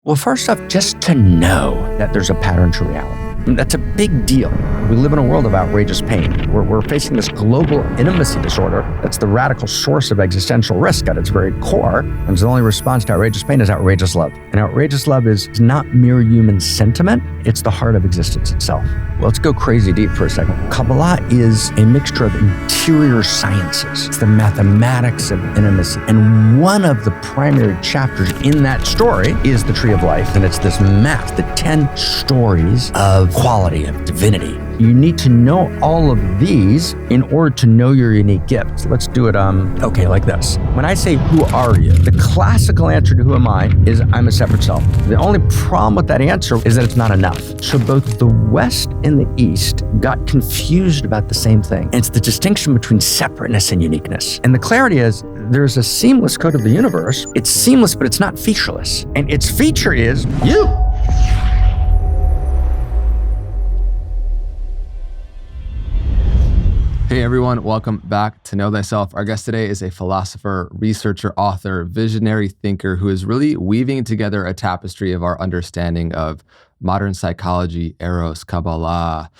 Well, first off, just to know that there's a pattern to reality. That's a big deal. We live in a world of outrageous pain. We're facing this global intimacy disorder that's the radical source of existential risk at its very core. And the only response to outrageous pain is outrageous love. And outrageous love is not mere human sentiment, it's the heart of existence itself. Well, let's go crazy deep for a second. Kabbalah is a mixture of interior sciences. It's the mathematics of intimacy. And one of the primary chapters in that story is the Tree of Life. And it's this map, the 10 stories of quality, of divinity. You need to know all of these in order to know your unique gifts. Let's do it, like this. When I say, who are you? The classical answer to who am I is I'm a separate self. The only problem with that answer is that it's not enough. So both the West and the East got confused about the same thing. And it's the distinction between separateness and uniqueness. And the clarity is, there's a seamless code of the universe. It's seamless, but it's not featureless. And its feature is you. Hey everyone, welcome back to Know Thyself. Our guest today is a philosopher, researcher, author, visionary thinker who is really weaving together a tapestry of our understanding of modern psychology, Eros, Kabbalah,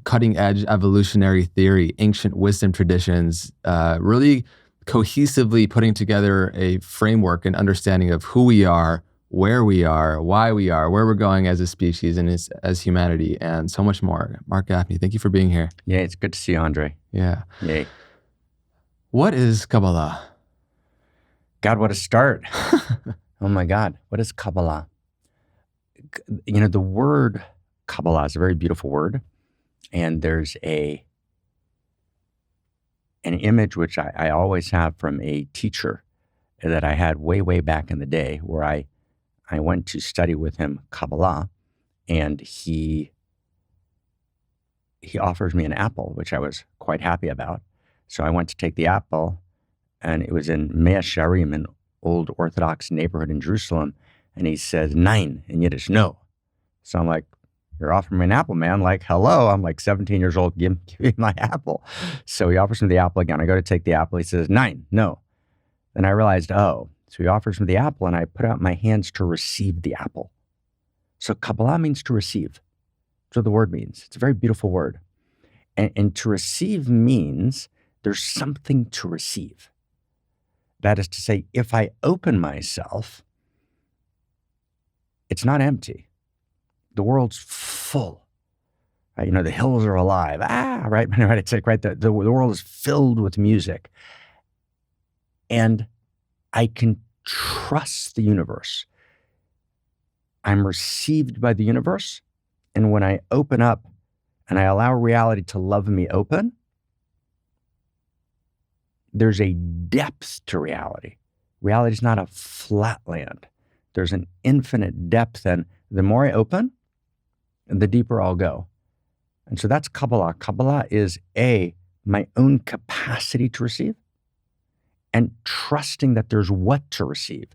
cutting-edge evolutionary theory, ancient wisdom traditions, really cohesively putting together a framework and understanding of who we are, where we are, why we are, where we're going as a species and as humanity, and so much more. Marc Gafni, thank you for being here. Yeah, it's good to see you, Andre. Yeah. Yay. What is Kabbalah? God, what a start. Oh my God, what is Kabbalah? You know, the word Kabbalah is a very beautiful word. And there's an image which I always have from a teacher that I had way back in the day, where I went to study with him Kabbalah, and he offers me an apple, which I was quite happy about. So I went to take the apple, and it was in Mea Sharim, an old Orthodox neighborhood in Jerusalem, and he says, nein, in Yiddish, no. So I'm like, you're offering me an apple, man. Like, hello, I'm like 17 years old, give me my apple. So he offers me the apple again. I go to take the apple, he says, nein, no. Then I realized, oh, so he offers me the apple, and I put out my hands to receive the apple. So Kabbalah means to receive. That's what the word means. It's a very beautiful word. And to receive means there's something to receive. That is to say, if I open myself, it's not empty. The world's full. Right? You know, the hills are alive. Right? It's like, right? The world is filled with music. And I can trust the universe. I'm received by the universe. And when I open up and I allow reality to love me open, there's a depth to reality. Reality is not a flat land. There's an infinite depth. And the more I open, the deeper I'll go. And so that's Kabbalah. Kabbalah is my own capacity to receive, and trusting that there's what to receive,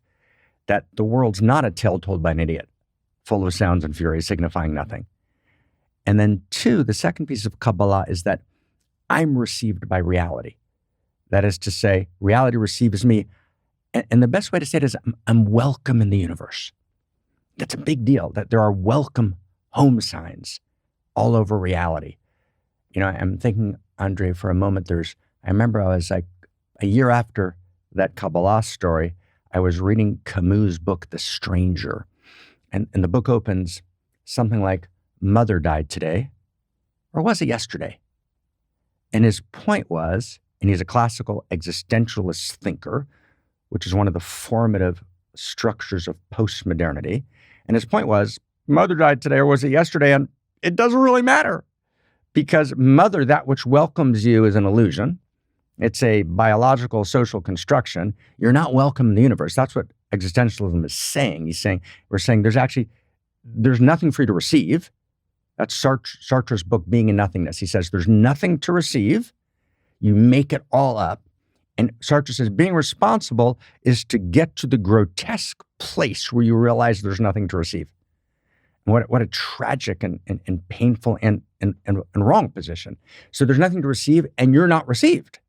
that the world's not a tale told by an idiot, full of sounds and fury, signifying nothing. And then 2, the second piece of Kabbalah is that I'm received by reality. That is to say, reality receives me. And the best way to say it is I'm welcome in the universe. That's a big deal, that there are welcome home signs all over reality. You know, I'm thinking, Andre, for a moment, I remember I was like, a year after that Kabbalah story, I was reading Camus' book, The Stranger. And the book opens something like, Mother died today, or was it yesterday? And his point was, and he's a classical existentialist thinker, which is one of the formative structures of postmodernity. And his point was, Mother died today, or was it yesterday? And it doesn't really matter, because Mother, that which welcomes you, is an illusion. It's a biological social construction. You're not welcome in the universe. That's what existentialism is saying. We're saying there's nothing for you to receive. That's Sartre's book, Being in Nothingness. He says there's nothing to receive. You make it all up. And Sartre says being responsible is to get to the grotesque place where you realize there's nothing to receive. And what a tragic and painful and wrong position. So there's nothing to receive, and you're not received.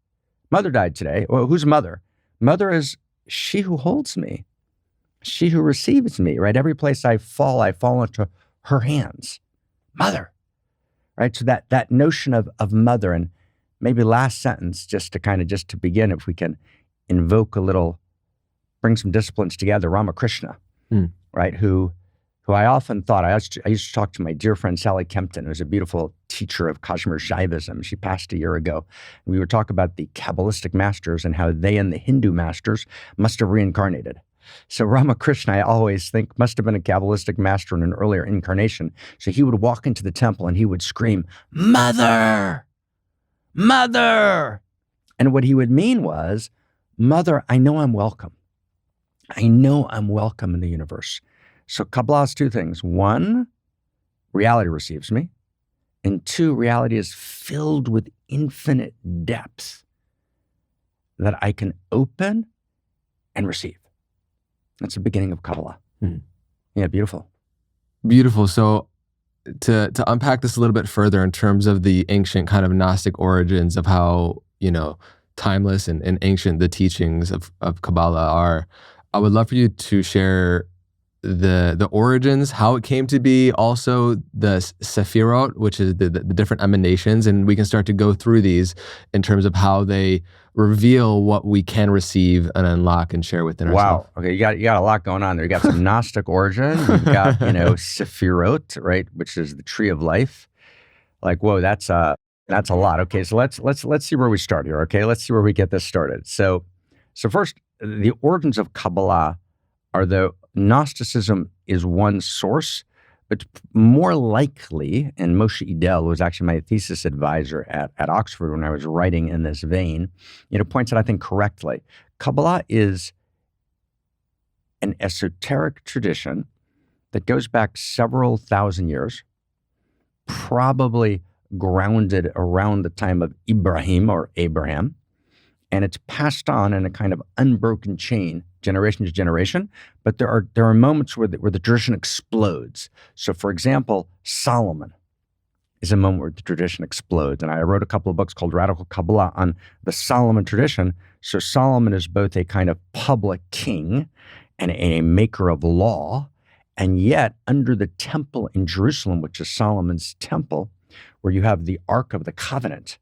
Mother died today. Well, who's mother? Mother is she who holds me. She who receives me, right? Every place I fall into her hands. Mother, right? So that notion of mother, and maybe last sentence, just to begin, if we can invoke a little, bring some disciplines together, Ramakrishna, right? Who I often thought, I used to talk to my dear friend Sally Kempton, who's a beautiful teacher of Kashmir Shaivism. She passed a year ago. We would talk about the Kabbalistic masters and how they and the Hindu masters must have reincarnated. So Ramakrishna, I always think, must have been a Kabbalistic master in an earlier incarnation. So he would walk into the temple and he would scream, "Mother! Mother!" And what he would mean was, Mother, I know I'm welcome. I know I'm welcome in the universe. So Kabbalah is two things. One, reality receives me. And two, reality is filled with infinite depth that I can open and receive. That's the beginning of Kabbalah. Yeah, beautiful. Beautiful. So to unpack this a little bit further in terms of the ancient kind of Gnostic origins of how, timeless and ancient the teachings of Kabbalah are, I would love for you to share the origins, how it came to be, also the Sephirot, which is the different emanations, and we can start to go through these in terms of how they reveal what we can receive and unlock and share within ourselves. Wow. Okay, you got a lot going on there. You got some Gnostic origin. You've got Sephirot, right, which is the tree of life. Like, whoa, that's a lot. Okay, so let's see where we start here. Okay, let's see where we get this started. So first, the origins of Kabbalah are the Gnosticism is one source, but more likely, and Moshe Idel was actually my thesis advisor at Oxford when I was writing in this vein, points out, I think, correctly. Kabbalah is an esoteric tradition that goes back several thousand years, probably grounded around the time of Ibrahim or Abraham, and it's passed on in a kind of unbroken chain, generation to generation. But there are moments where the tradition explodes. So, for example, Solomon is a moment where the tradition explodes. And I wrote a couple of books called Radical Kabbalah on the Solomon tradition. So Solomon is both a kind of public king and a maker of law. And yet, under the temple in Jerusalem, which is Solomon's temple, where you have the Ark of the Covenant,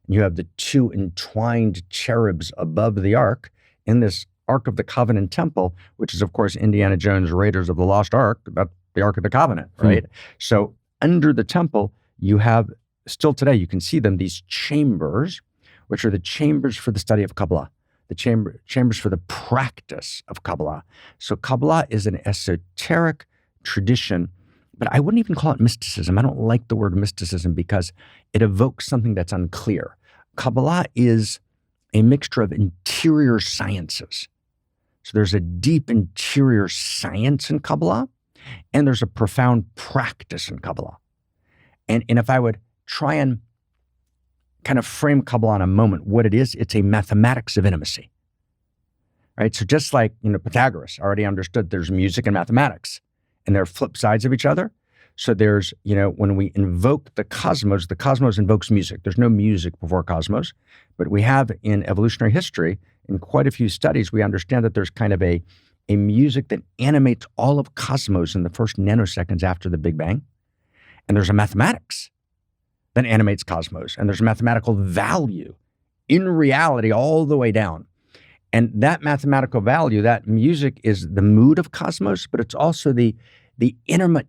you have the two entwined cherubs above the Ark in this Ark of the Covenant temple, which is, of course, Indiana Jones' Raiders of the Lost Ark, that's the Ark of the Covenant, right? So under the temple, you have, still today, you can see them, these chambers, which are the chambers for the study of Kabbalah, the chambers for the practice of Kabbalah. So Kabbalah is an esoteric tradition, but I wouldn't even call it mysticism. I don't like the word mysticism because it evokes something that's unclear. Kabbalah is a mixture of interior sciences. So there's a deep interior science in Kabbalah, and there's a profound practice in Kabbalah. And if I would try and kind of frame Kabbalah in a moment, what it is, it's a mathematics of intimacy, right? So just like, Pythagoras already understood there's music and mathematics, and they're flip sides of each other. So there's, when we invoke the cosmos invokes music. There's no music before cosmos, but we have in evolutionary history, in quite a few studies, we understand that there's kind of a music that animates all of cosmos in the first nanoseconds after the Big Bang. And there's a mathematics that animates cosmos, and there's a mathematical value in reality all the way down. And that mathematical value, that music, is the mood of cosmos, but it's also the intimate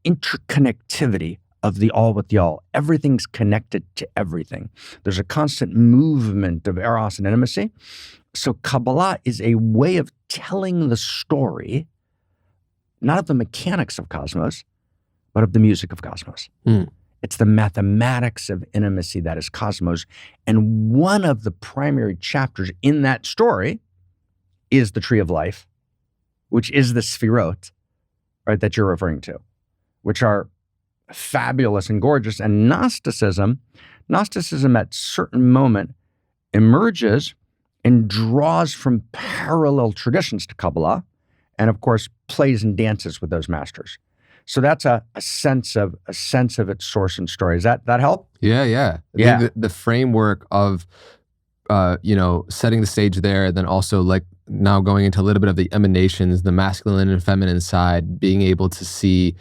interconnectivity of the all with the all. Everything's connected to everything. There's a constant movement of Eros and intimacy. So Kabbalah is a way of telling the story, not of the mechanics of cosmos, but of the music of cosmos. It's the mathematics of intimacy that is cosmos. And one of the primary chapters in that story is the tree of life, which is the Sephirot, right, that you're referring to, which are fabulous and gorgeous. And Gnosticism at certain moment emerges and draws from parallel traditions to Kabbalah, and of course plays and dances with those masters. So that's a sense of its source and story. Does that help? Yeah. I think the framework of setting the stage there, and then also, like now going into a little bit of the emanations, the masculine and feminine side, being able to see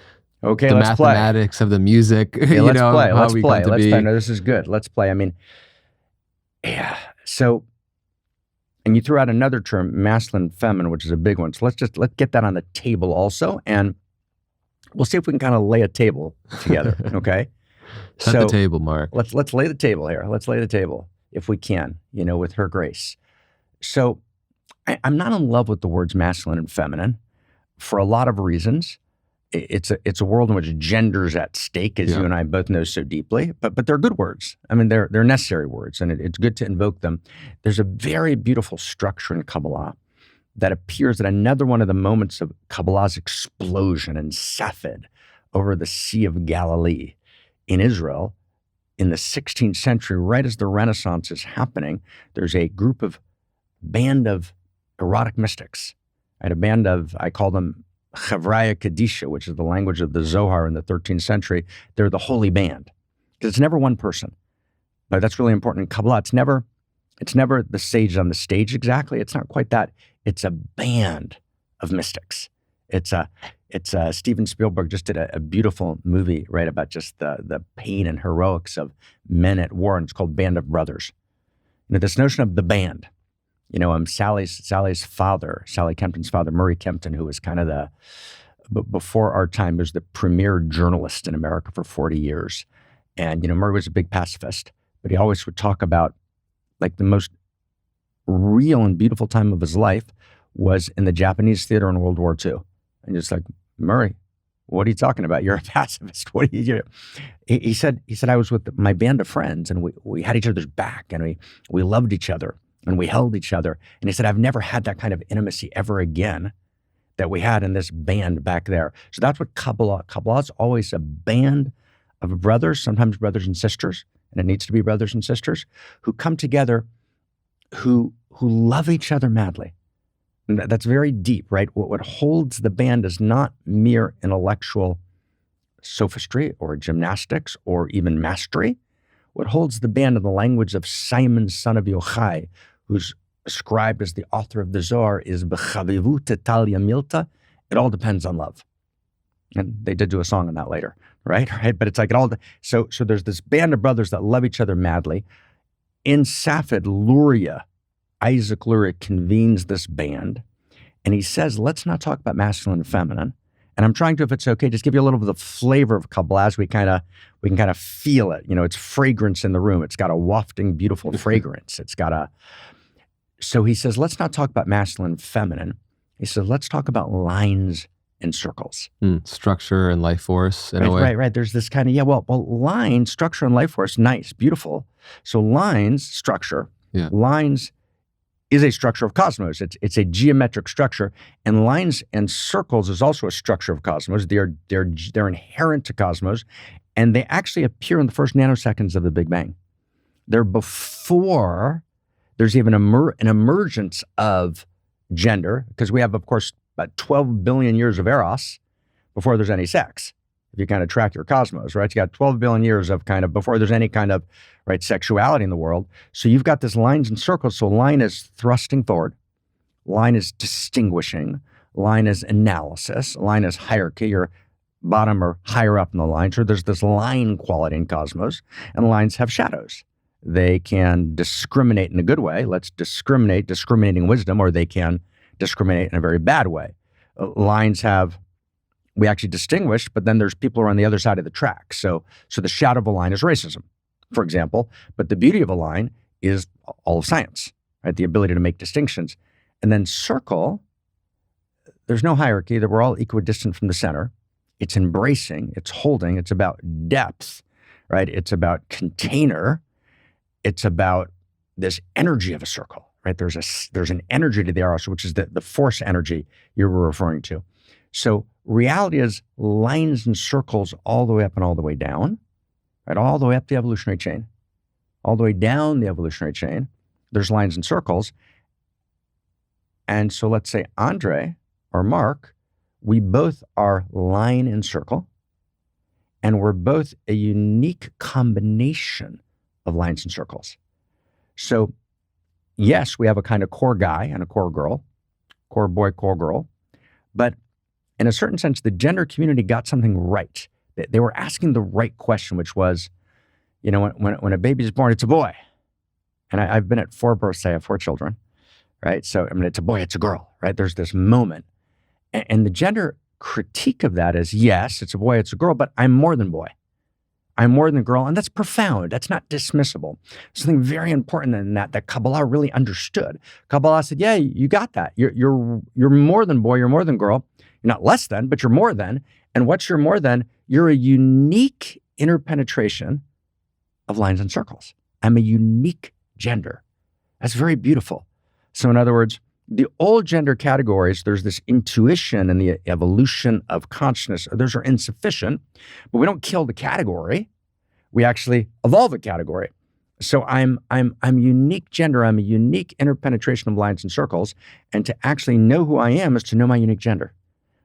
Okay, the let's play. mathematics of the music, Okay, let's play. how Let's we play. come to Let's be. play. No, this is good. Let's play. I mean, yeah. So, and you threw out another term, masculine, feminine, which is a big one. So let's get that on the table also, and we'll see if we can kind of lay a table together. Okay. Set the table, Mark. Let's lay the table here. Let's lay the table if we can, with her grace. So I'm not in love with the words masculine and feminine for a lot of reasons. It's a world in which gender's at stake, as you and I both know so deeply. But they're good words. I mean, they're necessary words, and it's good to invoke them. There's a very beautiful structure in Kabbalah that appears at another one of the moments of Kabbalah's explosion in Safed over the Sea of Galilee in Israel in the 16th century, right as the Renaissance is happening. There's a band of erotic mystics, right? A band of, I call them Gevurah Kadisha, which is the language of the Zohar in the 13th century. They're the holy band, because it's never one person. But that's really important in Kabbalah. It's never the sage on the stage exactly. It's not quite that. It's a band of mystics. It's Steven Spielberg just did a beautiful movie, right, about just the pain and heroics of men at war, and it's called Band of Brothers. This notion of the band. Sally's father, Sally Kempton's father, Murray Kempton, who was kind of before our time, was the premier journalist in America for 40 years. And, Murray was a big pacifist, but he always would talk about, like, the most real and beautiful time of his life was in the Japanese theater in World War II. And just like, Murray, what are you talking about? You're a pacifist. What are you doing? He said, I was with my band of friends, and we had each other's back, and we loved each other. And we held each other. And he said, I've never had that kind of intimacy ever again that we had in this band back there. So that's what Kabbalah is always a band of brothers, sometimes brothers and sisters, and it needs to be brothers and sisters, who come together, who love each other madly. And that's very deep, right? What holds the band is not mere intellectual sophistry or gymnastics or even mastery. What holds the band in the language of Simon, son of Yochai, who's ascribed as the author of the Zohar, is B'chavivut Talia Milta. It all depends on love. And they did do a song on that later, right? But it's like so there's this band of brothers that love each other madly. In Safed, Luria, Isaac Luria convenes this band, and he says, let's not talk about masculine and feminine. And I'm trying to, if it's okay, just give you a little bit of the flavor of Kabbalah as we can kind of feel it. It's fragrance in the room. It's got a wafting, beautiful fragrance. So he says, let's not talk about masculine and feminine. He says, let's talk about lines and circles. Structure and life force in a way. Right. There's this kind of, line, structure, and life force, nice, beautiful. So lines, structure, lines is a structure of cosmos. It's a geometric structure, and lines and circles is also a structure of cosmos. They're inherent to cosmos, and they actually appear in the first nanoseconds of the Big Bang. They're before there's even an emergence of gender, because we have, of course, about 12 billion years of Eros before there's any sex. If you kind of track your cosmos, right? You got 12 billion years of kind of before there's any kind of sexuality in the world. So you've got this lines and circles. So line is thrusting forward, line is distinguishing, line is analysis, line is hierarchy. You're bottom or higher up in the line. So there's this line quality in cosmos, and lines have shadows. They can discriminate in a good way. Let's discriminating wisdom, or they can discriminate in a very bad way. Lines we actually distinguish, but then there's people who are on the other side of the track. So the shadow of a line is racism, for example. But the beauty of a line is all of science, right? The ability to make distinctions. And then circle, there's no hierarchy, that we're all equidistant from the center. It's embracing, it's holding, it's about depth, right? It's about container. It's about this energy of a circle, right? There's an energy to the Eros, which is the force energy you were referring to. So reality is lines and circles all the way up and all the way down, right? All the way up the evolutionary chain, all the way down the evolutionary chain. There's lines and circles. And so let's say Andre or Mark, we both are line and circle, and we're both a unique combination of lines and circles. So yes, we have a kind of core guy and a core girl, core boy, core girl. But in a certain sense, the gender community got something right. They were asking the right question, which was, when a baby is born, it's a boy. And I've been at 4 births. I have 4 children, right? So, it's a boy, it's a girl, right? There's this moment. And the gender critique of that is, yes, it's a boy, it's a girl, but I'm more than boy. I'm more than girl. And that's profound. That's not dismissible. Something very important in that Kabbalah really understood. Kabbalah said, yeah, you got that. You're more than boy, you're more than girl. You're not less than, but you're more than. And what's your more than? You're a unique interpenetration of lines and circles. I'm a unique gender. That's very beautiful. So in other words, the old gender categories, there's this intuition and the evolution of consciousness. Those are insufficient, but we don't kill the category. We actually evolve the category. So I'm unique gender. I'm a unique interpenetration of lines and circles. And to actually know who I am is to know my unique gender.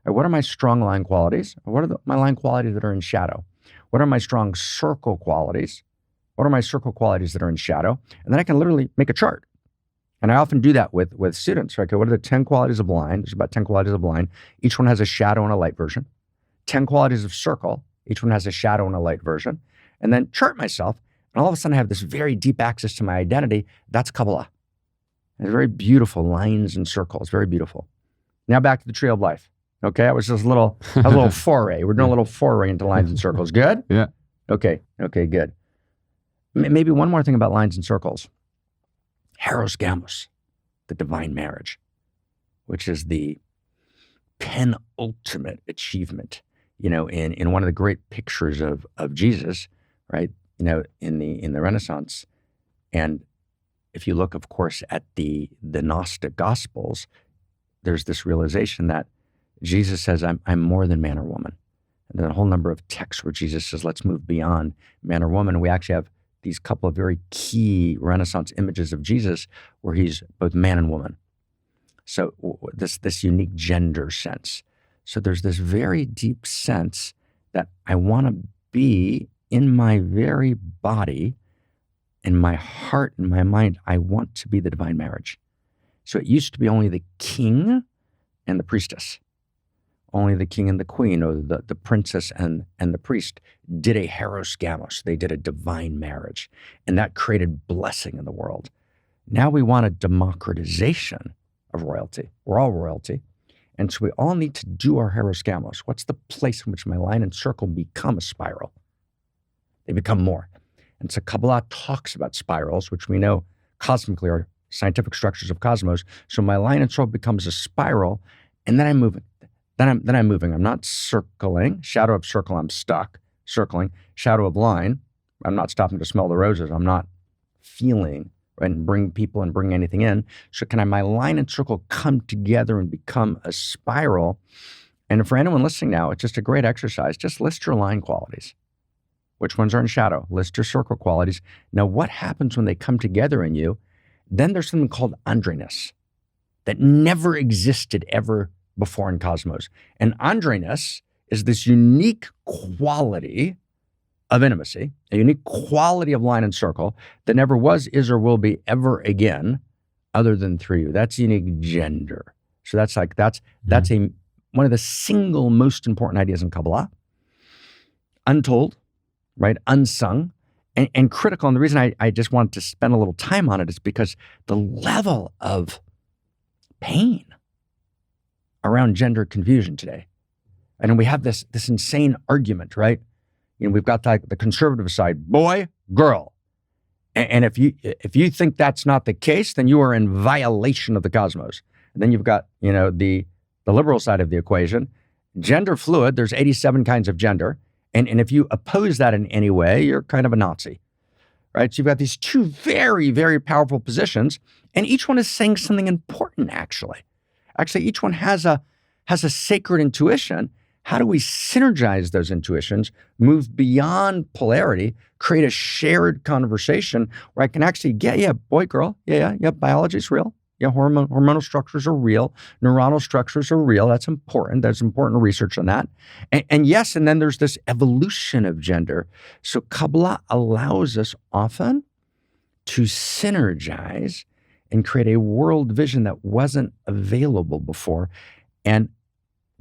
What are my strong line qualities? What are my line qualities that are in shadow? What are my strong circle qualities? What are my circle qualities that are in shadow? And then I can literally make a chart. And I often do that with students. Okay, what are the 10 qualities of line? There's about 10 qualities of line. Each one has a shadow and a light version. 10 qualities of circle. Each one has a shadow and a light version. And then chart myself. And all of a sudden I have this very deep access to my identity. That's Kabbalah. It's very beautiful lines and circles. Very beautiful. Now back to the tree of life. Okay, that was just a little foray. We're doing a little foray into lines and circles. Good? Yeah. Okay, good. Maybe one more thing about lines and circles. Eros Gamos, the divine marriage, which is the penultimate achievement, in one of the great pictures of Jesus, right? In the Renaissance. And if you look, of course, at the Gnostic Gospels, there's this realization that Jesus says, I'm more than man or woman. And there's a whole number of texts where Jesus says, let's move beyond man or woman. And we actually have these couple of very key Renaissance images of Jesus where he's both man and woman. So this unique gender sense. So there's this very deep sense that I want to be in my very body, in my heart, in my mind, I want to be the divine marriage. So it used to be only the king and the priestess. Only the king and the queen, or the princess and the priest, did a Eros Gamos. They did a divine marriage. And that created blessing in the world. Now we want a democratization of royalty. We're all royalty. And so we all need to do our Eros Gamos. What's the place in which my line and circle become a spiral? They become more. And so Kabbalah talks about spirals, which we know cosmically are scientific structures of cosmos. So my line and circle becomes a spiral, and then I'm moving. Then I'm moving. I'm not circling. Shadow of circle, I'm stuck. Circling. Shadow of line, I'm not stopping to smell the roses. I'm not feeling, right, and bring people and bring anything in. So my line and circle come together and become a spiral? And for anyone listening now, it's just a great exercise. Just list your line qualities. Which ones are in shadow? List your circle qualities. Now, what happens when they come together in you? Then there's something called andryness that never existed ever before in cosmos. And andryness is this unique quality of intimacy, a unique quality of line and circle that never was, is, or will be ever again other than through you. That's unique gender. So that's one of the single most important ideas in Kabbalah. Untold, right? Unsung and critical. And the reason I just wanted to spend a little time on it is because the level of pain around gender confusion today. And we have this insane argument, right? We've got the conservative side, boy, girl. And if you think that's not the case, then you are in violation of the cosmos. And then you've got, the liberal side of the equation, gender fluid. There's 87 kinds of gender. And if you oppose that in any way, you're kind of a Nazi, right? So you've got these two very, very powerful positions, and each one is saying something important, actually. Actually, each one has a sacred intuition. How do we synergize those intuitions, move beyond polarity, create a shared conversation where I can actually get, boy, girl, biology is real. Yeah, hormonal structures are real. Neuronal structures are real. That's important. There's important research on that. And yes, and then there's this evolution of gender. So Kabbalah allows us often to synergize and create a world vision that wasn't available before. And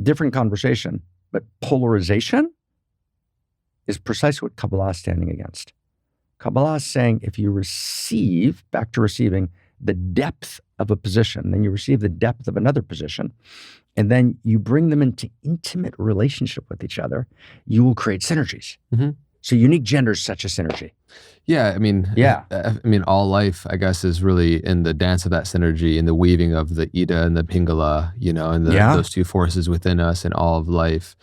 different conversation, but polarization is precisely what Kabbalah is standing against. Kabbalah is saying if you receive, back to receiving, the depth of a position, then you receive the depth of another position, and then you bring them into intimate relationship with each other, you will create synergies. Mm-hmm. So unique gender is such a synergy. Yeah, I mean, all life, I guess, is really in the dance of that synergy, in the weaving of the Ida and the Pingala, and those two forces within us and all of life.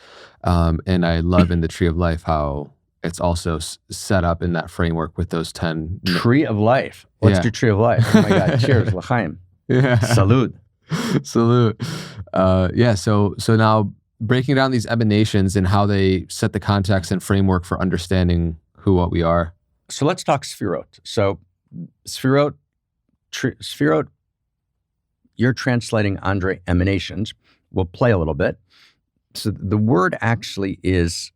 And I love in the Tree of Life how it's also set up in that framework with those 10. Tree of Life. Let's do Tree of Life. Oh my God, cheers, l'chaim. Yeah. Salud. Salute. So now breaking down these emanations and how they set the context and framework for understanding what we are. So let's talk Sefirot. So Sefirot, you're translating Andre emanations. We'll play a little bit. So the word actually is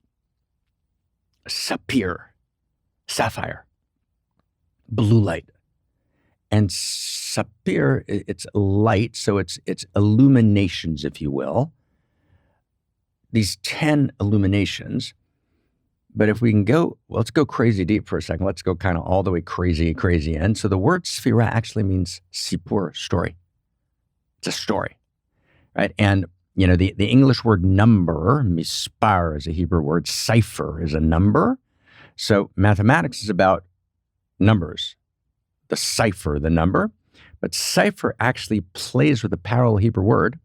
sapphire, blue light. And sapphire, it's light, so it's illuminations, if you will. These 10 illuminations. But if we can go, let's go crazy deep for a second. Let's go kind of all the way crazy in. So the word Sefirah actually means sipur, story. It's a story, right? And the English word number, mispar is a Hebrew word, cipher is a number. So mathematics is about numbers, the cipher, the number. But cipher actually plays with a parallel Hebrew word,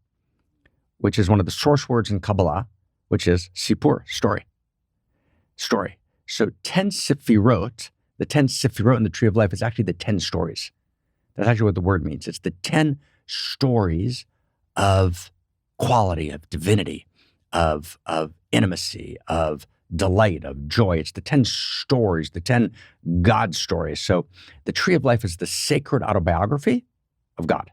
which is one of the source words in Kabbalah, which is sipur, story. So 10 Sefirot, the 10 Sefirot in the Tree of Life is actually the 10 stories. That's actually what the word means. It's the 10 stories of quality, of divinity, of intimacy, of delight, of joy. It's the 10 stories, the 10 God stories. So the Tree of Life is the sacred autobiography of God.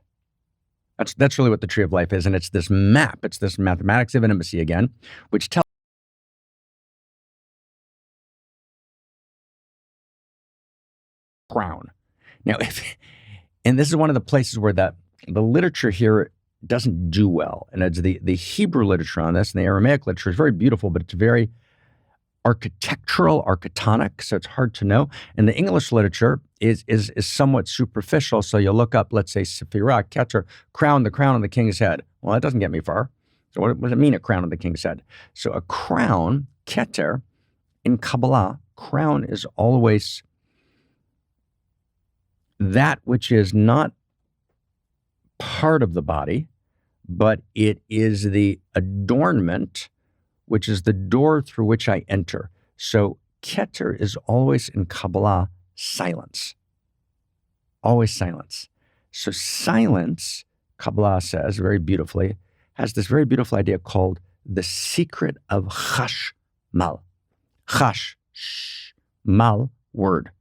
That's really what the Tree of Life is. And it's this map, it's this mathematics of intimacy again, which tells crown. Now, and this is one of the places where the literature here doesn't do well. And it's the Hebrew literature on this, and the Aramaic literature is very beautiful, but it's very architectural, architectonic, so it's hard to know. And the English literature is somewhat superficial. So you'll look up, let's say, Sephirah, Keter, crown, the crown on the king's head. Well, that doesn't get me far. So what does it mean, a crown on the king's head? So a crown, Keter, in Kabbalah, crown is always that which is not part of the body, but it is the adornment, which is the door through which I enter. So Keter is always in Kabbalah silence. Always silence. So silence, Kabbalah says very beautifully, has this very beautiful idea called the secret of Chochmah. Mal, word.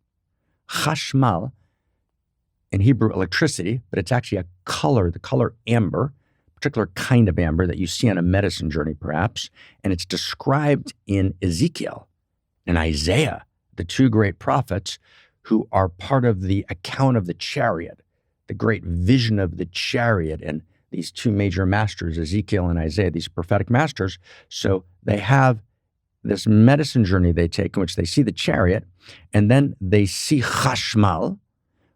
Chochmah, in Hebrew, electricity, but it's actually a color, the color amber, particular kind of amber that you see on a medicine journey, perhaps. And it's described in Ezekiel and Isaiah, the two great prophets who are part of the account of the chariot, the great vision of the chariot, and these two major masters, Ezekiel and Isaiah, these prophetic masters. So they have this medicine journey they take in which they see the chariot, and then they see Chochmah,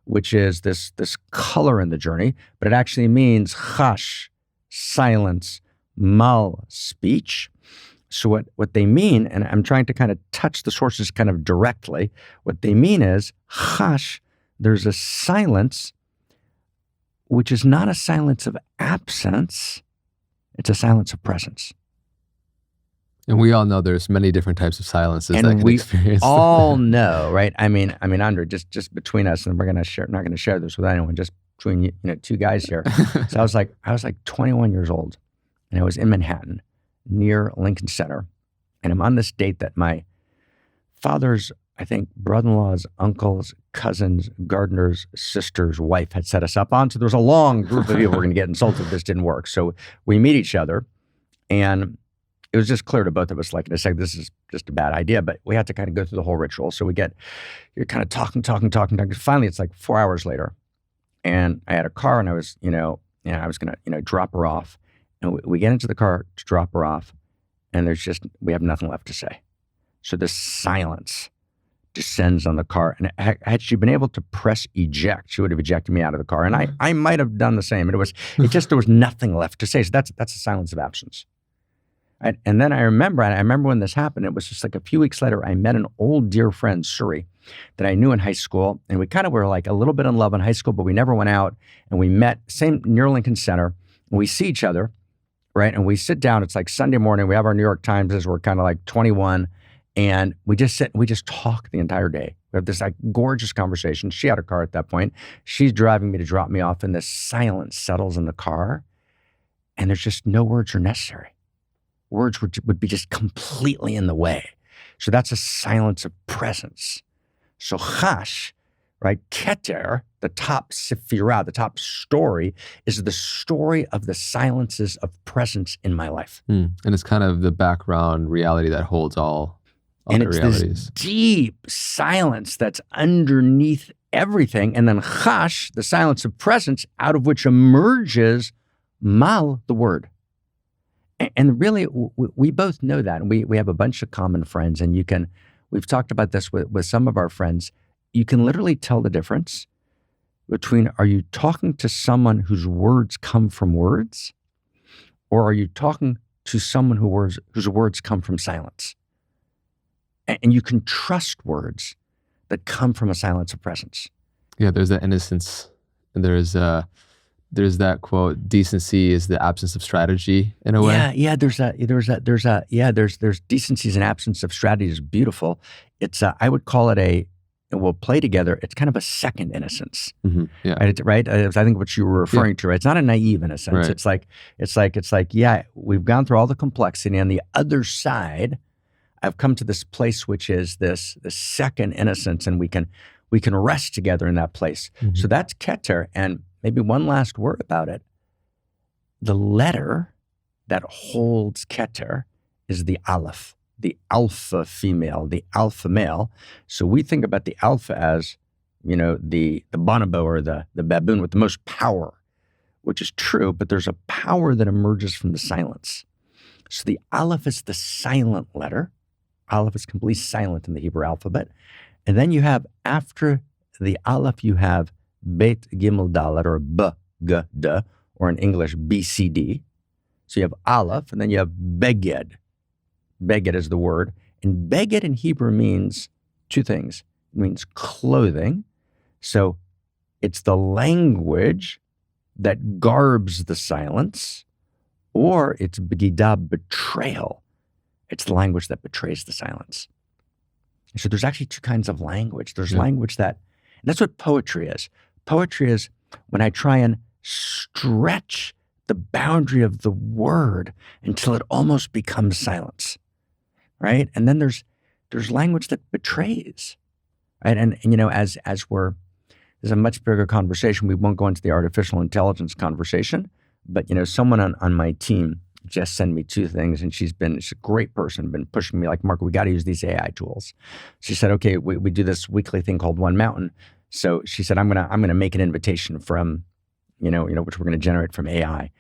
which is this color in the journey, but it actually means chash, silence, mal, speech. So what they mean, and I'm trying to kind of touch the sources kind of directly, what they mean is chash, there's a silence, which is not a silence of absence, it's a silence of presence. And we all know there's many different types of silences and that can we experience. all know, right? I mean, Andre, just between us, and we're not going to share this with anyone, just between two guys here. So I was like 21 years old, and I was in Manhattan, near Lincoln Center, and I'm on this date that my father's, I think, brother-in-law's, uncle's, cousin's, gardener's, sister's wife had set us up on. So there was a long group of people who were going to get insulted if this didn't work. So we meet each other, and it was just clear to both of us, like in a second, this is just a bad idea, but we had to kind of go through the whole ritual. So you're kind of talking. Finally, it's like 4 hours later. And I had a car, and I was, I was going to, drop her off. And we get into the car to drop her off, and we have nothing left to say. So this silence descends on the car. And had she been able to press eject, she would have ejected me out of the car. And I might have done the same. There was nothing left to say. So that's a silence of absence. And then I remember when this happened, it was just like a few weeks later, I met an old dear friend, Suri, that I knew in high school. And we kind of were like a little bit in love in high school, but we never went out. And we met, same near Lincoln Center, and we see each other, right? And we sit down, it's like Sunday morning, we have our New York Times as we're kind of like 21. And we just sit and we just talk the entire day. We have this like gorgeous conversation. She had a car at that point. She's driving me to drop me off, and this silence settles in the car. And there's just no words are necessary. Words would be just completely in the way. So that's a silence of presence. So chash, right? Keter, the top sefirah, the top story, is the story of the silences of presence in my life. And it's kind of the background reality that holds all and other it's realities. This deep silence that's underneath everything. And then chash, the silence of presence, out of which emerges mal, the word. And really, we both know that. And we have a bunch of common friends. And we've talked about this with some of our friends. You can literally tell the difference between, are you talking to someone whose words come from words, or are you talking to someone whose words come from silence? And you can trust words that come from a silence of presence. Yeah, there's that innocence. And there's that quote, decency is the absence of strategy in a way. Yeah, there's decency is an absence of strategy is beautiful. It's I would call it we'll play together. It's kind of a second innocence. Mm-hmm. Yeah. Right? I think what you were referring to, right? It's not a naive innocence. Right. It's like, yeah, we've gone through all the complexity. On the other side, I've come to this place, which is this second innocence, and we can rest together in that place. Mm-hmm. So that's Keter. And maybe one last word about it. The letter that holds Keter is the Aleph, the alpha female, the alpha male. So we think about the alpha as, the bonobo or the baboon with the most power, which is true, but there's a power that emerges from the silence. So the Aleph is the silent letter. Aleph is completely silent in the Hebrew alphabet. And then you have, after the Aleph, you have Bet Gimel Dalet, or B, G, D, or in English, B, C, D. So you have Aleph, and then you have Beged. Beged is the word. And Beged in Hebrew means two things. It means clothing. So it's the language that garbs the silence, or it's Begidah, betrayal. It's the language that betrays the silence. So there's actually two kinds of language. There's language and that's what poetry is. Poetry is when I try and stretch the boundary of the word until it almost becomes silence, right? And then there's language that betrays, right? And as there's a much bigger conversation. We won't go into the artificial intelligence conversation, but someone on my team just sent me two things, and she's a great person, been pushing me like, Mark, we got to use these AI tools. She said, okay, we do this weekly thing called One Mountain. So she said, I'm gonna make an invitation from, which we're gonna generate from AI.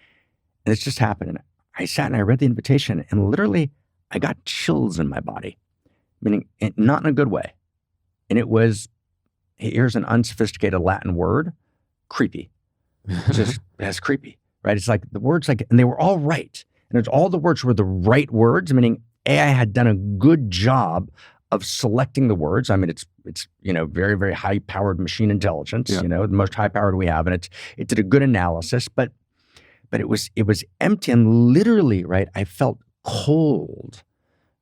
And it's just happened. And I sat and I read the invitation, and literally I got chills in my body, meaning not in a good way. And it was, here's an unsophisticated Latin word, creepy. That's creepy, right? It's like the words and they were all right. And all the words were the right words, meaning AI had done a good job of selecting the words. I mean, it's very, very high-powered machine intelligence, the most high-powered we have. And it did a good analysis, but it was empty, and literally, right, I felt cold,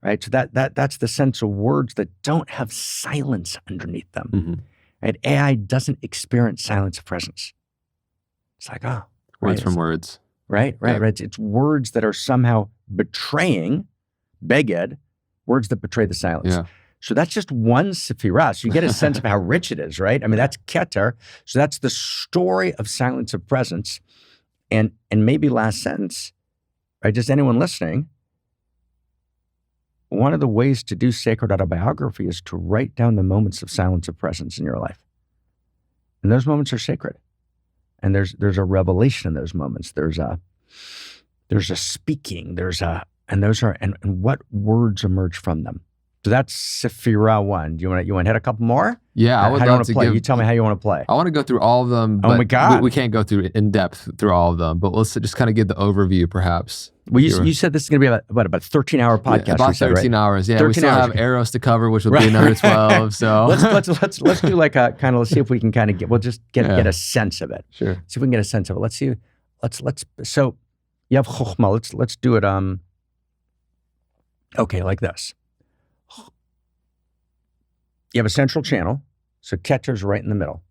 right? So that's the sense of words that don't have silence underneath them. Mm-hmm. Right? AI doesn't experience silence of presence. It's like, words from words. Right. It's words that are somehow betraying, beged, words that betray the silence. Yeah. So that's just one sefirah. So you get a sense of how rich it is, right? I mean, that's Keter. So that's the story of silence of presence. And maybe last sentence, right? Just anyone listening, one of the ways to do sacred autobiography is to write down the moments of silence of presence in your life. And those moments are sacred. And there's a revelation in those moments. There's a speaking. And what words emerge from them. So that's Sephirah 1. Do you want to hit a couple more? Yeah, I would how do you love want to to play? give. You tell me how you want to play. I want to go through all of them. Oh But my God. we can't go through in depth through all of them. But let's just kind of give the overview, perhaps. Well, you said this is going to be about a 13-hour podcast. Yeah, about 13 hours. Yeah, 13 we still hours. have Eros to cover, which will be another 12. So let's do like a kind of, let's see if we can kind of get a sense of it. Sure. See if we can get a sense of it. Let's see. So you have Chochmah. Let's do it. Okay, like this. You have a central channel, so Keter's right in the middle,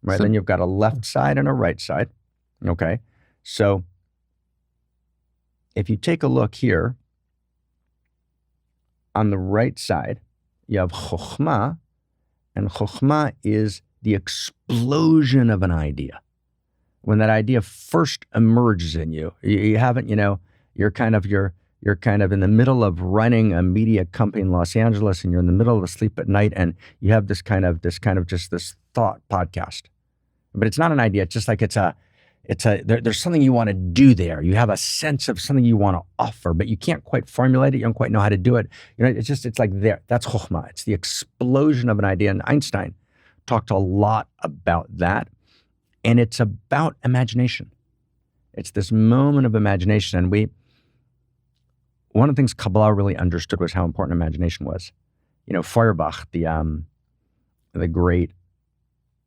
right? So, then you've got a left side and a right side, okay? So if you take a look here, on the right side, you have Chochmah, and Chochmah is the explosion of an idea. When that idea first emerges in you, you haven't, you're kind of in the middle of running a media company in Los Angeles, and you're in the middle of sleep at night, and you have this thought podcast. But it's not an idea. It's just like there's something you want to do there. You have a sense of something you want to offer, but you can't quite formulate it. You don't quite know how to do it. It's like there. That's Chochmah. It's the explosion of an idea. And Einstein talked a lot about that. And it's about imagination. It's this moment of imagination. And one of the things Kabbalah really understood was how important imagination was. Feuerbach, the great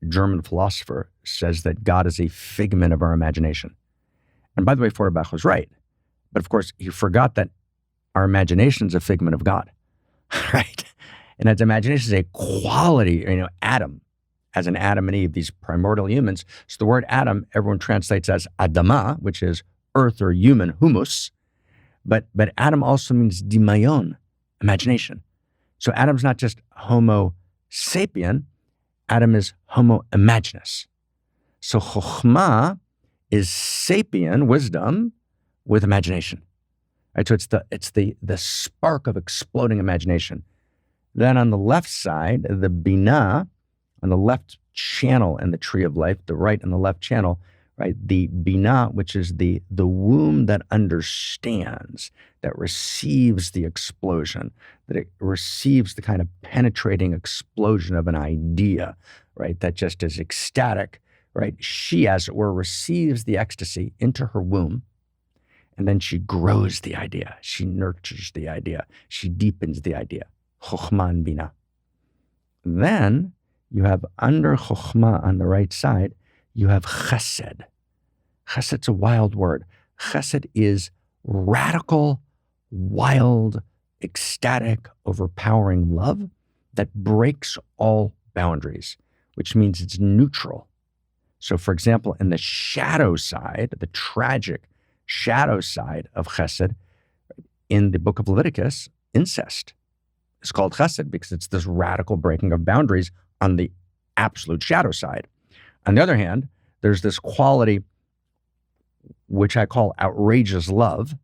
German philosopher, says that God is a figment of our imagination. And by the way, Feuerbach was right. But of course, he forgot that our imagination is a figment of God, right? And that imagination is a quality, Adam, as in Adam and Eve, these primordial humans. So the word Adam, everyone translates as Adama, which is earth or human, humus. But Adam also means dimayon, imagination. So Adam's not just Homo sapien, Adam is Homo imaginus. So Chochmah is sapien, wisdom, with imagination. Right? So it's the spark of exploding imagination. Then on the left side, the Binah, on the left channel in the tree of life, the right and the left channel, right? The Binah, which is the womb that understands, that receives the explosion, that it receives the kind of penetrating explosion of an idea, right? That just is ecstatic, right? She, as it were, receives the ecstasy into her womb, and then she grows the idea. She nurtures the idea. She deepens the idea. Chochmah and Binah. Then you have under Chochmah on the right side, you have Chesed. Chesed's a wild word. Chesed is radical, wild, ecstatic, overpowering love that breaks all boundaries, which means it's neutral. So, for example, in the shadow side, the tragic shadow side of Chesed, in the book of Leviticus, incest is called Chesed because it's this radical breaking of boundaries on the absolute shadow side. On the other hand, there's this quality which I call outrageous love,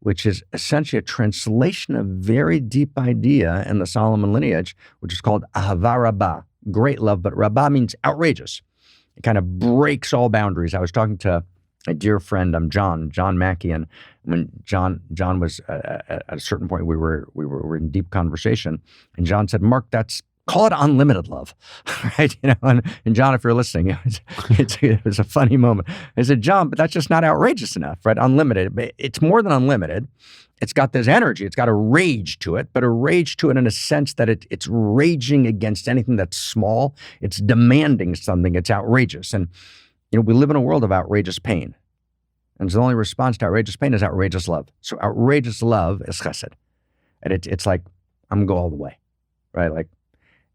which is essentially a translation of a very deep idea in the Solomon lineage, which is called Ahava Rabbah, great love, but Rabbah means outrageous. It kind of breaks all boundaries. I was talking to a dear friend, John Mackey, and when John was at a certain point, we were in deep conversation, and John said, "Mark, call it unlimited love," right? And John, if you're listening, it was a funny moment. I said, "John, but that's just not outrageous enough, right? Unlimited, but it's more than unlimited. It's got this energy. It's got a rage to it, but a rage to it in a sense that it's raging against anything that's small. It's demanding something. It's outrageous, and we live in a world of outrageous pain, and the only response to outrageous pain is outrageous love. So outrageous love is Chesed, and it's like I'm gonna go all the way, right? Like."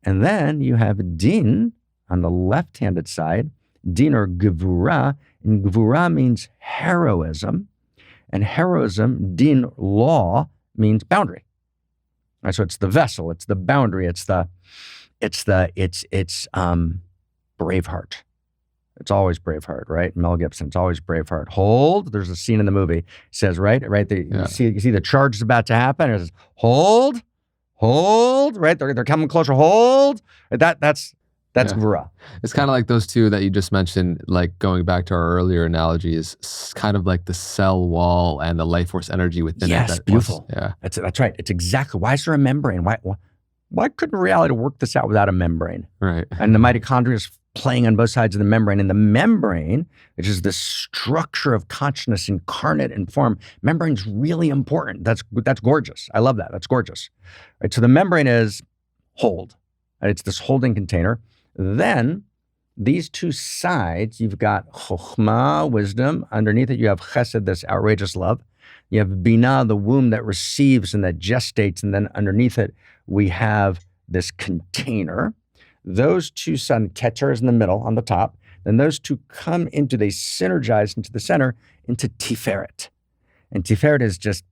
And then you have din on the left-handed side, din or Gevurah, and Gevurah means heroism, and heroism, din, law, means boundary. Right, so it's the vessel, it's the boundary, it's Braveheart. It's always Braveheart, right? Mel Gibson, it's always Braveheart. Hold, there's a scene in the movie, it says, right, you see the charge is about to happen, and it says, hold, right? They're coming closer. Hold. That's That's Yeah. Gevurah. It's kind of like those two that you just mentioned, like going back to our earlier analogy, is kind of like the cell wall and the life force energy within it. Yes, beautiful. Yeah. That's right. It's exactly, why is there a membrane? Why couldn't reality work this out without a membrane? Right. And the mitochondria is playing on both sides of the membrane. And the membrane, which is the structure of consciousness incarnate in form, membrane's really important. That's gorgeous. I love that. That's gorgeous. Right. So the membrane is hold. Right? It's this holding container. Then these two sides, you've got Chochmah, wisdom. Underneath it, you have Chesed, this outrageous love. You have Binah, the womb that receives and that gestates. And then underneath it, we have this container. Those two sides, Keter is in the middle on the top. Then those two they synergize into the center, into Tiferet. And Tiferet is just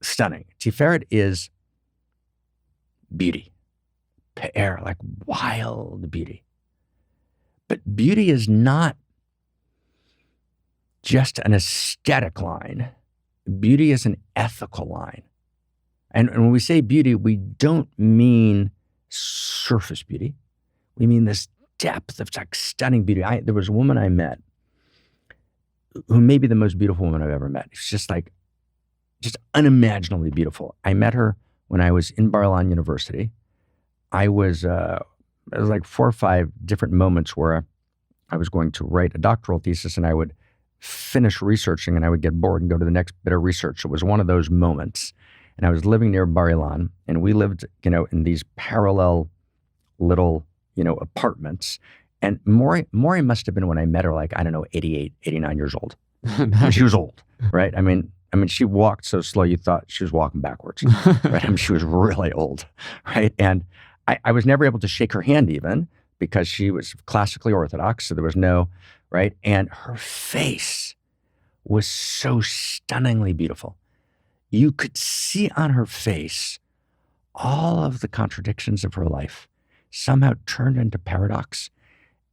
stunning. Tiferet is beauty. Pe'er, like wild beauty. But beauty is not just an aesthetic line. Beauty is an ethical line. And when we say beauty, we don't mean surface beauty. We mean this depth of like stunning beauty. There was a woman I met who may be the most beautiful woman I've ever met. She's just unimaginably beautiful. I met her when I was in Bar-Ilan University. It was like 4 or 5 different moments where I was going to write a doctoral thesis and I would finish researching and I would get bored and go to the next bit of research. It was one of those moments. And I was living near Bar-Ilan and we lived, in these parallel little, apartments. And Maury must have been, when I met her, like, I don't know, 88, 89 years old. Nice. She was old, right? I mean, she walked so slow you thought she was walking backwards, right? She was really old, right? And I was never able to shake her hand even because she was classically Orthodox, so there was no, right? And her face was so stunningly beautiful. You could see on her face all of the contradictions of her life somehow turned into paradox,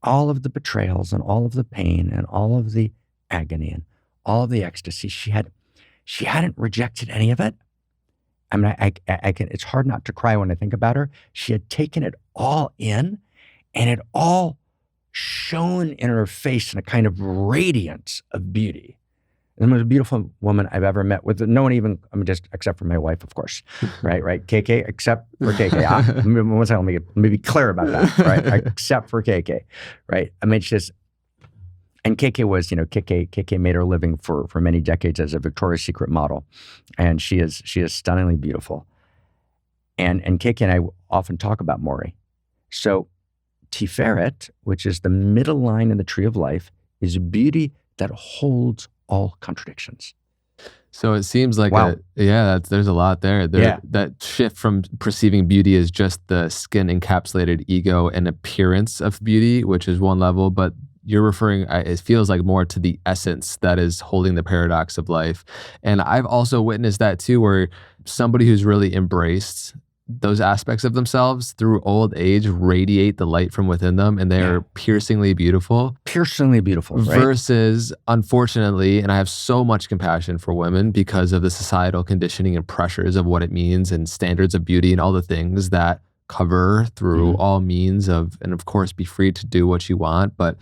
all of the betrayals and all of the pain and all of the agony and all of the ecstasy. She hadn't rejected any of it. I mean, I can, it's hard not to cry when I think about her. She had taken it all in and it all shone in her face in a kind of radiance of beauty. The most beautiful woman I've ever met, with no one even, just except for my wife, of course, right? KK, except for KK. One second, let me be clear about that, right? Except for KK, right? And KK was, KK made her living for many decades as a Victoria's Secret model, and she is stunningly beautiful. And KK and I often talk about Maury. So Tiferet, which is the middle line in the tree of life, is beauty that holds all contradictions. So it seems like Wow. There's a lot there. That shift from perceiving beauty as just the skin encapsulated ego and appearance of beauty, which is one level, but you're referring, it feels like, more to the essence that is holding the paradox of life. And I've also witnessed that too, where somebody who's really embraced those aspects of themselves through old age radiate the light from within them, and they're piercingly beautiful. Piercingly beautiful, right? Versus, unfortunately, and I have so much compassion for women because of the societal conditioning and pressures of what it means and standards of beauty and all the things that cover through all means of, and of course, be free to do what you want, but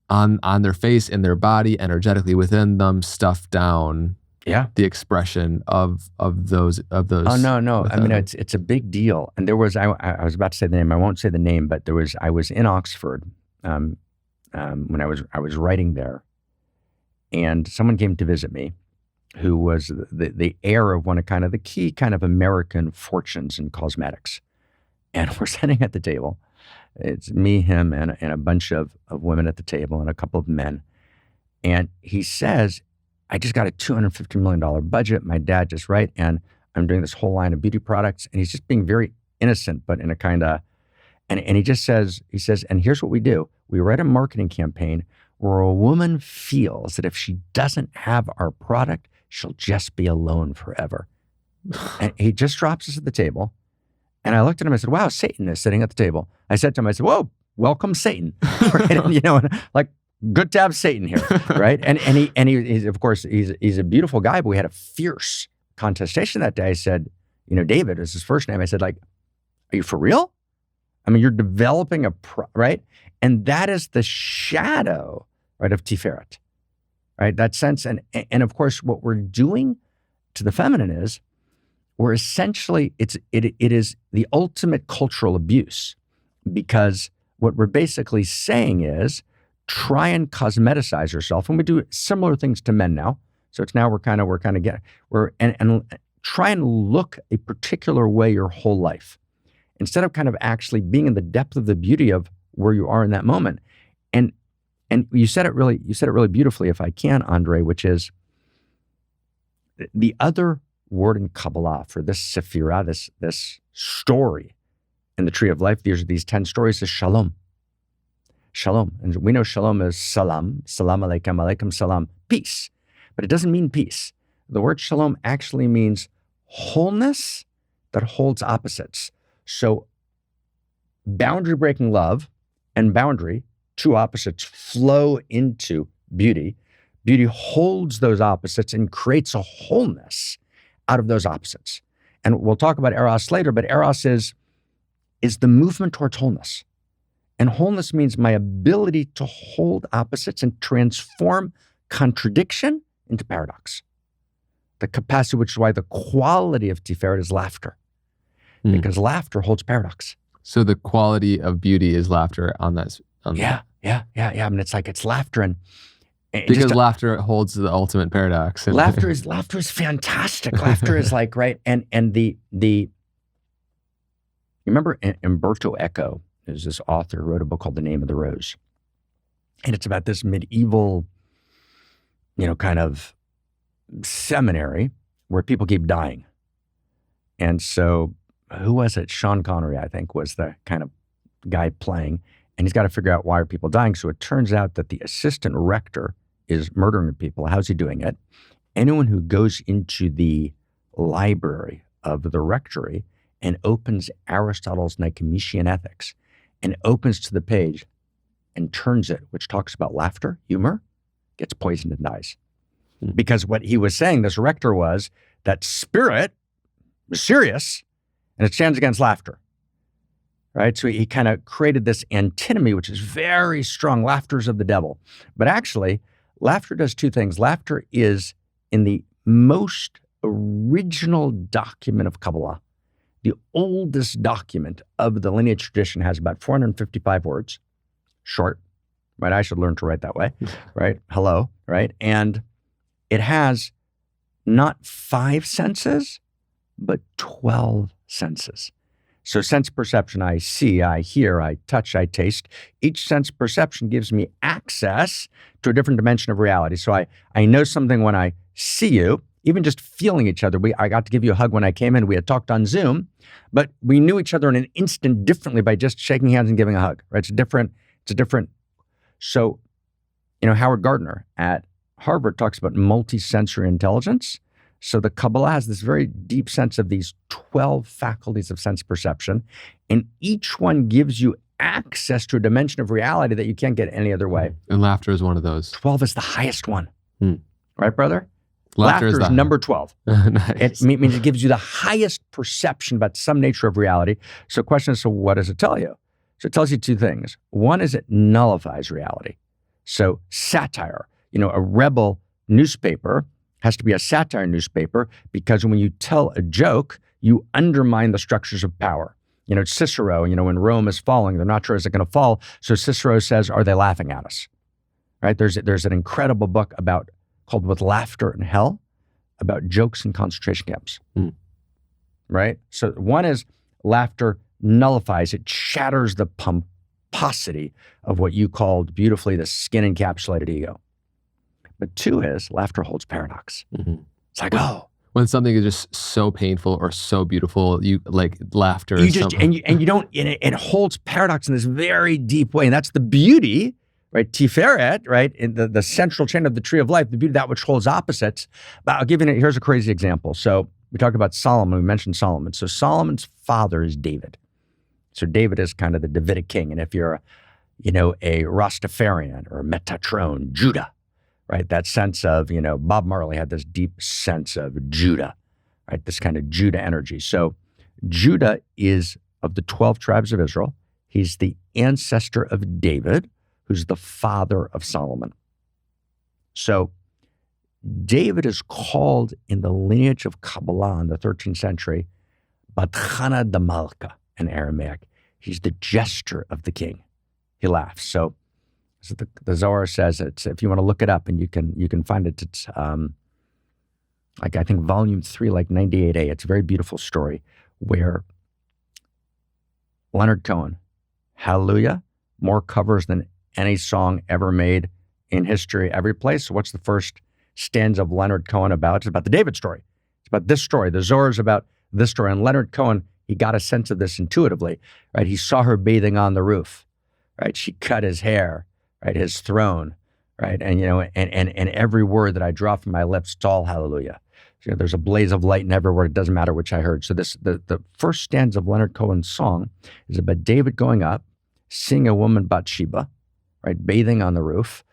on their face, in their body, energetically within them, stuff down the expression of those. Oh, no. I mean, it's a big deal. And there was, I was about to say the name, I won't say the name, but I was in Oxford when I was writing there, and someone came to visit me who was the heir of one of kind of the key kind of American fortunes in cosmetics. And we're sitting at the table. It's me, him, and a bunch of women at the table and a couple of men. And he says, I just got a $250 million budget. My dad just and I'm doing this whole line of beauty products. And he's just being very innocent, but in a kind of, and he just says, and here's what we do. We write a marketing campaign where a woman feels that if she doesn't have our product, she'll just be alone forever. And he just drops us at the table. And I looked at him, I said, wow, Satan is sitting at the table. I said to him, whoa, welcome Satan. Right? And, like, good to have Satan here, right? And he's, of course, he's a beautiful guy, but we had a fierce contestation that day. I said, David is his first name. I said, like, are you for real? I mean, you're developing right? And that is the shadow, right, of Tiferet, right? That sense. And of course, what we're doing to the feminine is we're essentially, it is the ultimate cultural abuse, because what we're basically saying is try and cosmeticize yourself. And we do similar things to men now. So it's now and try and look a particular way your whole life, instead of kind of actually being in the depth of the beauty of where you are in that moment. And you said it really beautifully, if I can, Andre, which is the other word in Kabbalah for this sephirah, this story in the tree of life, these 10 stories, is shalom. Shalom. And we know shalom is salam alaikum, alaikum salam, peace. But it doesn't mean peace. The word shalom actually means wholeness that holds opposites. So boundary breaking love and boundary, two opposites, flow into beauty. Beauty holds those opposites and creates a wholeness out of those opposites. And we'll talk about Eros later, but Eros is the movement towards wholeness. And wholeness means my ability to hold opposites and transform contradiction into paradox. The capacity, which is why the quality of Tiferet is laughter, because laughter holds paradox. So the quality of beauty is laughter on that. Yeah. I mean, it's laughter, and because laughter holds the ultimate paradox. Laughter is fantastic. Laughter is like, right, and the you remember Umberto Eco is this author who wrote a book called The Name of the Rose, and it's about this medieval, kind of seminary where people keep dying. And so, who was it? Sean Connery, I think, was the kind of guy playing, and he's got to figure out why are people dying. So it turns out that the assistant rector is murdering people. How's he doing it? Anyone who goes into the library of the rectory and opens Aristotle's Nicomachean Ethics and opens to the page and turns it, which talks about laughter, humor, gets poisoned and dies. Because what he was saying, this rector, was that spirit was serious and it stands against laughter, right? So he kind of created this antinomy, which is very strong. Laughter is of the devil. But actually, laughter does two things. Laughter is in the most original document of Kabbalah. The oldest document of the lineage tradition has about 455 words, short, right? I should learn to write that way, right? Hello, right? And it has not 5 senses, but 12 senses. So sense perception, I see, I hear, I touch, I taste. Each sense perception gives me access to a different dimension of reality. So I know something when I see you, even just feeling each other. I got to give you a hug when I came in. We had talked on Zoom, but we knew each other in an instant differently by just shaking hands and giving a hug, right? It's a different. So, Howard Gardner at Harvard talks about multisensory intelligence. So the Kabbalah has this very deep sense of these 12 faculties of sense perception, and each one gives you access to a dimension of reality that you can't get any other way. And laughter is one of those. 12 is the highest one. Right, brother? Laughter is number 12. Nice. It means it gives you the highest perception about some nature of reality. So the question is, so what does it tell you? So it tells you two things. One is it nullifies reality. So satire, a rebel newspaper has to be a satire newspaper, because when you tell a joke, you undermine the structures of power. Cicero, when Rome is falling, they're not sure is it going to fall. So Cicero says, are they laughing at us? Right? There's an incredible book called With Laughter in Hell, about jokes in concentration camps. Right? So one is laughter nullifies, it shatters the pomposity of what you called beautifully the skin encapsulated ego. But two is laughter holds paradox. It's like, when something is just so painful or so beautiful, you like laughter. It holds paradox in this very deep way, and that's the beauty, right? Tiferet, right, in the central chain of the tree of life, the beauty of that which holds opposites. But I'll give you here's a crazy example. So we talked about Solomon. We mentioned Solomon. So Solomon's father is David. So David is kind of the Davidic king, and if you're a Rastafarian or a Metatron, Judah. Right, that sense of, Bob Marley had this deep sense of Judah, right? This kind of Judah energy. So Judah is, of the 12 tribes of Israel, He's the ancestor of David, who's the father of Solomon. So David is called in the lineage of Kabbalah in the 13th century, Batchana de Malka in Aramaic. He's the jester of the king. He laughs. So the Zohar says, it's, if you want to look it up and you can find it, it's like I think volume 3, like 98a. It's a very beautiful story where Leonard Cohen, Hallelujah, more covers than any song ever made in history, every place. So what's the first stanza of Leonard Cohen about? It's about the David story. It's about this story. The Zohar is about this story. And Leonard Cohen, he got a sense of this intuitively, right? He saw her bathing on the roof, right? She cut his hair, right? His throne, right? And, and every word that I draw from my lips, it's all hallelujah. So, there's a blaze of light in every word. It doesn't matter which I heard. So the first stanza of Leonard Cohen's song is about David going up, seeing a woman Bathsheba, right? Bathing on the roof,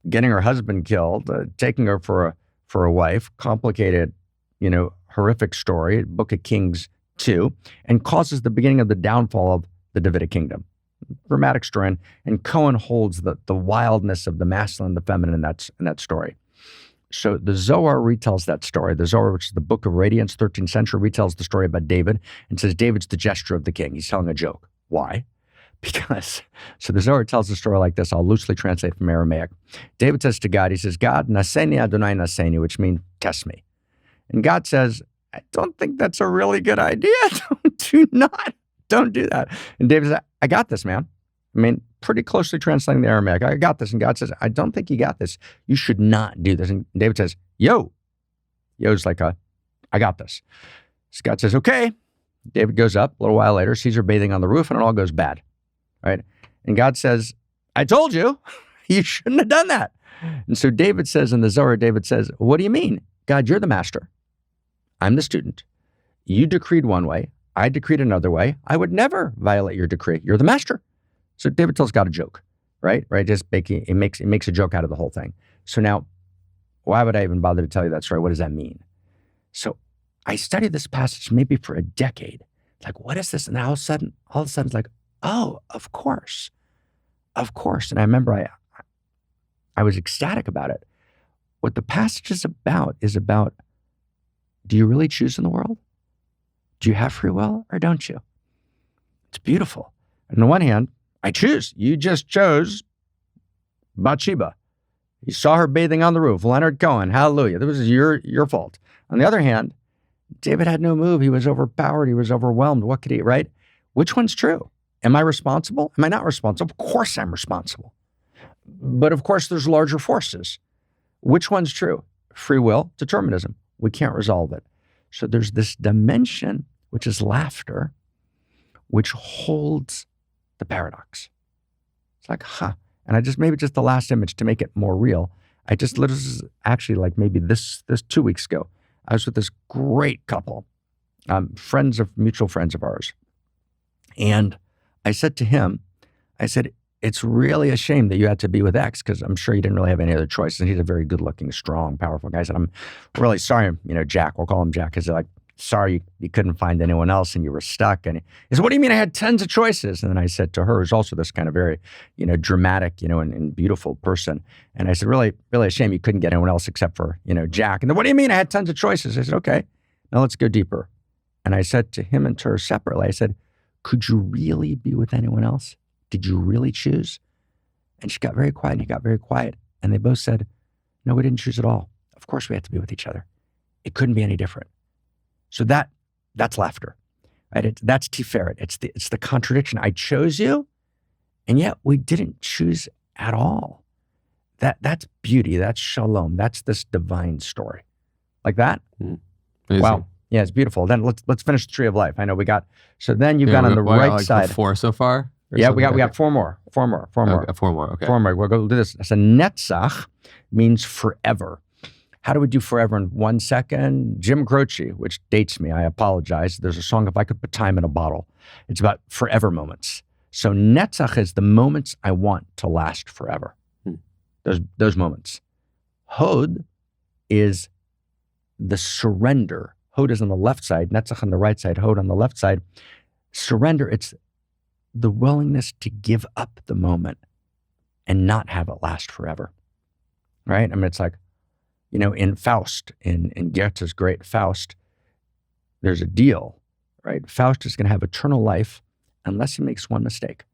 getting her husband killed, taking her for a wife, complicated, horrific story, Book of Kings 2, and causes the beginning of the downfall of the Davidic kingdom. Dramatic story, and Cohen holds the wildness of the masculine and the feminine in that story. So the Zohar retells that story. The Zohar, which is the Book of Radiance, 13th century, retells the story about David and says David's the jester of the king. He's telling a joke. Why? Because, so the Zohar tells the story like this. I'll loosely translate from Aramaic. David says to God, he says, God, naseni Adonai naseni, which means test me. And God says, I don't think that's a really good idea. Don't do that. And David says, I got this, man. I mean, pretty closely translating the Aramaic. I got this. And God says, I don't think you got this. You should not do this. And David says, Yo's like I got this. So God says, okay. David goes up a little while later, sees her bathing on the roof, and it all goes bad, right? And God says, I told you, you shouldn't have done that. And so David says in the Zohar, what do you mean? God, you're the master. I'm the student. You decreed one way. I decreed another way. I would never violate your decree. You're the master. So David tells God a joke, right? Just it makes a joke out of the whole thing. So now, why would I even bother to tell you that story? What does that mean? So I studied this passage maybe for a decade. Like, what is this? And all of a sudden, it's like, oh, of course. And I remember I was ecstatic about it. What the passage is about, do you really choose in the world? Do you have free will or don't you? It's beautiful. On the one hand, I choose. You just chose Bathsheba. You saw her bathing on the roof. Leonard Cohen, hallelujah. That was your fault. On the other hand, David had no move. He was overpowered. He was overwhelmed. What could he, right? Which one's true? Am I responsible? Am I not responsible? Of course I'm responsible. But of course there's larger forces. Which one's true? Free will, determinism. We can't resolve it. So there's this dimension, which is laughter, which holds the paradox. It's like, And I maybe just the last image to make it more real. This is actually like maybe this 2 weeks ago. I was with this great couple, mutual friends of ours. And I said to him, it's really a shame that you had to be with X because I'm sure you didn't really have any other choices. And he's a very good looking, strong, powerful guy. I said, I'm really sorry, Jack, we'll call him Jack. He's like, sorry, you couldn't find anyone else and you were stuck. And he said, what do you mean I had tons of choices? And then I said to her, who's also this kind of very, dramatic, and beautiful person. And I said, really, really a shame you couldn't get anyone else except for, Jack. And then, what do you mean I had tons of choices? I said, okay, now let's go deeper. And I said to him and to her separately, I said, could you really be with anyone else? Did you really choose? And she got very quiet and he got very quiet. And they both said, no, we didn't choose at all. Of course we had to be with each other. It couldn't be any different. So that's laughter, right? That's Tiferet. It's the contradiction. I chose you, and yet we didn't choose at all. That's beauty. That's shalom. That's this divine story, like that. Amazing. Wow, yeah, it's beautiful. Then let's finish the tree of life. I know we got. So then you've got on the right side 4 so far. Yeah, we got 4 more. 4 more. 4 more. Okay, 4 more. Okay. 4 more. We'll go do this. So Netzach means forever. How do we do forever in 1 second? Jim Croce, which dates me, I apologize. There's a song, If I Could Put Time in a Bottle. It's about forever moments. So Netzach is the moments I want to last forever. Those moments. Hod is the surrender. Hod is on the left side, Netzach on the right side, Hod on the left side. Surrender, it's the willingness to give up the moment and not have it last forever, right? I mean, it's like, in Faust, in Goethe's great Faust, there's a deal, right? Faust is going to have eternal life unless he makes one mistake,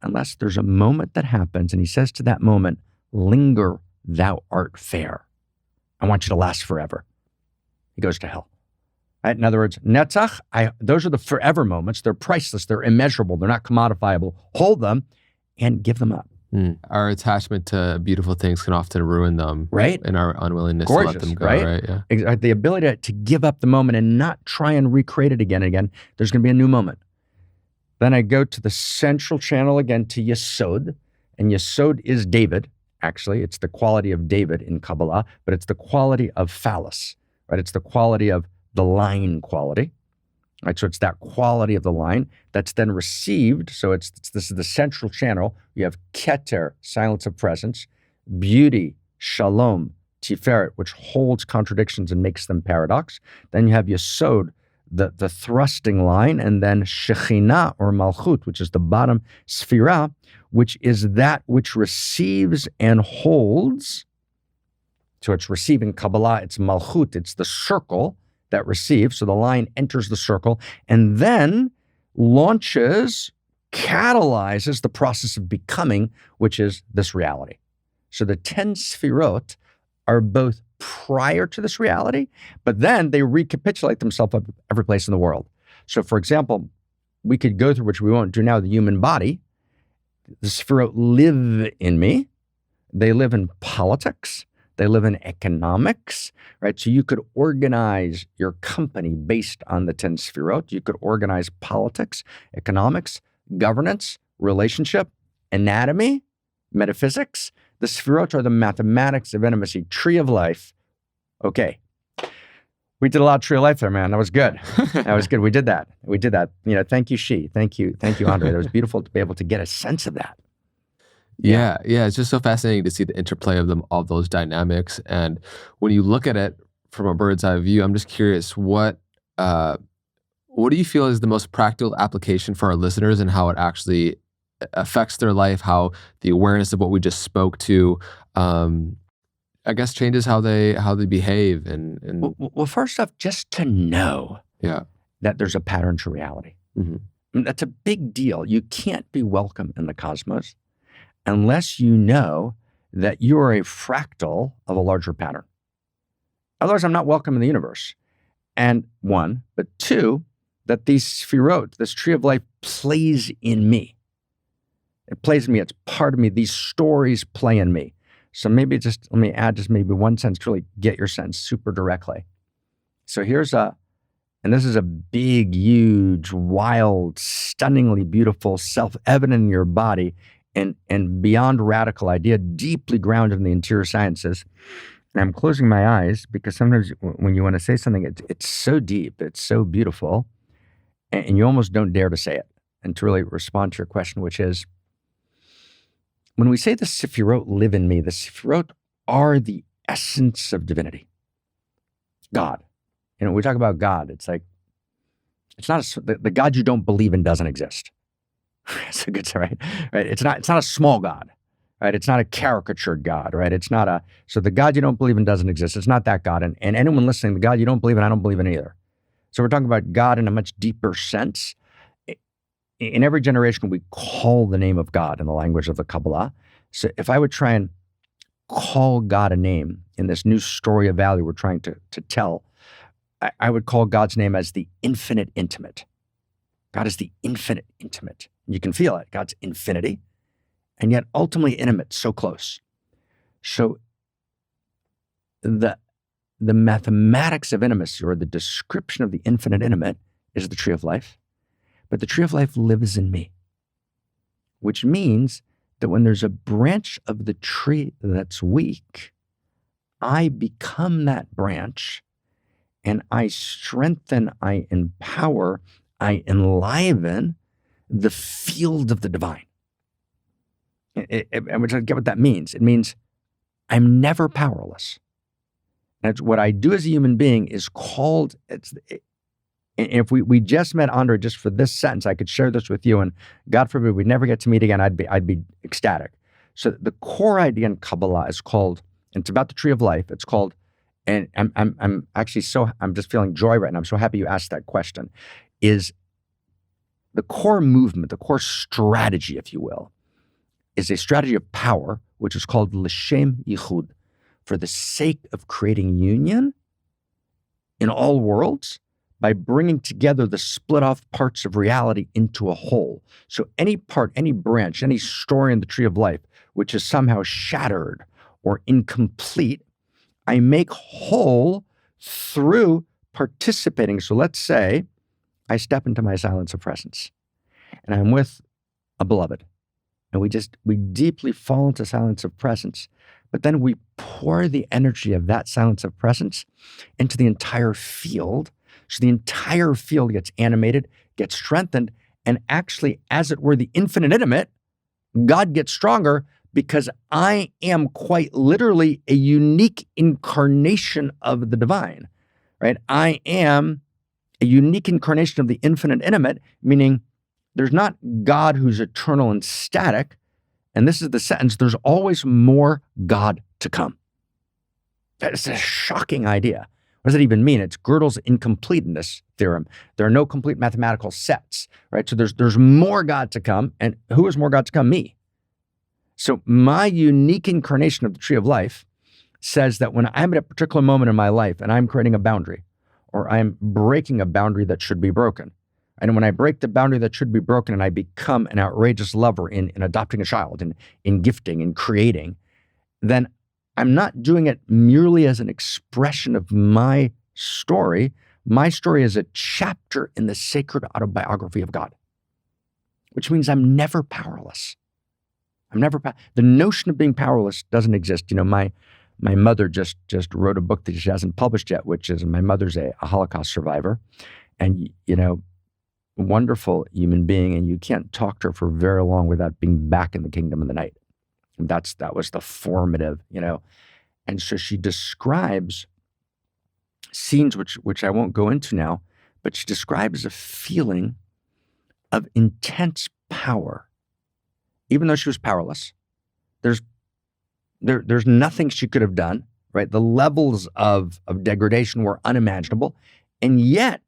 unless there's a moment that happens and he says to that moment, linger, thou art fair. I want you to last forever. He goes to hell. Right? In other words, Netzach, those are the forever moments. They're priceless. They're immeasurable. They're not commodifiable. Hold them and give them up. Our attachment to beautiful things can often ruin them, right? And our unwillingness Gorgeous, to let them go, right? Yeah. The ability to give up the moment and not try and recreate it again and again. There's going to be a new moment. Then I go to the central channel again to Yesod, and Yesod is David. Actually, it's the quality of David in Kabbalah, but it's the quality of phallus, right? It's the quality of the line quality, right? So it's that quality of the line that's then received. So this is the central channel. You have Keter, silence of presence, beauty, shalom, Tiferet, which holds contradictions and makes them paradox. Then you have Yesod, the thrusting line, and then Shekhinah or Malchut, which is the bottom sphira, which is that which receives and holds. So it's receiving Kabbalah, it's Malchut, it's the circle that receives. So the line enters the circle and then launches, catalyzes the process of becoming, which is this reality. So the 10 sphirot are both prior to this reality, but then they recapitulate themselves up every place in the world. So for example, we could go through, which we won't do now, the human body. The sphirot live in me. They live in politics. They live in economics, right? So you could organize your company based on the 10 sphirot. You could organize politics, economics, governance, relationship, anatomy, metaphysics. The sphirot are the mathematics of intimacy, tree of life. Okay. We did a lot of tree of life there, man. That was good. That was good. We did that. Thank you, She. Thank you, Andre. That was beautiful to be able to get a sense of that. Yeah. It's just so fascinating to see the interplay of all those dynamics. And when you look at it from a bird's eye view, I'm just curious, what do you feel is the most practical application for our listeners and how it actually affects their life, how the awareness of what we just spoke to, I guess, changes how they behave and Well, first off, just to know that there's a pattern to reality. Mm-hmm. I mean, that's a big deal. You can't be welcome in the cosmos unless you know that you are a fractal of a larger pattern. Otherwise, I'm not welcome in the universe. And one, but two, that these sphirot, this tree of life, plays in me. It plays in me. It's part of me. These stories play in me. So maybe let me add maybe one sense to really get your sense super directly. So and this is a big, huge, wild, stunningly beautiful, self-evident in your body and beyond radical idea, deeply grounded in the interior sciences. And I'm closing my eyes because sometimes when you want to say something, it's so deep, it's so beautiful, and you almost don't dare to say it. And to really respond to your question, which is, when we say the Sefirot live in me, the Sefirot are the essence of divinity. God. We talk about God. It's like, it's not the God you don't believe in doesn't exist. It's a good say, right? It's not a small God, right? It's not a caricatured God, right? So the God you don't believe in doesn't exist. It's not that God. And anyone listening, the God you don't believe in, I don't believe in either. So we're talking about God in a much deeper sense. In every generation, we call the name of God in the language of the Kabbalah. So if I would try and call God a name in this new story of value we're trying to tell, I would call God's name as the infinite intimate. God is the infinite intimate. You can feel it. God's infinity, and yet ultimately intimate, so close. So the mathematics of intimacy, or the description of the infinite intimate, is the tree of life. But the tree of life lives in me, which means that when there's a branch of the tree that's weak, I become that branch, and I strengthen, I empower, I enliven the field of the divine. And which I get what that means. It means I'm never powerless. And it's what I do as a human being is called, And if we just met Andre just for this sentence, I could share this with you, and God forbid we never get to meet again, I'd be ecstatic. So the core idea in Kabbalah is called, and it's about the tree of life. It's called, and I'm actually I'm just feeling joy right now. I'm so happy you asked that question. Is the core movement, the core strategy, if you will, is a strategy of power, which is called l'shem yichud, for the sake of creating union in all worlds by bringing together the split off parts of reality into a whole. So any part, any branch, any story in the tree of life, which is somehow shattered or incomplete, I make whole through participating. So let's say I step into my silence of presence and I'm with a beloved, and we deeply fall into silence of presence, but then we pour the energy of that silence of presence into the entire field. So the entire field gets animated, gets strengthened, and actually, as it were, the infinite intimate, God gets stronger because I am quite literally a unique incarnation of the divine, right? I am a unique incarnation of the infinite intimate, meaning there's not God who's eternal and static. And this is the sentence, there's always more God to come. That's a shocking idea. What does it even mean? It's Gödel's incompleteness theorem. There are no complete mathematical sets, right? So there's more God to come. And who is more God to come? Me. So my unique incarnation of the tree of life says that when I'm at a particular moment in my life and I'm creating a boundary, or I'm breaking a boundary that should be broken, and when I break the boundary that should be broken and I become an outrageous lover in adopting a child, in gifting, in creating, then I'm not doing it merely as an expression of my story. My story is a chapter in the sacred autobiography of God, which means I'm never powerless. The notion of being powerless doesn't exist. You know, my mother just wrote a book that she hasn't published yet, which is, my mother's a Holocaust survivor, and, you know, wonderful human being, and you can't talk to her for very long without being back in the kingdom of the night. And that was the formative, you know. And so she describes scenes which I won't go into now, but she describes a feeling of intense power, even though she was powerless. There's nothing she could have done, right? The levels of degradation were unimaginable, and yet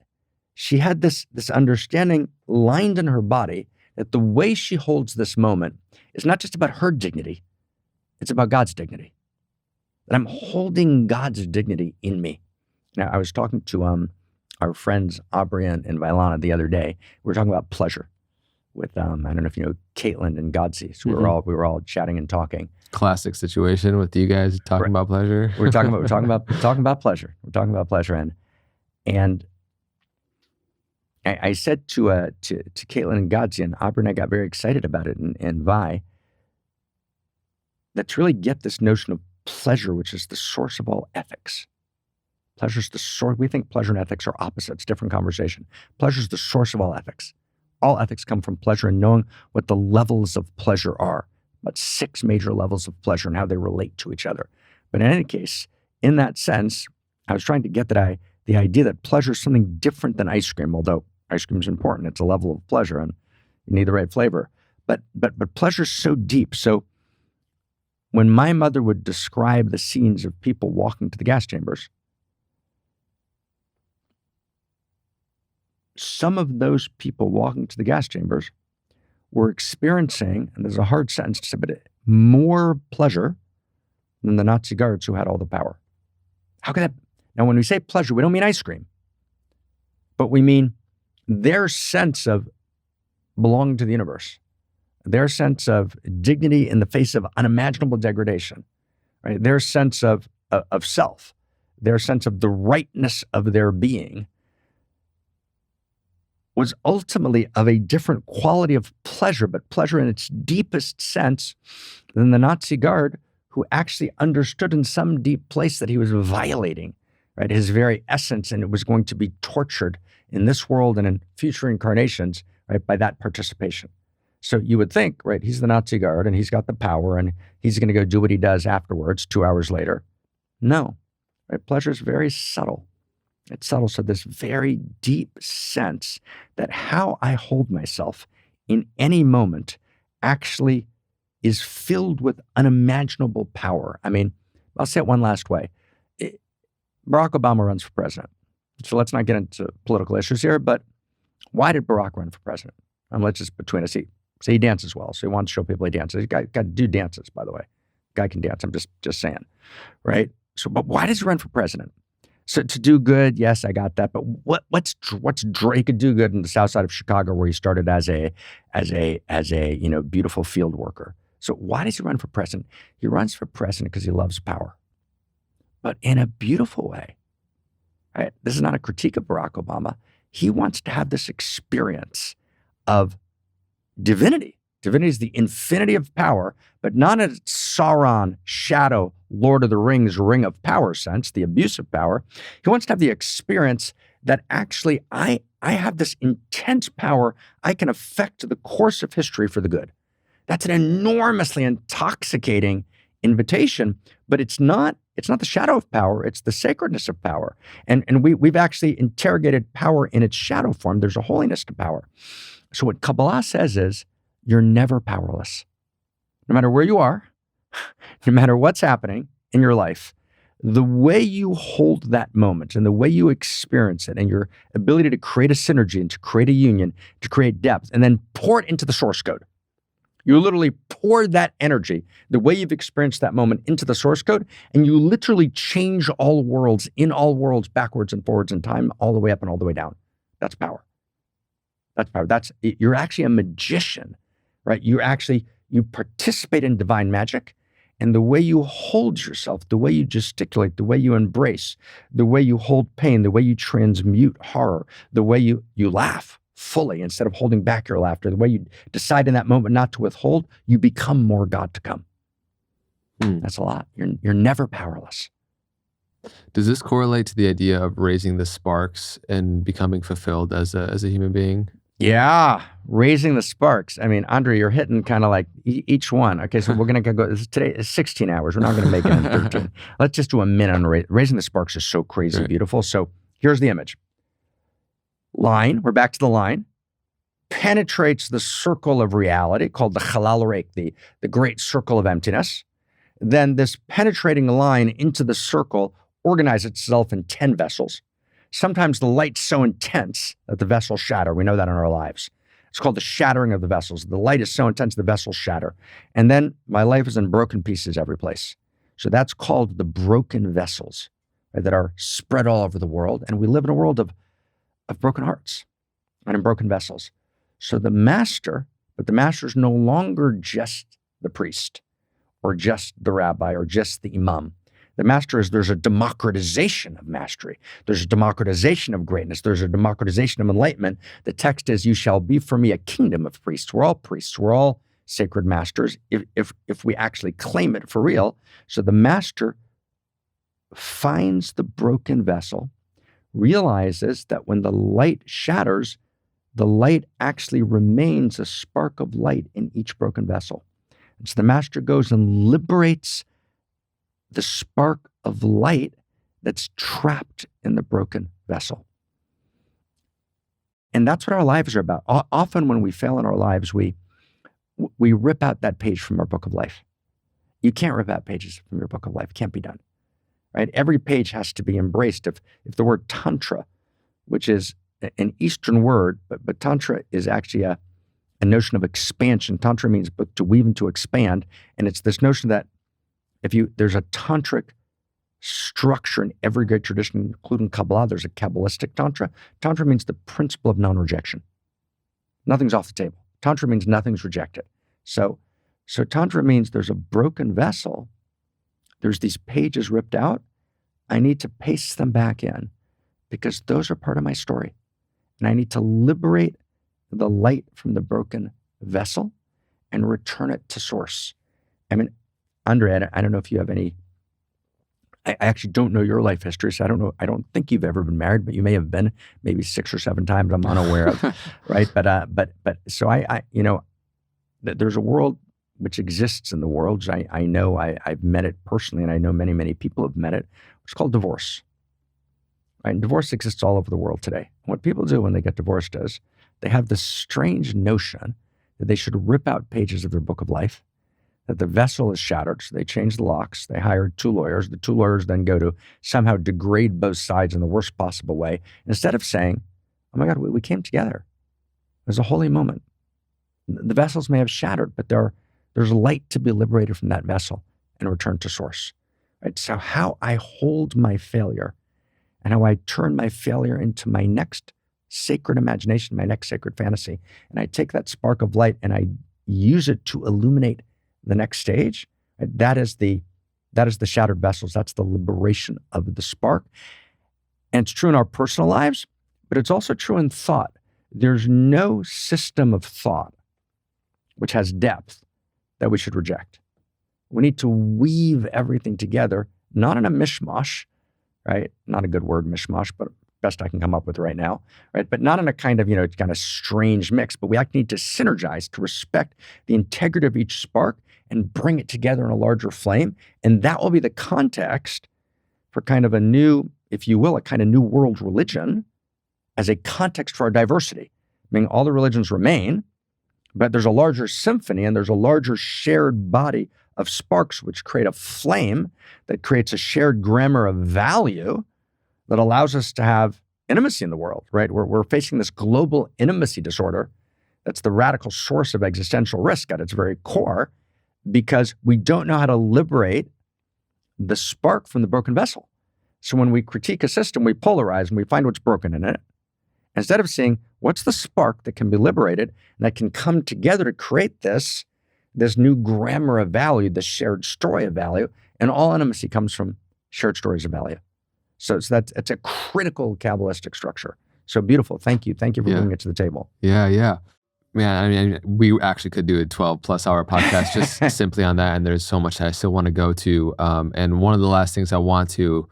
she had this understanding lined in her body that the way she holds this moment is not just about her dignity, it's about God's dignity. That I'm holding God's dignity in me. Now, I was talking to our friends Aubrey and Vailana the other day. We were talking about pleasure with I don't know if you know Caitlin and Godsey. So we were all chatting and talking. Classic situation with you guys talking about pleasure. We're talking about pleasure. We're talking about pleasure, and I said to Caitlin and Godsey, and Aubrey and I got very excited about it, and Vi, that to really get this notion of pleasure, which is the source of all ethics. Pleasure is the source. We think pleasure and ethics are opposites, different conversation. Pleasure is the source of all ethics. All ethics come from pleasure and knowing what the levels of pleasure are, about 6 major levels of pleasure and how they relate to each other. But in any case, in that sense, I was trying to get the idea that pleasure is something different than ice cream, although ice cream is important. It's a level of pleasure and you need the right flavor. But pleasure is so deep. So when my mother would describe the scenes of people walking to the gas chambers, some of those people walking to the gas chambers were experiencing, and there's a hard sentence to say, but more pleasure than the Nazi guards who had all the power. How could that? Now, when we say pleasure, we don't mean ice cream, but we mean their sense of belonging to the universe, their sense of dignity in the face of unimaginable degradation, right? Their sense of self, their sense of the rightness of their being was ultimately of a different quality of pleasure, but pleasure in its deepest sense than the Nazi guard who actually understood in some deep place that he was violating, right, his very essence, and it was going to be tortured in this world and in future incarnations, right, by that participation. So you would think, right, he's the Nazi guard and he's got the power and he's going to go do what he does afterwards 2 hours later. No, right? Pleasure is very subtle. It's subtle. So this very deep sense that how I hold myself in any moment actually is filled with unimaginable power. I mean, I'll say it one last way. Barack Obama runs for president. So let's not get into political issues here, but why did Barack run for president? Let's just between us, he dances well. So he wants to show people he dances. He got to do dances, by the way. Guy can dance. I'm just saying, right? So, but why does he run for president? So to do good, yes, I got that. But what's he could do good in the south side of Chicago, where he started as a beautiful field worker. So why does he run for president? He runs for president because he loves power, but in a beautiful way. Right? This is not a critique of Barack Obama. He wants to have this experience of divinity. Divinity is the infinity of power, but not in Sauron, shadow, Lord of the Rings, ring of power sense, the abuse of power. He wants to have the experience that actually I have this intense power. I can affect the course of history for the good. That's an enormously intoxicating invitation, but it's not the shadow of power, it's the sacredness of power. And we've actually interrogated power in its shadow form. There's a holiness to power. So what Kabbalah says is, you're never powerless. No matter where you are, no matter what's happening in your life, the way you hold that moment and the way you experience it and your ability to create a synergy and to create a union, to create depth, and then pour it into the source code. You literally pour that energy, the way you've experienced that moment, into the source code, and you literally change all worlds, in all worlds, backwards and forwards in time, all the way up and all the way down. That's power. That's power. You're actually a magician, right? You participate in divine magic, and the way you hold yourself, the way you gesticulate, the way you embrace, the way you hold pain, the way you transmute horror, the way you laugh fully instead of holding back your laughter, the way you decide in that moment not to withhold, you become more God to come. That's a lot. You're never powerless. Does this correlate to the idea of raising the sparks and becoming fulfilled as a human being? Yeah, raising the sparks. I mean, Andre, you're hitting kind of like each one. Okay, so we're going to go, today is 16 hours. We're not going to make it in 13. Let's just do a minute on raising the sparks is so crazy beautiful. So here's the image. Line, we're back to the line, penetrates the circle of reality called the Halal Reik, the great circle of emptiness. Then this penetrating line into the circle organizes itself in 10 vessels. Sometimes the light's so intense that the vessels shatter. We know that in our lives. It's called the shattering of the vessels. The light is so intense, the vessels shatter. And then my life is in broken pieces every place. So that's called the broken vessels, right, that are spread all over the world. And we live in a world of broken hearts and in broken vessels. So the master is no longer just the priest or just the rabbi or just the imam. The master there's a democratization of mastery. There's a democratization of greatness. There's a democratization of enlightenment. The text is, you shall be for me a kingdom of priests. We're all priests. We're all sacred masters if we actually claim it for real. So the master finds the broken vessel, realizes that when the light shatters, the light actually remains a spark of light in each broken vessel. And so the master goes and liberates the spark of light that's trapped in the broken vessel. And that's what our lives are about. Often when we fail in our lives, we rip out that page from our book of life. You can't rip out pages from your book of life. It can't be done, right? Every page has to be embraced. If the word tantra, which is an Eastern word, but tantra is actually a notion of expansion. Tantra means both to weave and to expand. And it's this notion that there's a tantric structure in every great tradition, including Kabbalah. There's a Kabbalistic tantra. Tantra means the principle of non-rejection. Nothing's off the table. Tantra means nothing's rejected. So tantra means there's a broken vessel. There's these pages ripped out. I need to paste them back in because those are part of my story. And I need to liberate the light from the broken vessel and return it to source. I mean, Andre, I don't know if you have any, I actually don't know your life history, so I don't think you've ever been married, but you may have been maybe 6 or 7 times I'm unaware of, right? But so I there's a world which exists in the world. I know I've met it personally, and I know many, many people have met it. It's called divorce. right? And divorce exists all over the world today. What people do when they get divorced is they have this strange notion that they should rip out pages of their book of life, that the vessel is shattered. So they change the locks. They hire 2 lawyers. The 2 lawyers then go to somehow degrade both sides in the worst possible way, instead of saying, oh my God, we came together. It was a holy moment. The vessels may have shattered, but there's light to be liberated from that vessel and return to source. Right? So how I hold my failure and how I turn my failure into my next sacred imagination, my next sacred fantasy, and I take that spark of light and I use it to illuminate the next stage, right? That is the shattered vessels. That's the liberation of the spark. And it's true in our personal lives, but it's also true in thought. There's no system of thought which has depth that we should reject. We need to weave everything together, not in a mishmash, right? Not a good word, mishmash, but best I can come up with right now, right? But not in a kind of, kind of strange mix, but we actually need to synergize to respect the integrity of each spark and bring it together in a larger flame. And that will be the context for kind of a new, if you will, a kind of new world religion as a context for our diversity. Meaning all the religions remain, but there's a larger symphony and there's a larger shared body of sparks which create a flame that creates a shared grammar of value that allows us to have intimacy in the world, right? We're facing this global intimacy disorder that's the radical source of existential risk at its very core, because we don't know how to liberate the spark from the broken vessel. So when we critique a system, we polarize and we find what's broken in it, instead of seeing what's the spark that can be liberated and that can come together to create this new grammar of value, this shared story of value. And all intimacy comes from shared stories of value. So it's a critical Kabbalistic structure. So beautiful. Thank you. Thank you for bringing it to the table. Yeah. Man, I mean, we actually could do a 12+ hour podcast just simply on that. And there's so much that I still want to go to. And one of the last things I want to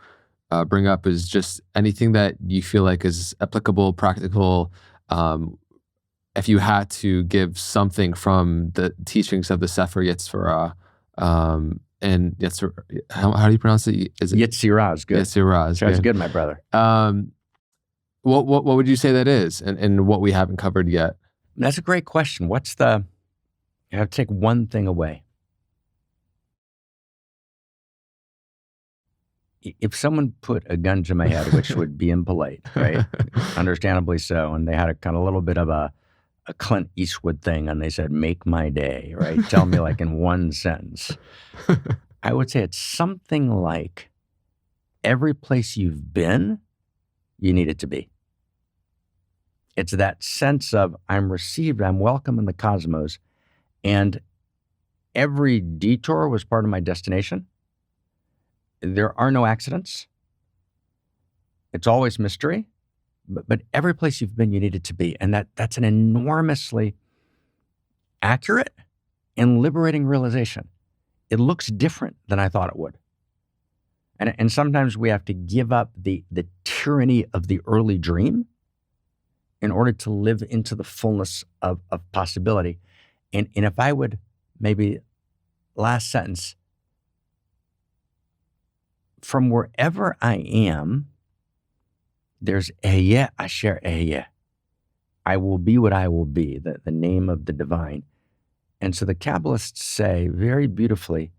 bring up is just anything that you feel like is applicable, practical. If you had to give something from the teachings of the Sefer Yetzirah, and Yetzirah, how do you pronounce it? Is it Yetzirah is good. Yetzirah is That's good, my brother. What would you say that is, and what we haven't covered yet? That's a great question. You have to take one thing away. If someone put a gun to my head, which would be impolite, right? Understandably so, and they had a kind of little bit of a Clint Eastwood thing, and they said, make my day, right? Tell me like in one sentence. I would say it's something like every place you've been, you need it to be. It's that sense of I'm received, I'm welcome in the cosmos, and every detour was part of my destination. There are no accidents. It's always mystery, but every place you've been, you need it to be. And that's an enormously accurate and liberating realization. It looks different than I thought it would. And sometimes we have to give up the tyranny of the early dream in order to live into the fullness of possibility. And if I would, maybe last sentence, from wherever I am, there's Ehyeh Asher Ehyeh. I will be what I will be, the name of the divine. And so the Kabbalists say very beautifully,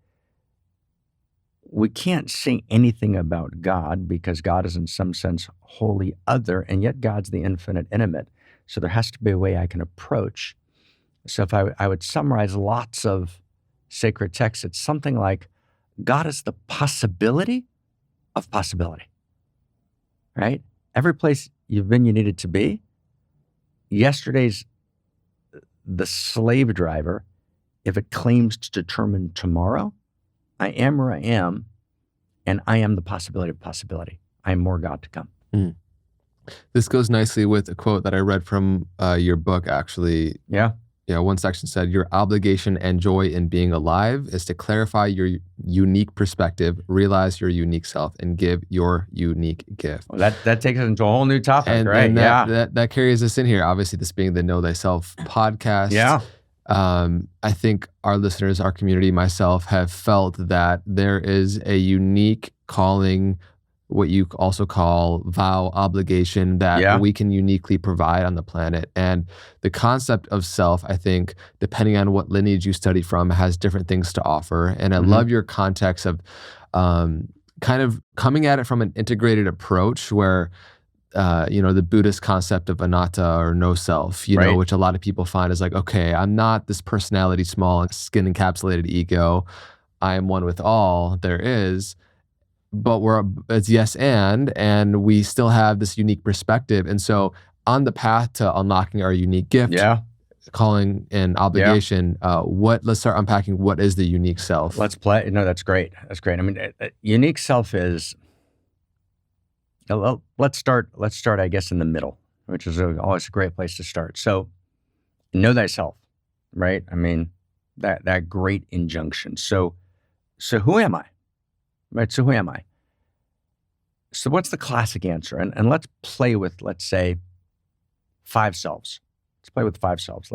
we can't say anything about God because God is in some sense wholly other, and yet God's the infinite intimate. So there has to be a way I can approach. So if I would summarize lots of sacred texts, it's something like God is the possibility of possibility, right? Every place you've been, you needed to be. Yesterday's the slave driver, if it claims to determine tomorrow, I am where I am, and I am the possibility of possibility. I am more God to come. Mm. This goes nicely with a quote that I read from your book, actually. Yeah. Yeah, one section said, your obligation and joy in being alive is to clarify your unique perspective, realize your unique self, and give your unique gift. Well, that takes us into a whole new topic, right? And that carries us in here. Obviously, this being the Know Thyself podcast. Yeah. I think our listeners, our community, myself, have felt that there is a unique calling what you also call vow obligation that we can uniquely provide on the planet. And the concept of self, I think, depending on what lineage you study from, has different things to offer. And I love your context of kind of coming at it from an integrated approach where, the Buddhist concept of anatta or no self, you know, which a lot of people find is like, okay, I'm not this personality, small, skin encapsulated ego. I am one with all there is. But it's yes and we still have this unique perspective. And so on the path to unlocking our unique gift, calling and obligation, let's start unpacking what is the unique self. Let's play. No, that's great. That's great. I mean, unique self is, let's start, I guess, in the middle, which is always a great place to start. So know thyself, right? I mean, that great injunction. So who am I? Right, so who am I? So what's the classic answer? And let's play with, let's say, 5 selves. Let's play with 5 selves.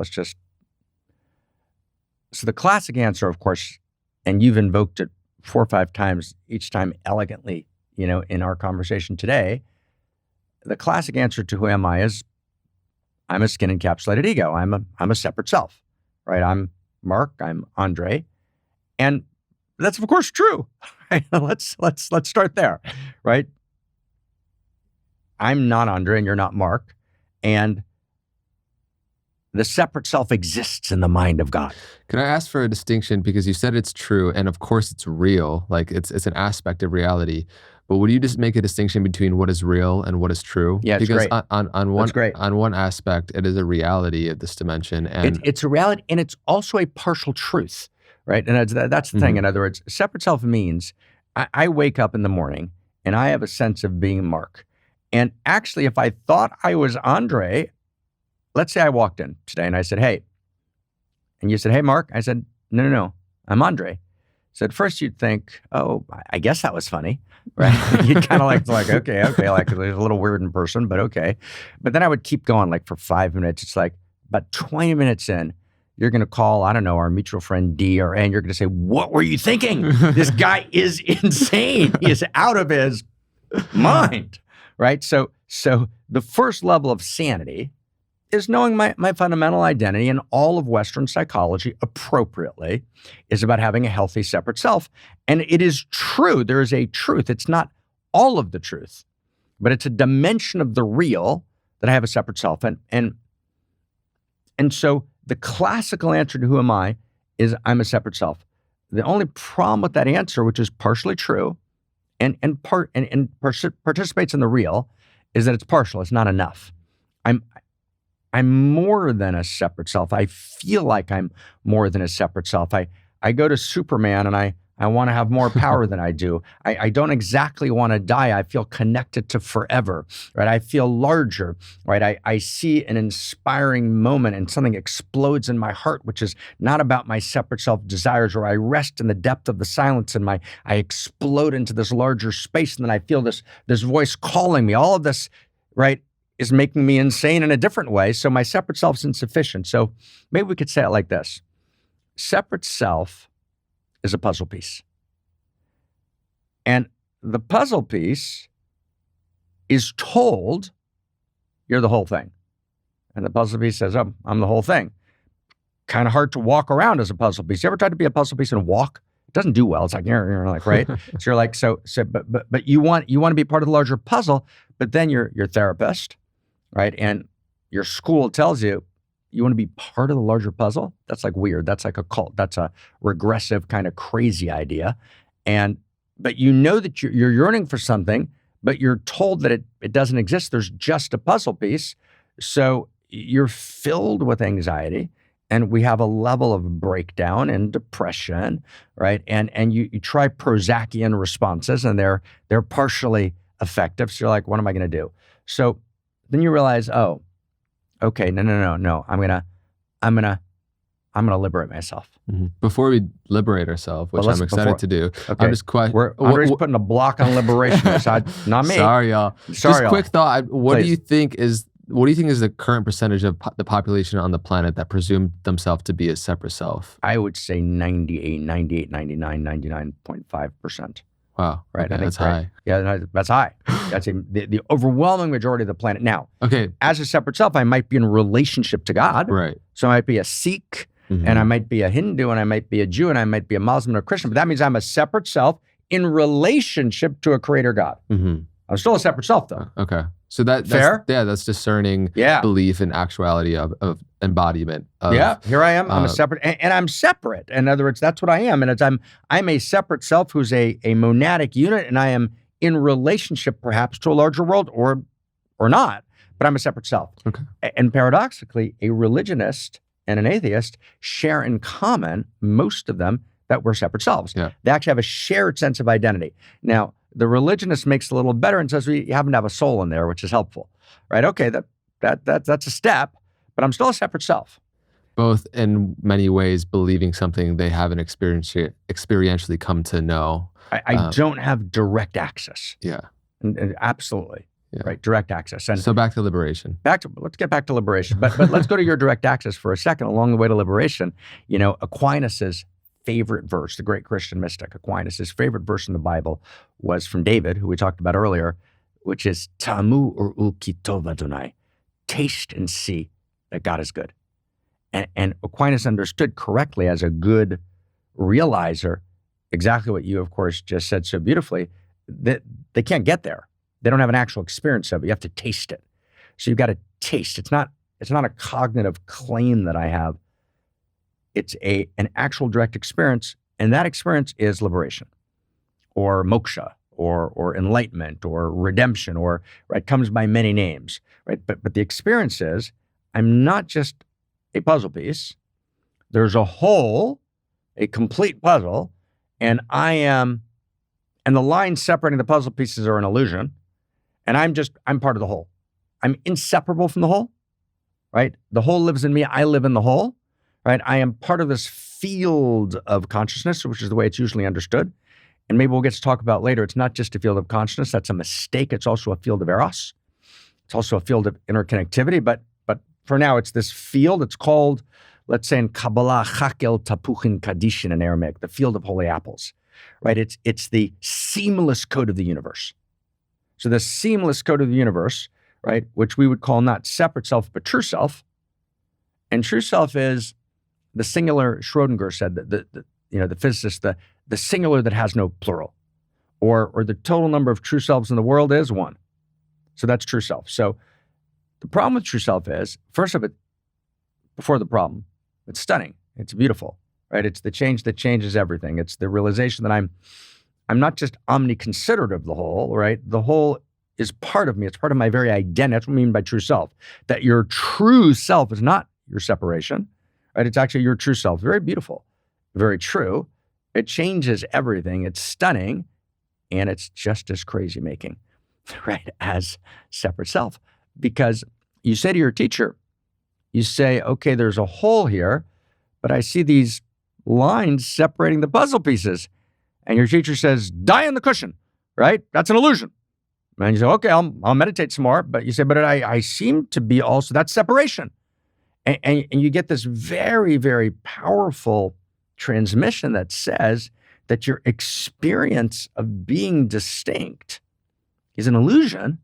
So the classic answer, of course, and you've invoked it 4 or 5 times, each time elegantly, in our conversation today, the classic answer to who am I is, I'm a skin encapsulated ego. I'm a separate self, right? I'm Marc, I'm Andre, and that's of course true. Right? Let's start there, right? I'm not Andre and you're not Marc, and the separate self exists in the mind of God. Can I ask for a distinction, because you said it's true, and of course it's real, like it's an aspect of reality. But would you just make a distinction between what is real and what is true? Yeah, it's because great. on one aspect, it is a reality of this dimension, and it's a reality, and it's also a partial truth. Right. And that's the thing. In other words, separate self means I wake up in the morning and I have a sense of being Marc. And actually, if I thought I was Andre, let's say I walked in today and I said, hey, and you said, hey, Marc. I said, no, I'm Andre. So at first you'd think, oh, I guess that was funny, right? You'd kind of like, okay, like there's a little weird in person, but okay. But then I would keep going like for 5 minutes. It's like about 20 minutes in, you're going to call, I don't know, our mutual friend D or A, and you're going to say, what were you thinking? This guy is insane. He is out of his mind, right? So the first level of sanity is knowing my fundamental identity, and all of Western psychology appropriately is about having a healthy separate self. And it is true. There is a truth. It's not all of the truth, but it's a dimension of the real that I have a separate self. And so the classical answer to who am I is I'm a separate self. The only problem with that answer, which is partially true and participates in the real, is that it's partial. It's not enough. I'm more than a separate self. I feel like I'm more than a separate self. I go to Superman and I want to have more power than I do. I don't exactly want to die. I feel connected to forever, right? I feel larger, right? I see an inspiring moment and something explodes in my heart, which is not about my separate self desires, or I rest in the depth of the silence and I explode into this larger space, and then I feel this voice calling me. All of this, right, is making me insane in a different way. So my separate self's insufficient. So maybe we could say it like this. Separate self is a puzzle piece. And the puzzle piece is told, you're the whole thing. And the puzzle piece says, oh, I'm the whole thing. Kind of hard to walk around as a puzzle piece. You ever tried to be a puzzle piece and walk? It doesn't do well. It's like, you're like, right? So you're like, but you want to be part of the larger puzzle, but then your therapist, right? And your school tells you, you want to be part of the larger puzzle? That's like weird. That's like a cult. That's a regressive kind of crazy idea. But you know that you're yearning for something, but you're told that it doesn't exist. There's just a puzzle piece. So you're filled with anxiety, and we have a level of breakdown and depression, right? And you try Prozacian responses, and they're partially effective. So you're like, what am I going to do? So then you realize, oh, okay, no. I'm gonna liberate myself. Mm-hmm. Before we liberate ourselves, which I'm excited to do, okay. I'm just Andre's putting a block on liberation. Not me. Sorry, y'all. Sorry, quick thought. What do you think is the current percentage of the population on the planet that presume themselves to be a separate self? I would say 99.5%. Wow. Right? Okay, I think that's high. Yeah, that's high. That's the overwhelming majority of the planet. Now, Okay. as a separate self, I might be in relationship to God. Right. So I might be a Sikh, and I might be a Hindu, and I might be a Jew, and I might be a Muslim or a Christian. But that means I'm a separate self in relationship to a creator God. I'm still a separate self, though. Okay. So that's fair. That's discerning belief in actuality of embodiment. Here I am. I'm a separate, and I'm separate. In other words, that's what I am. And it's I'm a separate self who's a monadic unit, and I am in relationship perhaps to a larger world or not, but I'm a separate self. Okay. And paradoxically, a religionist and an atheist share in common, most of them, that we're separate selves. Yeah. They actually have a shared sense of identity. Now, the religionist makes it a little better and says we happen to have a soul in there, which is helpful, right? Okay, that's a step, but I'm still a separate self. Both in many ways believing something they haven't experientially come to know. I don't have direct access. Yeah. And absolutely. Yeah. Right, direct access. And so back to liberation. Let's get back to liberation. But let's go to your direct access for a second. Along the way to liberation, Aquinas's favorite verse, the great Christian mystic Aquinas' favorite verse in the Bible was from David, who we talked about earlier, which is Tamu ur'u ki tov Adonai, taste and see that God is good. And Aquinas understood correctly as a good realizer exactly what you, of course, just said so beautifully, that they can't get there. They don't have an actual experience of it. You have to taste it. So you've got to taste. It's not a cognitive claim that I have. It's an actual direct experience, and that experience is liberation, or moksha, or enlightenment, or redemption, or right comes by many names, right? But the experience is I'm not just a puzzle piece. There's a whole, a complete puzzle, and and the lines separating the puzzle pieces are an illusion, and I'm part of the whole. I'm inseparable from the whole, right? The whole lives in me. I live in the whole. Right, I am part of this field of consciousness, which is the way it's usually understood. And maybe we'll get to talk about later. It's not just a field of consciousness. That's a mistake. It's also a field of Eros. It's also a field of interconnectivity. But for now, it's this field. It's called, let's say in Kabbalah, Chakel Tapuchin Kadishin in Aramaic, the field of holy apples. Right, it's the seamless code of the universe. So the seamless code of the universe, right, which we would call not separate self, but true self. And true self is the singular. Schrodinger said that the physicist, the singular that has no plural, or the total number of true selves in the world is one. So that's true self. So the problem with true self is, first of it, before the problem, it's stunning. It's beautiful, right? It's the change that changes everything. It's the realization that I'm not just omniconsiderate of the whole, right? The whole is part of me. It's part of my very identity. That's what I mean by true self. That your true self is not your separation. Right? It's actually your true self. Very beautiful, very true. It changes everything. It's stunning, and it's just as crazy making, right, as separate self. Because you say to your teacher, you say, okay, there's a hole here, but I see these lines separating the puzzle pieces. And your teacher says, die on the cushion, right? That's an illusion. And you say, okay, I'll meditate some more. But you say, but I seem to be also, that's separation. And you get this very, very powerful transmission that says that your experience of being distinct is an illusion.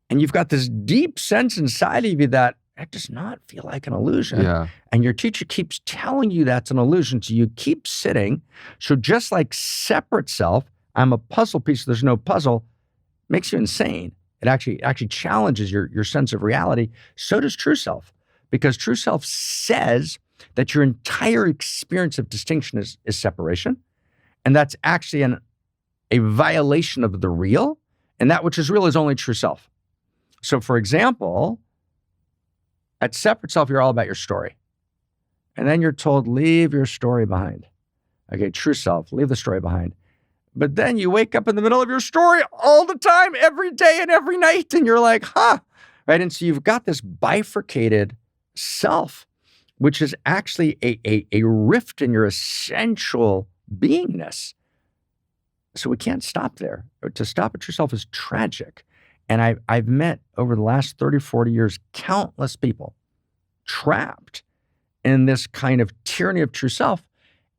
And you've got this deep sense inside of you that it does not feel like an illusion. Yeah. And your teacher keeps telling you that's an illusion. So you keep sitting. So just like separate self, I'm a puzzle piece, there's no puzzle, makes you insane. It actually challenges your sense of reality. So does true self. Because true self says that your entire experience of distinction is separation. And that's actually a violation of the real. And that which is real is only true self. So for example, at separate self, you're all about your story. And then you're told, leave your story behind. Okay, true self, leave the story behind. But then you wake up in the middle of your story all the time, every day and every night. And you're like, huh? Right? And so you've got this bifurcated self, which is actually a rift in your essential beingness. So we can't stop there. To stop at yourself is tragic. And I've met over the last 30, 40 years, countless people trapped in this kind of tyranny of true self.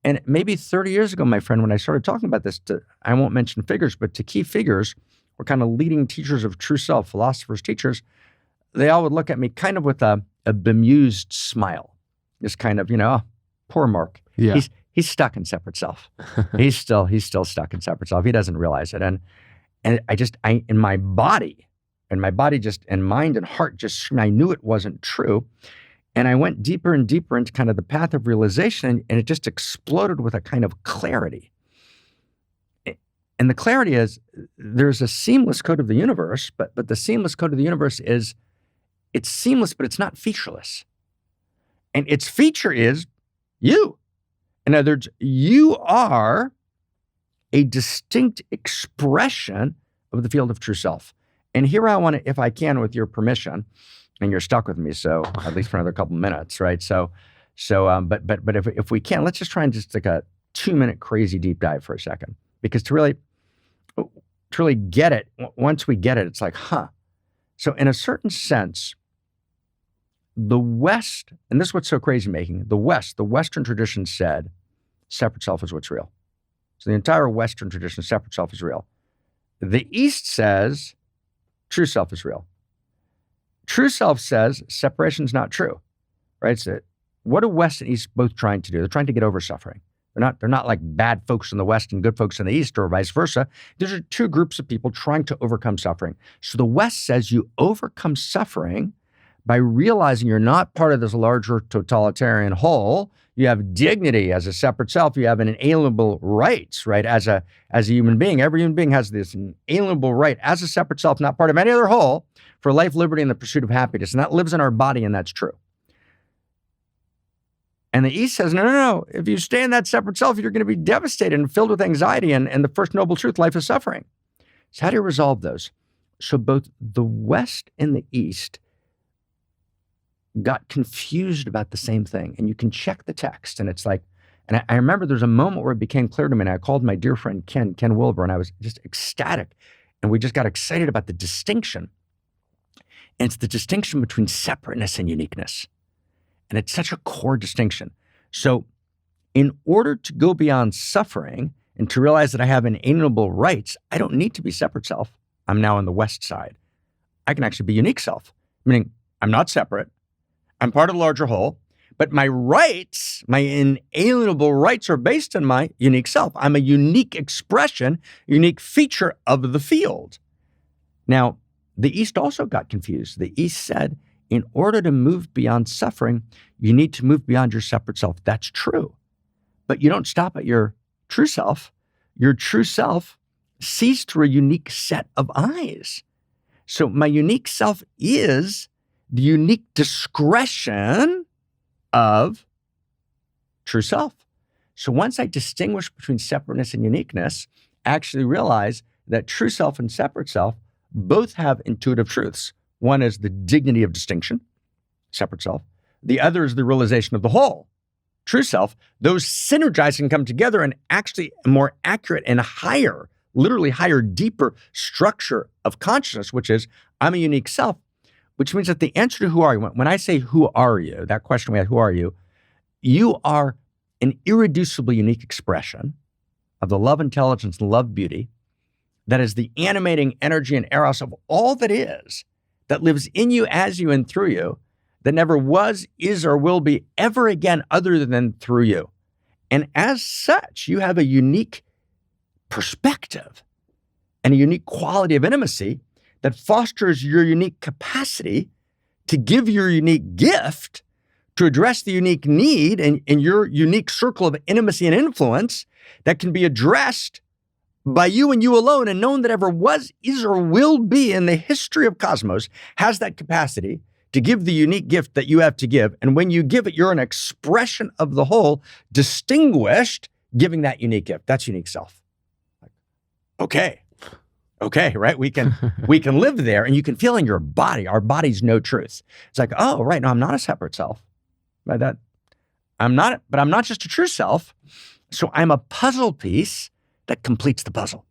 And maybe 30 years ago, my friend, when I started talking about this, I won't mention figures, but to key figures or kind of leading teachers of true self, philosophers, teachers, they all would look at me kind of with a bemused smile. Just kind of, oh, poor Mark. Yeah. He's stuck in separate self. he's still stuck in separate self. He doesn't realize it. And I in my body just, and mind and heart just, I knew it wasn't true. And I went deeper and deeper into kind of the path of realization, and it just exploded with a kind of clarity. And the clarity is, there's a seamless code of the universe, but the seamless code of the universe is, it's seamless, but it's not featureless. And its feature is you. In other words, you are a distinct expression of the field of true self. And here I want to, if I can, with your permission, and you're stuck with me, so at least for another couple minutes, right? But if we can, let's just try and just take a 2-minute crazy deep dive for a second, because to really get it, once we get it, it's like, huh. So in a certain sense, the West, and this is what's so crazy making, the Western tradition said, separate self is what's real. So the entire Western tradition, separate self is real. The East says, true self is real. True self says separation is not true, right? So what are West and East both trying to do? They're trying to get over suffering. They're not like bad folks in the West and good folks in the East, or vice versa. These are two groups of people trying to overcome suffering. So the West says you overcome suffering by realizing you're not part of this larger totalitarian whole. You have dignity as a separate self. You have an inalienable rights, right? As a human being, every human being has this inalienable right as a separate self, not part of any other whole, for life, liberty, and the pursuit of happiness. And that lives in our body, and that's true. And the East says, no. If you stay in that separate self, you're going to be devastated and filled with anxiety. And the first noble truth, life is suffering. So how do you resolve those? So both the West and the East got confused about the same thing. And you can check the text, and it's like, and I remember there's a moment where it became clear to me, and I called my dear friend Ken Wilber, and I was just ecstatic. And we just got excited about the distinction. And it's the distinction between separateness and uniqueness. And it's such a core distinction. So in order to go beyond suffering and to realize that I have inalienable rights, I don't need to be separate self. I'm now on the West side. I can actually be unique self, meaning I'm not separate. I'm part of the larger whole, but my rights, my inalienable rights, are based on my unique self. I'm a unique expression, unique feature of the field. Now, the East also got confused. The East said, in order to move beyond suffering, you need to move beyond your separate self. That's true. But you don't stop at your true self. Your true self sees through a unique set of eyes. So my unique self is the unique discretion of true self. So once I distinguish between separateness and uniqueness, I actually realize that true self and separate self both have intuitive truths. One is the dignity of distinction, separate self. The other is the realization of the whole, true self. Those synergize and come together, and actually a more accurate and higher, literally higher, deeper structure of consciousness, which is I'm a unique self, which means that the answer to who are you, when I say who are you, that question we had, who are you? You are an irreducibly unique expression of the love, intelligence, and love beauty that is the animating energy and eros of all that is, that lives in you, as you, and through you, that never was, is, or will be ever again other than through you. And as such, you have a unique perspective and a unique quality of intimacy that fosters your unique capacity to give your unique gift, to address the unique need in your unique circle of intimacy and influence that can be addressed by you and you alone, and no one that ever was, is, or will be in the history of cosmos has that capacity to give the unique gift that you have to give. And when you give it, you're an expression of the whole, distinguished, giving that unique gift. That's unique self. Okay, right? We can live there, and you can feel in your body. Our body's no truth. It's like, oh, right, no, I'm not a separate self. Right? But I'm not just a true self. So I'm a puzzle piece that completes the puzzle.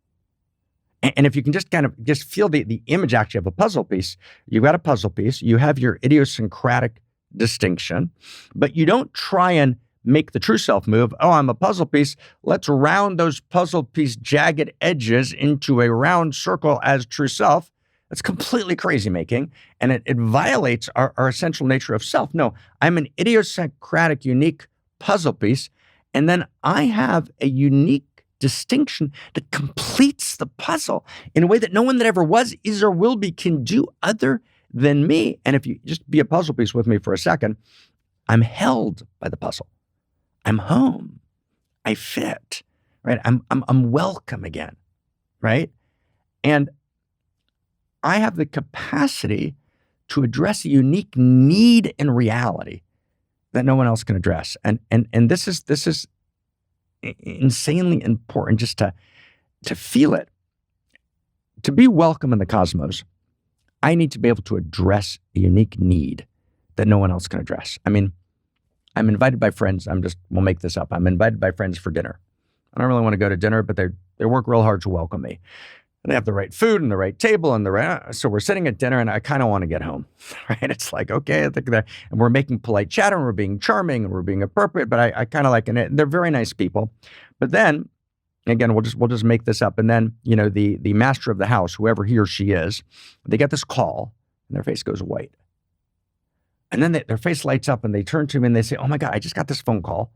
And if you can just kind of feel the image actually of a puzzle piece, you've got a puzzle piece, you have your idiosyncratic distinction, but you don't try and make the true self move. Oh, I'm a puzzle piece. Let's round those puzzle piece jagged edges into a round circle as true self. That's completely crazy making, and it violates our essential nature of self. No, I'm an idiosyncratic, unique puzzle piece, and then I have a unique distinction that completes the puzzle in a way that no one that ever was, is, or will be can do other than me. And if you just be a puzzle piece with me for a second, I'm held by the puzzle. I'm home. I fit, right? I'm welcome again, right? And I have the capacity to address a unique need in reality that no one else can address. And this is insanely important just to feel it. To be welcome in the cosmos, I need to be able to address a unique need that no one else can address. I mean, I'm invited by friends. We'll make this up. I'm invited by friends for dinner. I don't really want to go to dinner, but they work real hard to welcome me. And they have the right food and the right table so we're sitting at dinner and I kind of want to get home, right? It's like, okay, I think and we're making polite chatter and we're being charming and we're being appropriate, but I kind of like it. They're very nice people. But then, again, we'll just make this up. And then, the master of the house, whoever he or she is, they get this call and their face goes white. And then their face lights up and they turn to me and they say, oh my God, I just got this phone call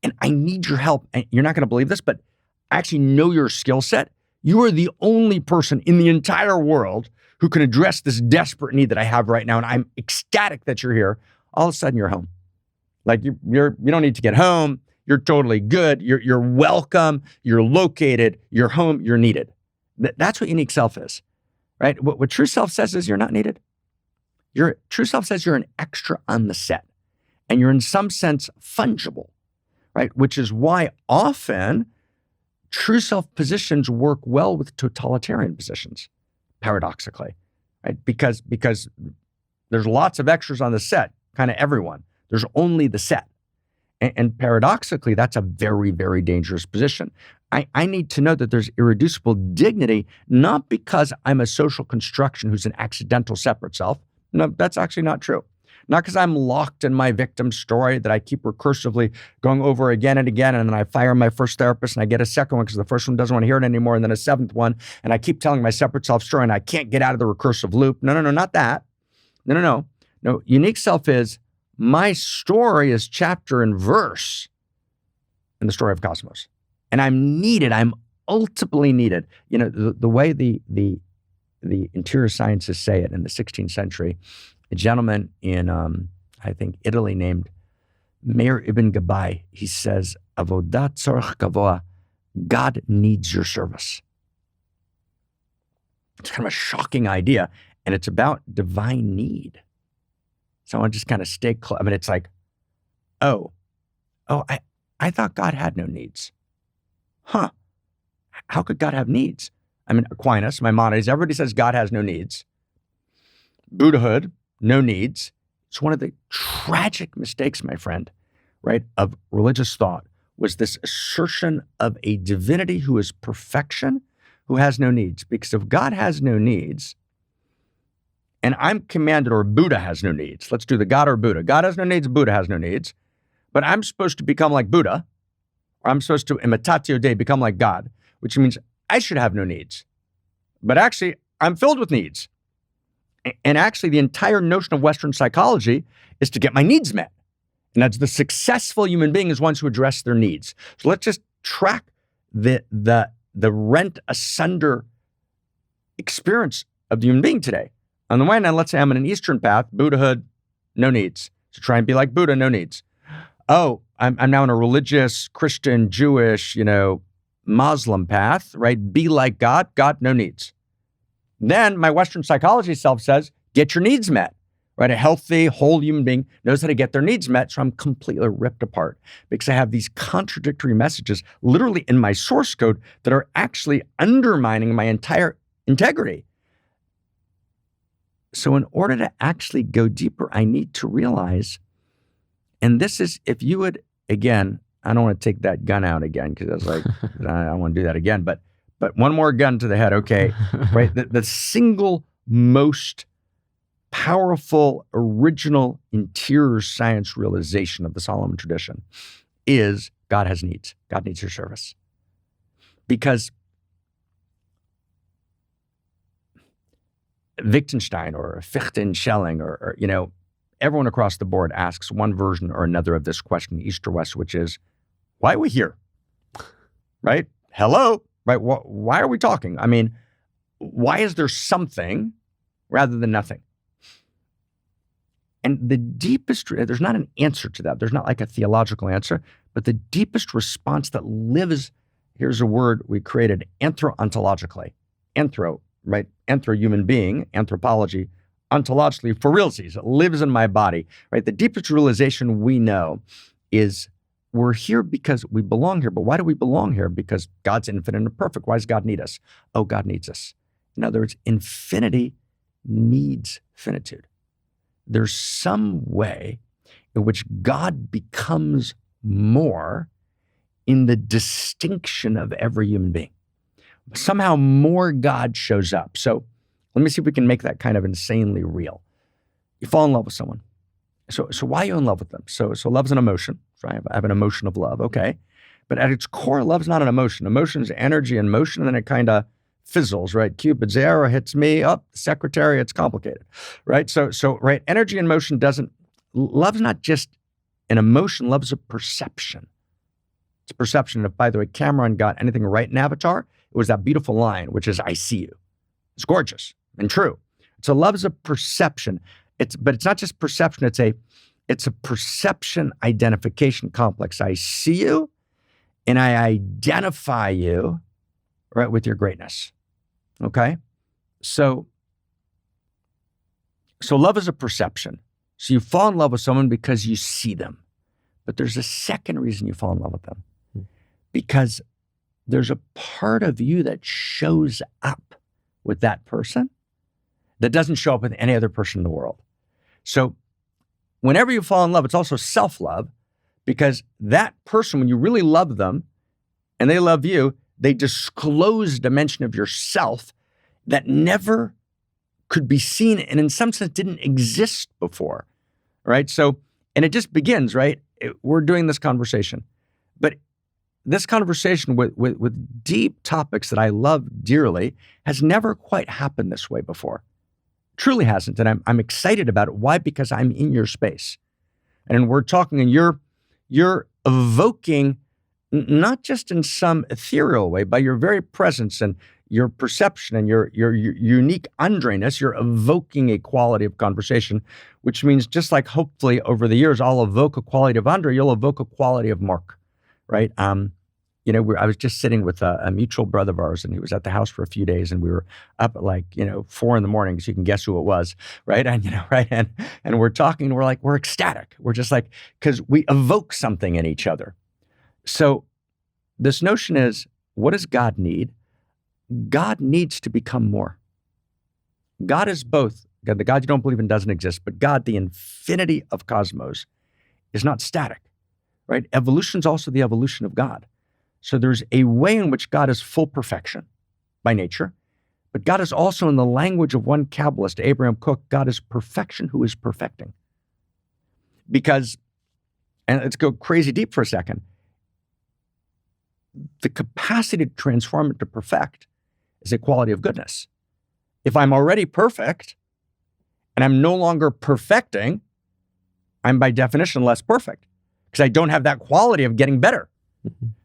and I need your help. And you're not going to believe this, but I actually know your skill set. You are the only person in the entire world who can address this desperate need that I have right now. And I'm ecstatic that you're here. All of a sudden you're home. Like you don't need to get home. You're totally good. You're welcome. You're located. You're home. You're needed. That's what unique self is, right? What true self says is you're not needed. Your true self says you're an extra on the set and you're in some sense fungible, right? Which is why often true self positions work well with totalitarian positions, paradoxically, right? Because there's lots of extras on the set, kind of everyone. There's only the set. And paradoxically, that's a very, very dangerous position. I need to know that there's irreducible dignity, not because I'm a social construction who's an accidental separate self. No, that's actually not true. Not because I'm locked in my victim story that I keep recursively going over again and again, and then I fire my first therapist and I get a second one because the first one doesn't want to hear it anymore, and then a seventh one, and I keep telling my separate self story and I can't get out of the recursive loop. No, not that. No. Unique self is my story is chapter and verse in the story of cosmos. And I'm needed. I'm ultimately needed. The way the interior sciences say it in the 16th century, a gentleman in, I think, Italy named Meir Ibn Gabbai, he says, Avodat tzorech gavoa, God needs your service. It's kind of a shocking idea, and it's about divine need. So I want to just kind of stay close. I mean, it's like, I thought God had no needs. Huh. How could God have needs? I mean, Aquinas, Maimonides, everybody says God has no needs. Buddhahood, no needs. It's one of the tragic mistakes, my friend, right, of religious thought was this assertion of a divinity who is perfection, who has no needs. Because if God has no needs, and I'm commanded, or Buddha has no needs, let's do the God or Buddha. God has no needs, Buddha has no needs, but I'm supposed to become like Buddha, or I'm supposed to, imitatio Dei, become like God, which means I should have no needs. But actually, I'm filled with needs. And actually, the entire notion of Western psychology is to get my needs met. And that's the successful human being is ones who address their needs. So let's just track the rent asunder experience of the human being today. On the one hand, let's say I'm in an Eastern path, Buddhahood, no needs. So try and be like Buddha, no needs. Oh, I'm now in a religious, Christian, Jewish, Muslim path, right? Be like God, no needs. Then my Western psychology self says, get your needs met, right? A healthy, whole human being knows how to get their needs met. So I'm completely ripped apart because I have these contradictory messages literally in my source code that are actually undermining my entire integrity. So in order to actually go deeper, I need to realize, and this is, if you would, again, I don't want to take that gun out again because I was like, I don't want to do that again, but one more gun to the head, okay, right? The single most powerful, original interior science realization of the Solomon tradition is God has needs. God needs your service. Because Wittgenstein or Fichte Schelling or everyone across the board asks one version or another of this question, east or west, which is, why are we here? Right? Hello? Right? Why are we talking? I mean, why is there something rather than nothing? And the deepest, there's not an answer to that. There's not like a theological answer, but the deepest response that lives, here's a word we created, anthro-ontologically. Anthro, right? Anthro, human being, anthropology, ontologically, for realsies, it lives in my body, right? The deepest realization we know is we're here because we belong here. But why do we belong here? Because God's infinite and perfect. Why does God need us? Oh, God needs us. In other words, infinity needs finitude. There's some way in which God becomes more in the distinction of every human being. Somehow more God shows up. So let me see if we can make that kind of insanely real. You fall in love with someone. So why are you in love with them? So love's an emotion. So I have an emotion of love, okay? But at its core, love's not an emotion. Emotion is energy and motion, and then it kind of fizzles, right? Cupid's arrow hits me, secretary, it's complicated, right? So right, energy and motion love's not just an emotion, love's a perception. It's a perception. If, by the way, Cameron got anything right in Avatar, it was that beautiful line, which is, I see you. It's gorgeous and true. So love's a perception. But it's not just perception, it's a perception identification complex. I see you and I identify you, right, with your greatness. Okay? So love is a perception. So you fall in love with someone because you see them. But there's a second reason you fall in love with them. Because there's a part of you that shows up with that person that doesn't show up with any other person in the world. So whenever you fall in love, it's also self-love, because that person, when you really love them and they love you, they disclose a dimension of yourself that never could be seen and in some sense didn't exist before, right? So, and it just begins, right? We're doing this conversation, but this conversation with deep topics that I love dearly has never quite happened this way before. Truly hasn't, and I'm excited about it. Why? Because I'm in your space, and we're talking, and you're evoking, not just in some ethereal way, by your very presence and your perception and your unique andreness, you're evoking a quality of conversation, which means just like hopefully over the years I'll evoke a quality of Andre, you'll evoke a quality of Marc, right? I was just sitting with a mutual brother of ours, and he was at the house for a few days, and we were up at 4 a.m, so you can guess who it was, right? And right, and we're talking, and we're ecstatic. We're just like, because we evoke something in each other. So this notion is, what does God need? God needs to become more. God is both. God, the God you don't believe in doesn't exist, but God, the infinity of cosmos, is not static, right? Evolution is also the evolution of God. So there's a way in which God is full perfection by nature, but God is also, in the language of one Kabbalist, Abraham Cook, God is perfection who is perfecting. Because, and let's go crazy deep for a second, the capacity to transform and to perfect is a quality of goodness. If I'm already perfect and I'm no longer perfecting, I'm by definition less perfect because I don't have that quality of getting better.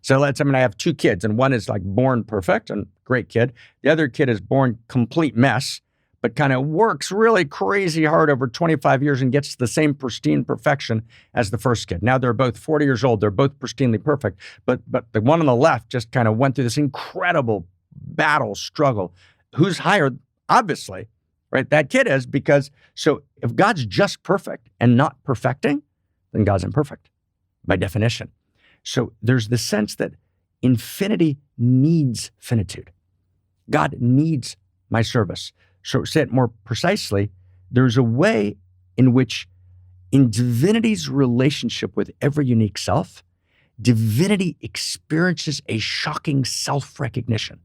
So I have 2 kids, and one is like born perfect and great kid. The other kid is born complete mess, but kind of works really crazy hard over 25 years and gets the same pristine perfection as the first kid. Now they're both 40 years old. They're both pristinely perfect, but the one on the left just kind of went through this incredible battle, struggle. Who's higher? Obviously, right? That kid is, because so if God's just perfect and not perfecting, then God's imperfect by definition. So there's the sense that infinity needs finitude. God needs my service. So say it more precisely, there's a way in which in divinity's relationship with every unique self, divinity experiences a shocking self-recognition,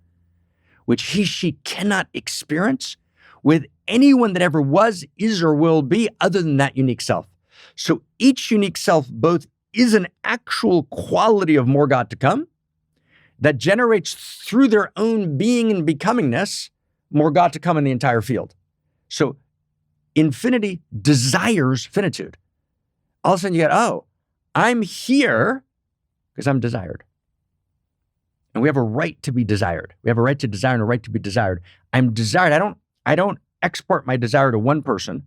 which she cannot experience with anyone that ever was, is, or will be other than that unique self. So each unique self both is an actual quality of more God to come that generates through their own being and becomingness more God to come in the entire field. So infinity desires finitude. All of a sudden you get, oh, I'm here because I'm desired. And we have a right to be desired. We have a right to desire and a right to be desired. I'm desired. I don't export my desire to one person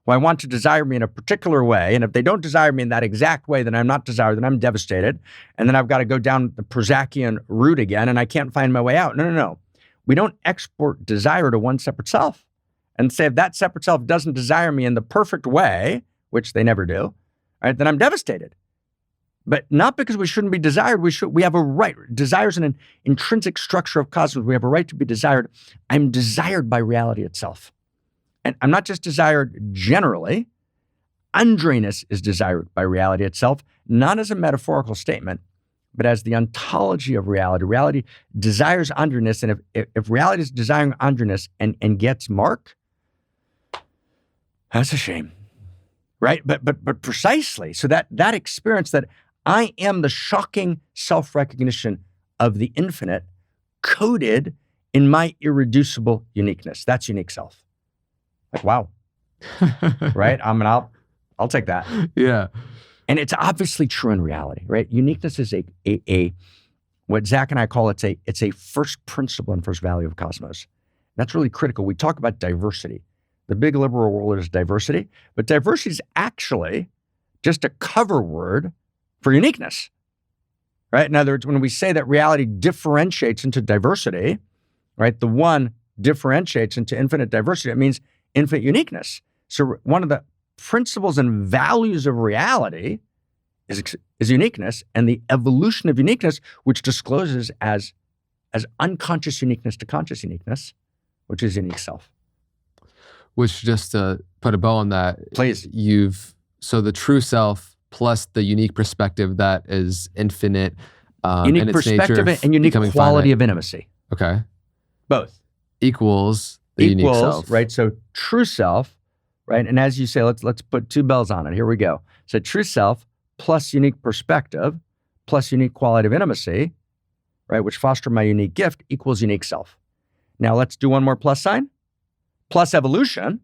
who I want to desire me in a particular way. And if they don't desire me in that exact way, then I'm not desired, then I'm devastated. And then I've got to go down the Prozacian route again and I can't find my way out. No. We don't export desire to one separate self and say if that separate self doesn't desire me in the perfect way, which they never do, right, then I'm devastated. But not because we shouldn't be desired. We have a right. Desire is an intrinsic structure of cosmos. We have a right to be desired. I'm desired by reality itself. And I'm not just desired generally. Undriness is desired by reality itself, not as a metaphorical statement, but as the ontology of reality. Reality desires undriness. And if reality is desiring undriness and gets Marc, that's a shame. Right? But precisely. So that experience that I am the shocking self-recognition of the infinite coded in my irreducible uniqueness. That's unique self. Like, wow. Right? I'll take that. Yeah. And it's obviously true in reality, right? Uniqueness is a what Zach and I call it's a first principle and first value of cosmos. That's really critical. We talk about diversity. The big liberal world is diversity, but diversity is actually just a cover word for uniqueness, right? In other words, when we say that reality differentiates into diversity, right? The one differentiates into infinite diversity. It means infinite uniqueness. So one of the principles and values of reality is uniqueness, and the evolution of uniqueness, which discloses as unconscious uniqueness to conscious uniqueness, which is unique self. Which, just to put a bow on that, please, so the true self plus the unique perspective that is infinite, unique in its perspective nature and unique quality finite. Of intimacy. Okay, both equals the unique self, right? So true self, right? And as you say, let's put two bells on it. Here we go. So true self plus unique perspective plus unique quality of intimacy, right? Which foster my unique gift equals unique self. Now let's do one more plus sign. Plus evolution,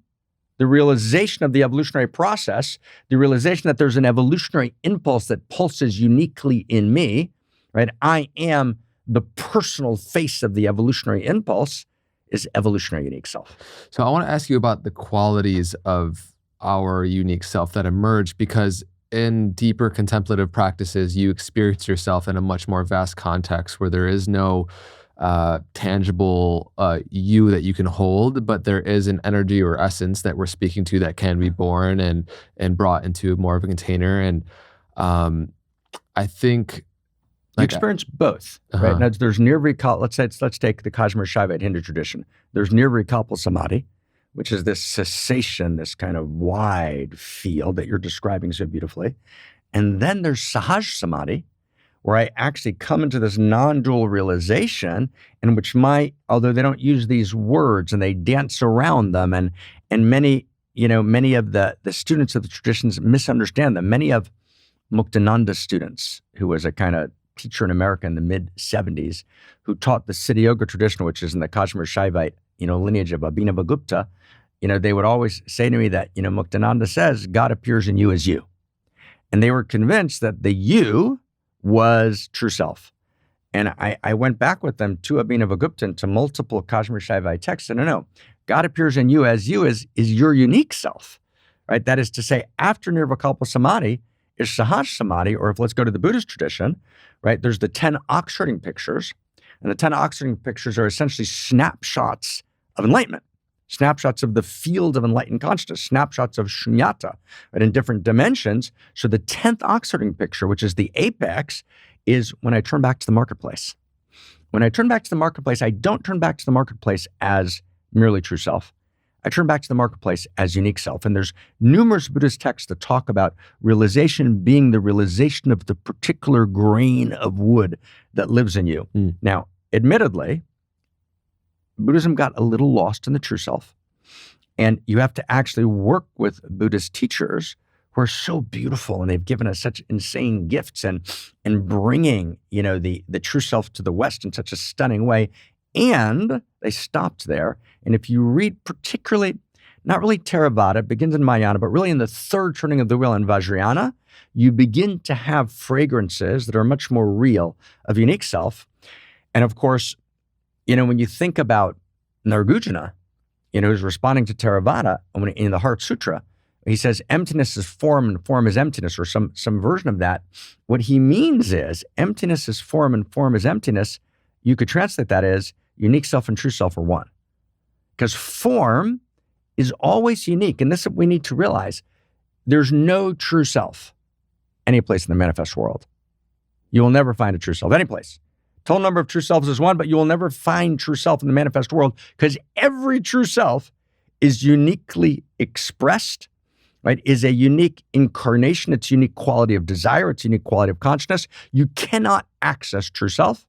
the realization of the evolutionary process, the realization that there's an evolutionary impulse that pulses uniquely in me, right? I am the personal face of the evolutionary impulse is evolutionary unique self. So I want to ask you about the qualities of our unique self that emerge, because in deeper contemplative practices, you experience yourself in a much more vast context where there is no tangible you that you can hold, but there is an energy or essence that we're speaking to that can be born and brought into more of a container. And I think you experience both, right? Now, there's nirvikalpa. Let's take the Kashmir Shaivite Hindu tradition. There's nirvikalpa samadhi, which is this cessation, this kind of wide field that you're describing so beautifully. And then there's Sahaj samadhi, where I actually come into this non-dual realization in which although they don't use these words and they dance around them, and many of the students of the traditions misunderstand them. Many of Muktananda's students, who was a kind of teacher in America in the mid-70s, who taught the Siddha Yoga tradition, which is in the Kashmir Shaivite, lineage of Abhinavagupta, they would always say to me that, Muktananda says, God appears in you as you. And they were convinced that the you was true self. And I went back with them to Abhinavagupta and to multiple Kashmir Shaivite texts. And no, God appears in you as is your unique self, right? That is to say, after Nirvikalpa Samadhi is Sahaj Samadhi, or if let's go to the Buddhist tradition, right? There's the 10 oxherding pictures. And the 10 oxherding pictures are essentially snapshots of enlightenment, snapshots of the field of enlightened consciousness, snapshots of shunyata, right, in different dimensions. So the 10th oxherding picture, which is the apex, is when I turn back to the marketplace. When I turn back to the marketplace, I don't turn back to the marketplace as merely true self. I turn back to the marketplace as unique self. And there's numerous Buddhist texts that talk about realization being the realization of the particular grain of wood that lives in you. Now, admittedly, Buddhism got a little lost in the true self. And you have to actually work with Buddhist teachers who who are so beautiful, and they've given us such insane gifts and bringing, the true self to the West in such a stunning way. And they stopped there. And if you read particularly, not really Theravada, it begins in Mahayana, but really in the third turning of the wheel in Vajrayana, you begin to have fragrances that are much more real of unique self. And of course, when you think about Nargujana, who's responding to Theravada, in the Heart Sutra, he says emptiness is form and form is emptiness, or some version of that. What he means is emptiness is form and form is emptiness. You could translate that as unique self and true self are one. Because form is always unique. And this is what we need to realize. There's no true self any place in the manifest world. You will never find a true self any place. Total number of true selves is one, but you will never find true self in the manifest world, because every true self is uniquely expressed, right? Is a unique incarnation. It's unique quality of desire. It's unique quality of consciousness. You cannot access true self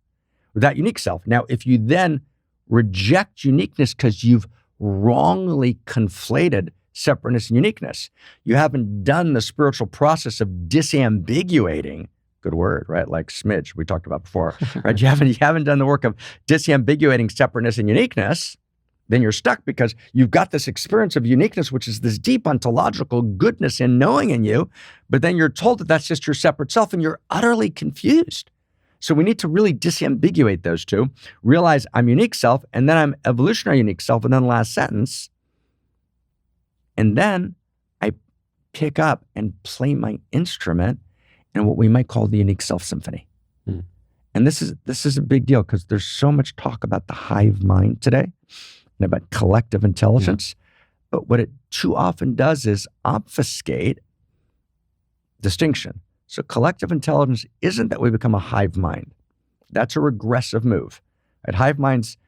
without unique self. Now, if you then reject uniqueness because you've wrongly conflated separateness and uniqueness, you haven't done the spiritual process of disambiguating. Good word, right? Like smidge we talked about before, right? You haven't done the work of disambiguating separateness and uniqueness. Then you're stuck, because you've got this experience of uniqueness, which is this deep ontological goodness and knowing in you, but then you're told that that's just your separate self, and you're utterly confused. So we need to really disambiguate those two, realize I'm unique self, and then I'm evolutionary unique self, and then last sentence, and then I pick up and play my instrument in what we might call the unique self symphony. And this is a big deal, because there's so much talk about the hive mind today and about collective intelligence. But what it too often does is obfuscate distinction. So collective intelligence isn't that we become a hive mind. That's a regressive move. Right? Hive minds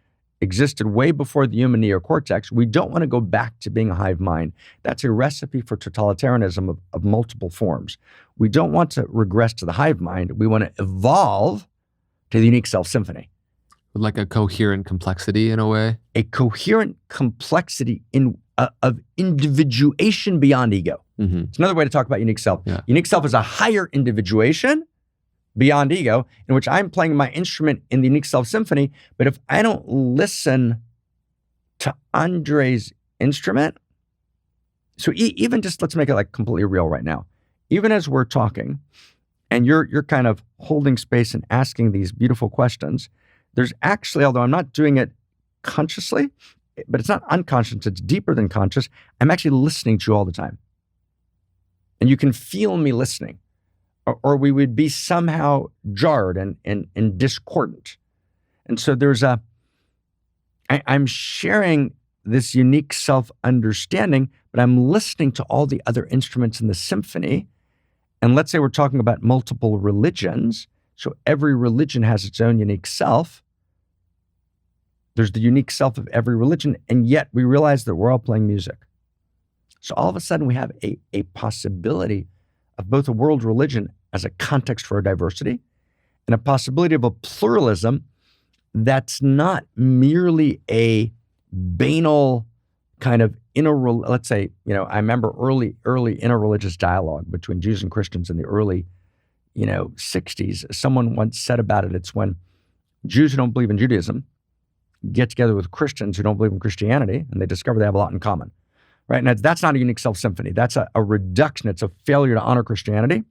existed way before the human neocortex. We don't want to go back to being a hive mind. That's a recipe for totalitarianism of multiple forms. We don't want to regress to the hive mind. We want to evolve to the unique self symphony. Like a coherent complexity in a way? A coherent complexity of individuation beyond ego. It's another way to talk about unique self. Yeah. Unique self is a higher individuation beyond ego, in which I'm playing my instrument in the unique self symphony. But if I don't listen to Andre's instrument, so even just, let's make it like completely real right now. Even as we're talking, and you're kind of holding space and asking these beautiful questions, there's actually, although I'm not doing it consciously, but it's not unconscious, it's deeper than conscious, I'm actually listening to you all the time. And you can feel me listening, or we would be somehow jarred and discordant. And so I'm sharing this unique self-understanding, but I'm listening to all the other instruments in the symphony. And let's say we're talking about multiple religions. So every religion has its own unique self. There's the unique self of every religion, and yet we realize that we're all playing music. So all of a sudden we have a possibility of both a world religion as a context for our diversity, and a possibility of a pluralism that's not merely a banal kind of let's say, I remember early interreligious dialogue between Jews and Christians in the early 60s. Someone once said about it, it's when Jews who don't believe in Judaism get together with Christians who don't believe in Christianity, and they discover they have a lot in common, right? And that's not a unique self-symphony. That's a reduction. It's a failure to honor Christianity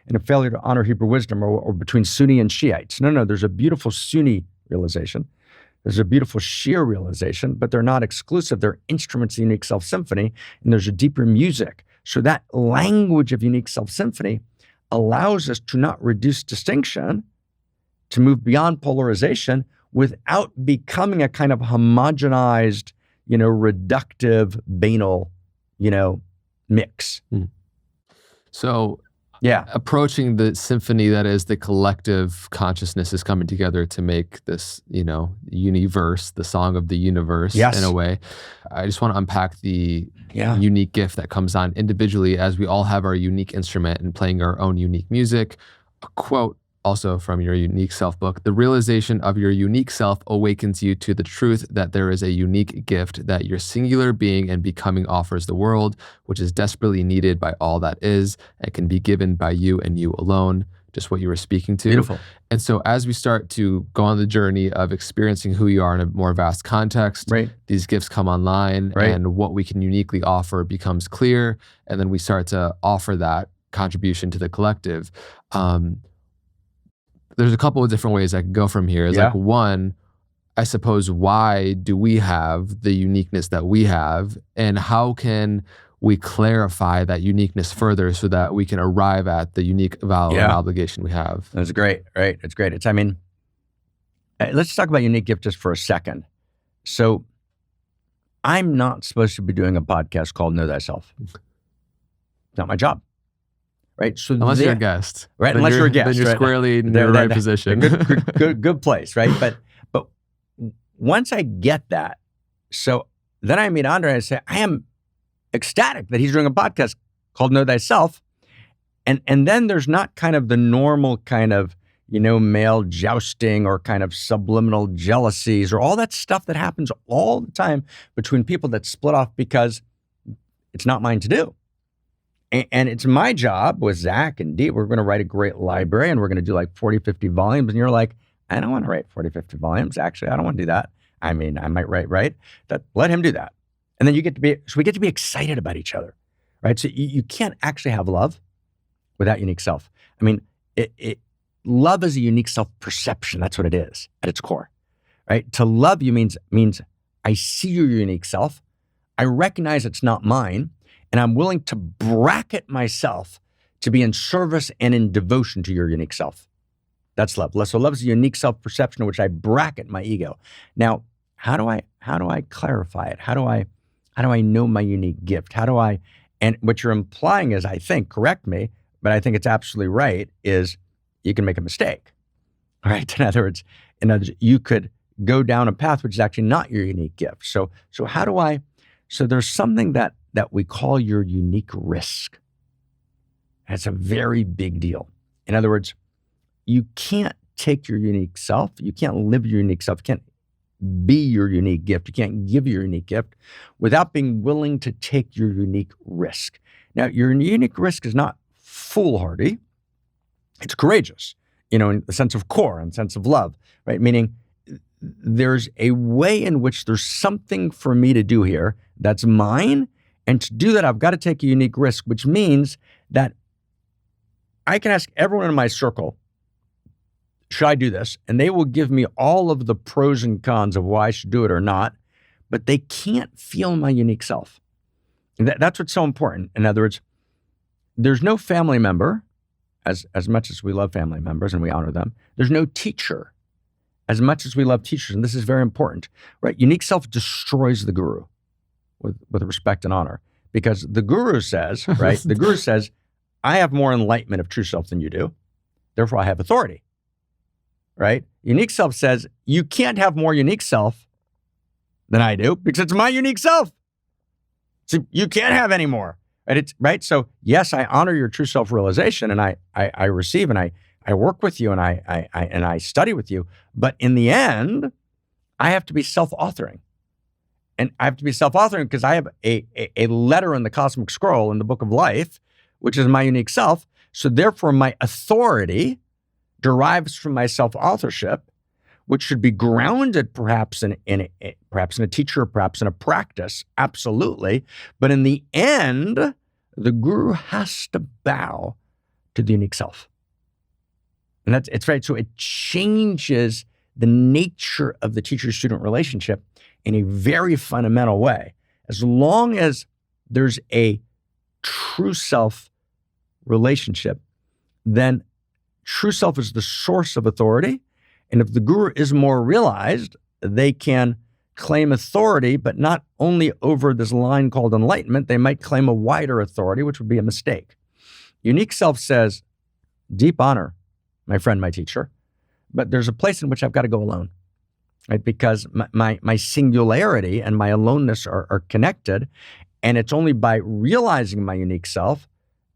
and a failure to honor Hebrew wisdom, or between Sunni and Shiites. No, there's a beautiful Sunni realization. There's a beautiful Shia realization, but they're not exclusive. They're instruments of the unique self-symphony, and there's a deeper music. So that language of unique self-symphony allows us to not reduce distinction, to move beyond polarization without becoming a kind of homogenized, reductive, banal, mix. So yeah, approaching the symphony that is the collective consciousness is coming together to make this, universe, the song of the universe, yes, in a way. I just want to unpack the unique gift that comes on individually, as we all have our unique instrument and playing our own unique music. A quote also from your Unique Self book. The realization of your unique self awakens you to the truth that there is a unique gift that your singular being and becoming offers the world, which is desperately needed by all that is and can be given by you and you alone. Just what you were speaking to. Beautiful. And so as we start to go on the journey of experiencing who you are in a more vast context, Right. these gifts come online, Right. and what we can uniquely offer becomes clear. And then we start to offer that contribution to the collective. There's a couple of different ways I could go from here. It's Yeah. like, one, I suppose, why do we have the uniqueness that we have, and how can we clarify that uniqueness further so that we can arrive at the unique value and obligation we have? That's great, right? It's great. Let's talk about unique gift just for a second. So I'm not supposed to be doing a podcast called Know Thyself. It's not my job, right? So unless you're a guest. Right, unless you're a guest. Then you're squarely in the right position. Good place, right? But once I get that, so then I meet Andre and I say, I am ecstatic that he's doing a podcast called Know Thyself. And then there's not kind of the normal kind of, male jousting or kind of subliminal jealousies or all that stuff that happens all the time between people that split off because it's not mine to do. And it's my job with Zach and Dee. We're going to write a great library and we're going to do like 40, 50 volumes. And you're like, I don't want to write 40, 50 volumes. Actually, I don't want to do that. I might write. Let him do that. And then we get to be excited about each other, right? So you can't actually have love without unique self. Love is a unique self-perception. That's what it is at its core, right? To love you means I see your unique self. I recognize it's not mine, and I'm willing to bracket myself to be in service and in devotion to your unique self. That's love. So love is a unique self-perception in which I bracket my ego. Now, how do I clarify it? How do I know my unique gift? And what you're implying is, I think, correct me, but I think it's absolutely right, is you can make a mistake, right? In other words, you could go down a path which is actually not your unique gift. So there's something that we call your unique risk. That's a very big deal. In other words, you can't take your unique self, you can't live your unique self, you can't be your unique gift, you can't give your unique gift without being willing to take your unique risk. Now, your unique risk is not foolhardy, it's courageous, in the sense of core and sense of love, right? Meaning there's a way in which there's something for me to do here that's mine, and to do that, I've got to take a unique risk, which means that I can ask everyone in my circle, should I do this? And they will give me all of the pros and cons of why I should do it or not, but they can't feel my unique self. And that's what's so important. In other words, there's no family member, as much as we love family members and we honor them, there's no teacher, as much as we love teachers, and this is very important, right? Unique self destroys the guru with respect and honor, because the guru says, right? The guru says, I have more enlightenment of true self than you do, therefore I have authority. Right? Unique self says, you can't have more unique self than I do because it's my unique self. So you can't have any more. Right? So yes, I honor your true self-realization and I receive and I work with you and I study with you. But in the end, I have to be self-authoring. And I have to be self-authoring because I have a letter in the cosmic scroll in the book of life, which is my unique self. So therefore, my authority derives from my self-authorship, which should be grounded perhaps in a teacher, perhaps in a practice, absolutely. But in the end, the guru has to bow to the unique self. And it's right. So it changes the nature of the teacher-student relationship in a very fundamental way. As long as there's a true self relationship, then true self is the source of authority. And if the guru is more realized, they can claim authority, but not only over this line called enlightenment, they might claim a wider authority, which would be a mistake. Unique self says, deep honor, my friend, my teacher, but there's a place in which I've got to go alone, right? Because my singularity and my aloneness are connected. And it's only by realizing my unique self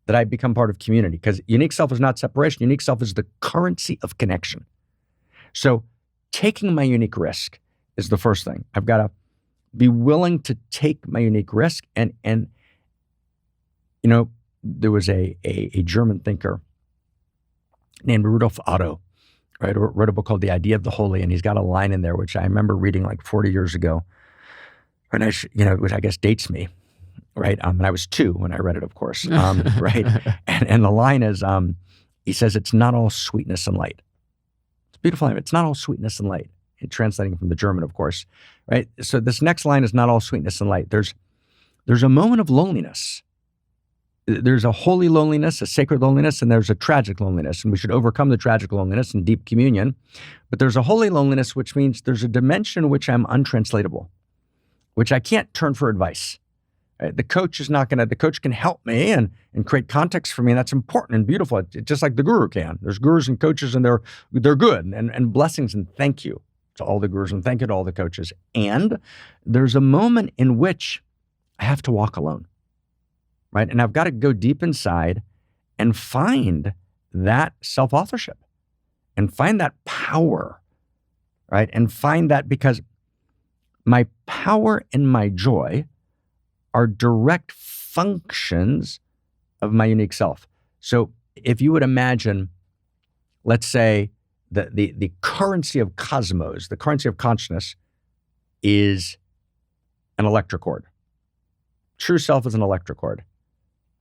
that I become part of community, because unique self is not separation. Unique self is the currency of connection. So taking my unique risk is the first thing. I've got to be willing to take my unique risk. And there was a German thinker named Rudolf Otto, right, who wrote a book called The Idea of the Holy, and he's got a line in there which I remember reading like 40 years ago, and which I guess dates me, right? And I was 2 when I read it, of course, right? And the line is, he says, "It's not all sweetness and light." It's a beautiful line. It's not all sweetness and light. Translating from the German, of course, right? So this next line is not all sweetness and light. There's a moment of loneliness. There's a holy loneliness, a sacred loneliness, and there's a tragic loneliness. And we should overcome the tragic loneliness in deep communion. But there's a holy loneliness, which means there's a dimension in which I'm untranslatable, which I can't turn for advice. Right? The coach can help me and create context for me. And that's important and beautiful, just like the guru can. There's gurus and coaches, and they're good, and blessings and thank you to all the gurus and thank you to all the coaches. And there's a moment in which I have to walk alone. Right? And I've got to go deep inside and find that self-authorship and find that power, right? And find that, because my power and my joy are direct functions of my unique self. So if you would imagine, let's say, the currency of cosmos, the currency of consciousness is an electric cord. True self is an electric cord.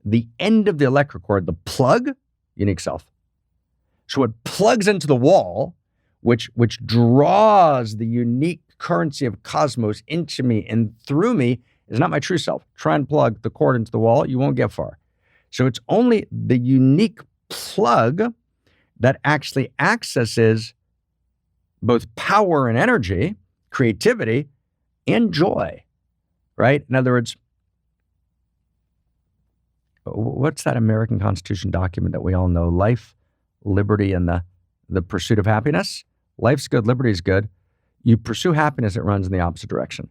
The end of the electric cord, the plug, unique self. So it plugs into the wall, which draws the unique currency of cosmos into me and through me, is not my true self. Try and plug the cord into the wall, you won't get far. So it's only the unique plug that actually accesses both power and energy, creativity, and joy, right? In other words, what's that American Constitution document that we all know? Life, liberty, and the pursuit of happiness. Life's good, liberty's good. You pursue happiness, it runs in the opposite direction.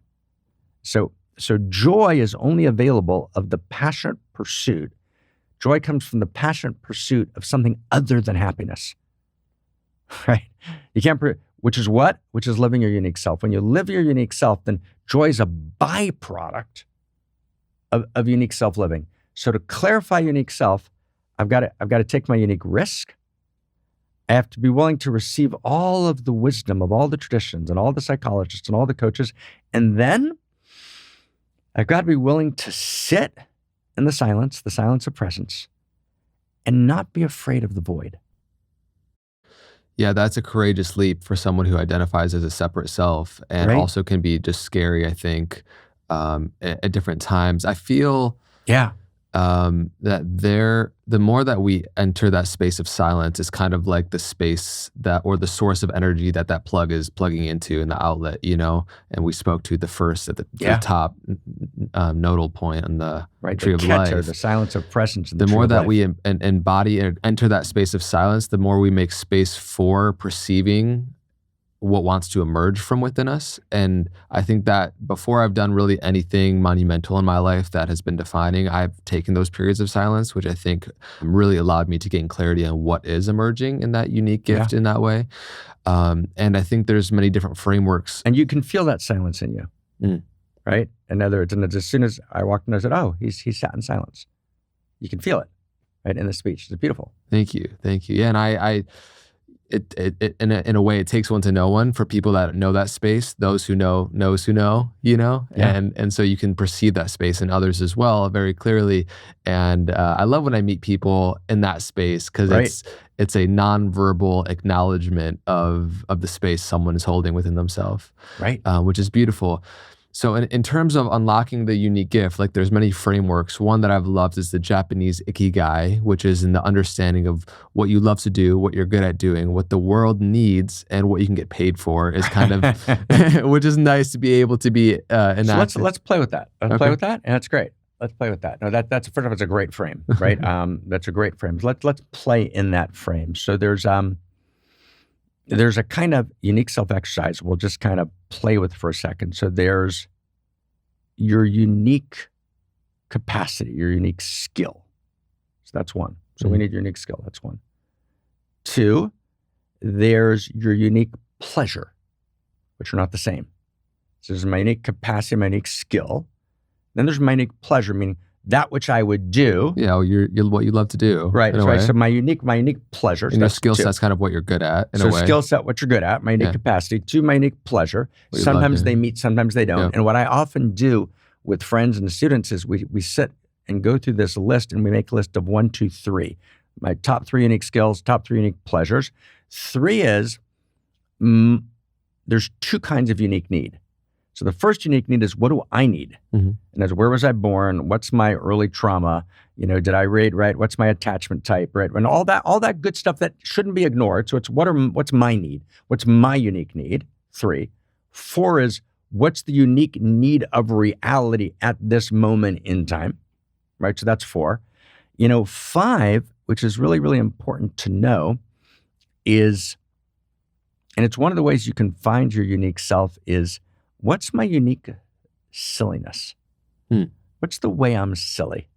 So joy is only available of the passionate pursuit. Joy comes from the passionate pursuit of something other than happiness, right? You can't, which is what? Which is living your unique self. When you live your unique self, then joy is a byproduct of unique self-living. So to clarify unique self, I've got to take my unique risk. I have to be willing to receive all of the wisdom of all the traditions and all the psychologists and all the coaches. And then I've got to be willing to sit in the silence of presence, and not be afraid of the void. Yeah, that's a courageous leap for someone who identifies as a separate self, and also can be just scary, I think, at different times. I feel that the more that we enter that space of silence is kind of like the space that, or the source of energy that plug is plugging into in the outlet, and we spoke to the first at the top nodal point on the tree of Keter, life. the silence of presence. The more that we embody and enter that space of silence, the more we make space for perceiving what wants to emerge from within us. And I think that before I've done really anything monumental in my life that has been defining, I've taken those periods of silence, which I think really allowed me to gain clarity on what is emerging in that unique gift in that way. And I think there's many different frameworks. And you can feel that silence in you, right? In other words, and as soon as I walked in, I said, oh, he sat in silence. You can feel it, right, in the speech. It's beautiful. Thank you. Yeah, and It in a way, it takes one to know one. For people that know that space, those who know knows who know, and so you can perceive that space in others as well very clearly. And I love when I meet people in that space, because it's a nonverbal acknowledgement of the space someone is holding within themselves, which is beautiful. So in terms of unlocking the unique gift, like there's many frameworks. One that I've loved is the Japanese ikigai, which is in the understanding of what you love to do, what you're good at doing, what the world needs, and what you can get paid for is kind of, which is nice to be able to be enacted. So let's play with that. Let's play with that, and that's great. Let's play with that. No, that's first of all, it's a great frame, right? That's a great frame. Let's play in that frame. So there's a kind of unique self-exercise we'll just kind of play with for a second. So there's your unique capacity, your unique skill. So that's one. So we need your unique skill. That's one. Two, there's your unique pleasure, which are not the same. So there's my unique capacity, my unique skill. Then there's my unique pleasure, meaning that which I would do. Yeah, you're what you love to do. Right. Right. So my unique pleasure. And your skill set's kind of what you're good at in a way. So skill set, what you're good at, my unique capacity. Two, my unique pleasure. Sometimes they meet, sometimes they don't. And what I often do with friends and students is we sit and go through this list, and we make a list of 1, 2, 3. My top 3 unique skills, top 3 unique pleasures. 3 is there's 2 kinds of unique need. So the first unique need is, what do I need? And that's, where was I born? What's my early trauma? Did I read right? What's my attachment type, right? And all that good stuff that shouldn't be ignored. So it's what's my need? What's my unique need? 3. 4 is, what's the unique need of reality at this moment in time, right? So that's 4. 5, which is really, really important to know, is, and it's one of the ways you can find your unique self, is, what's my unique silliness? What's the way I'm silly?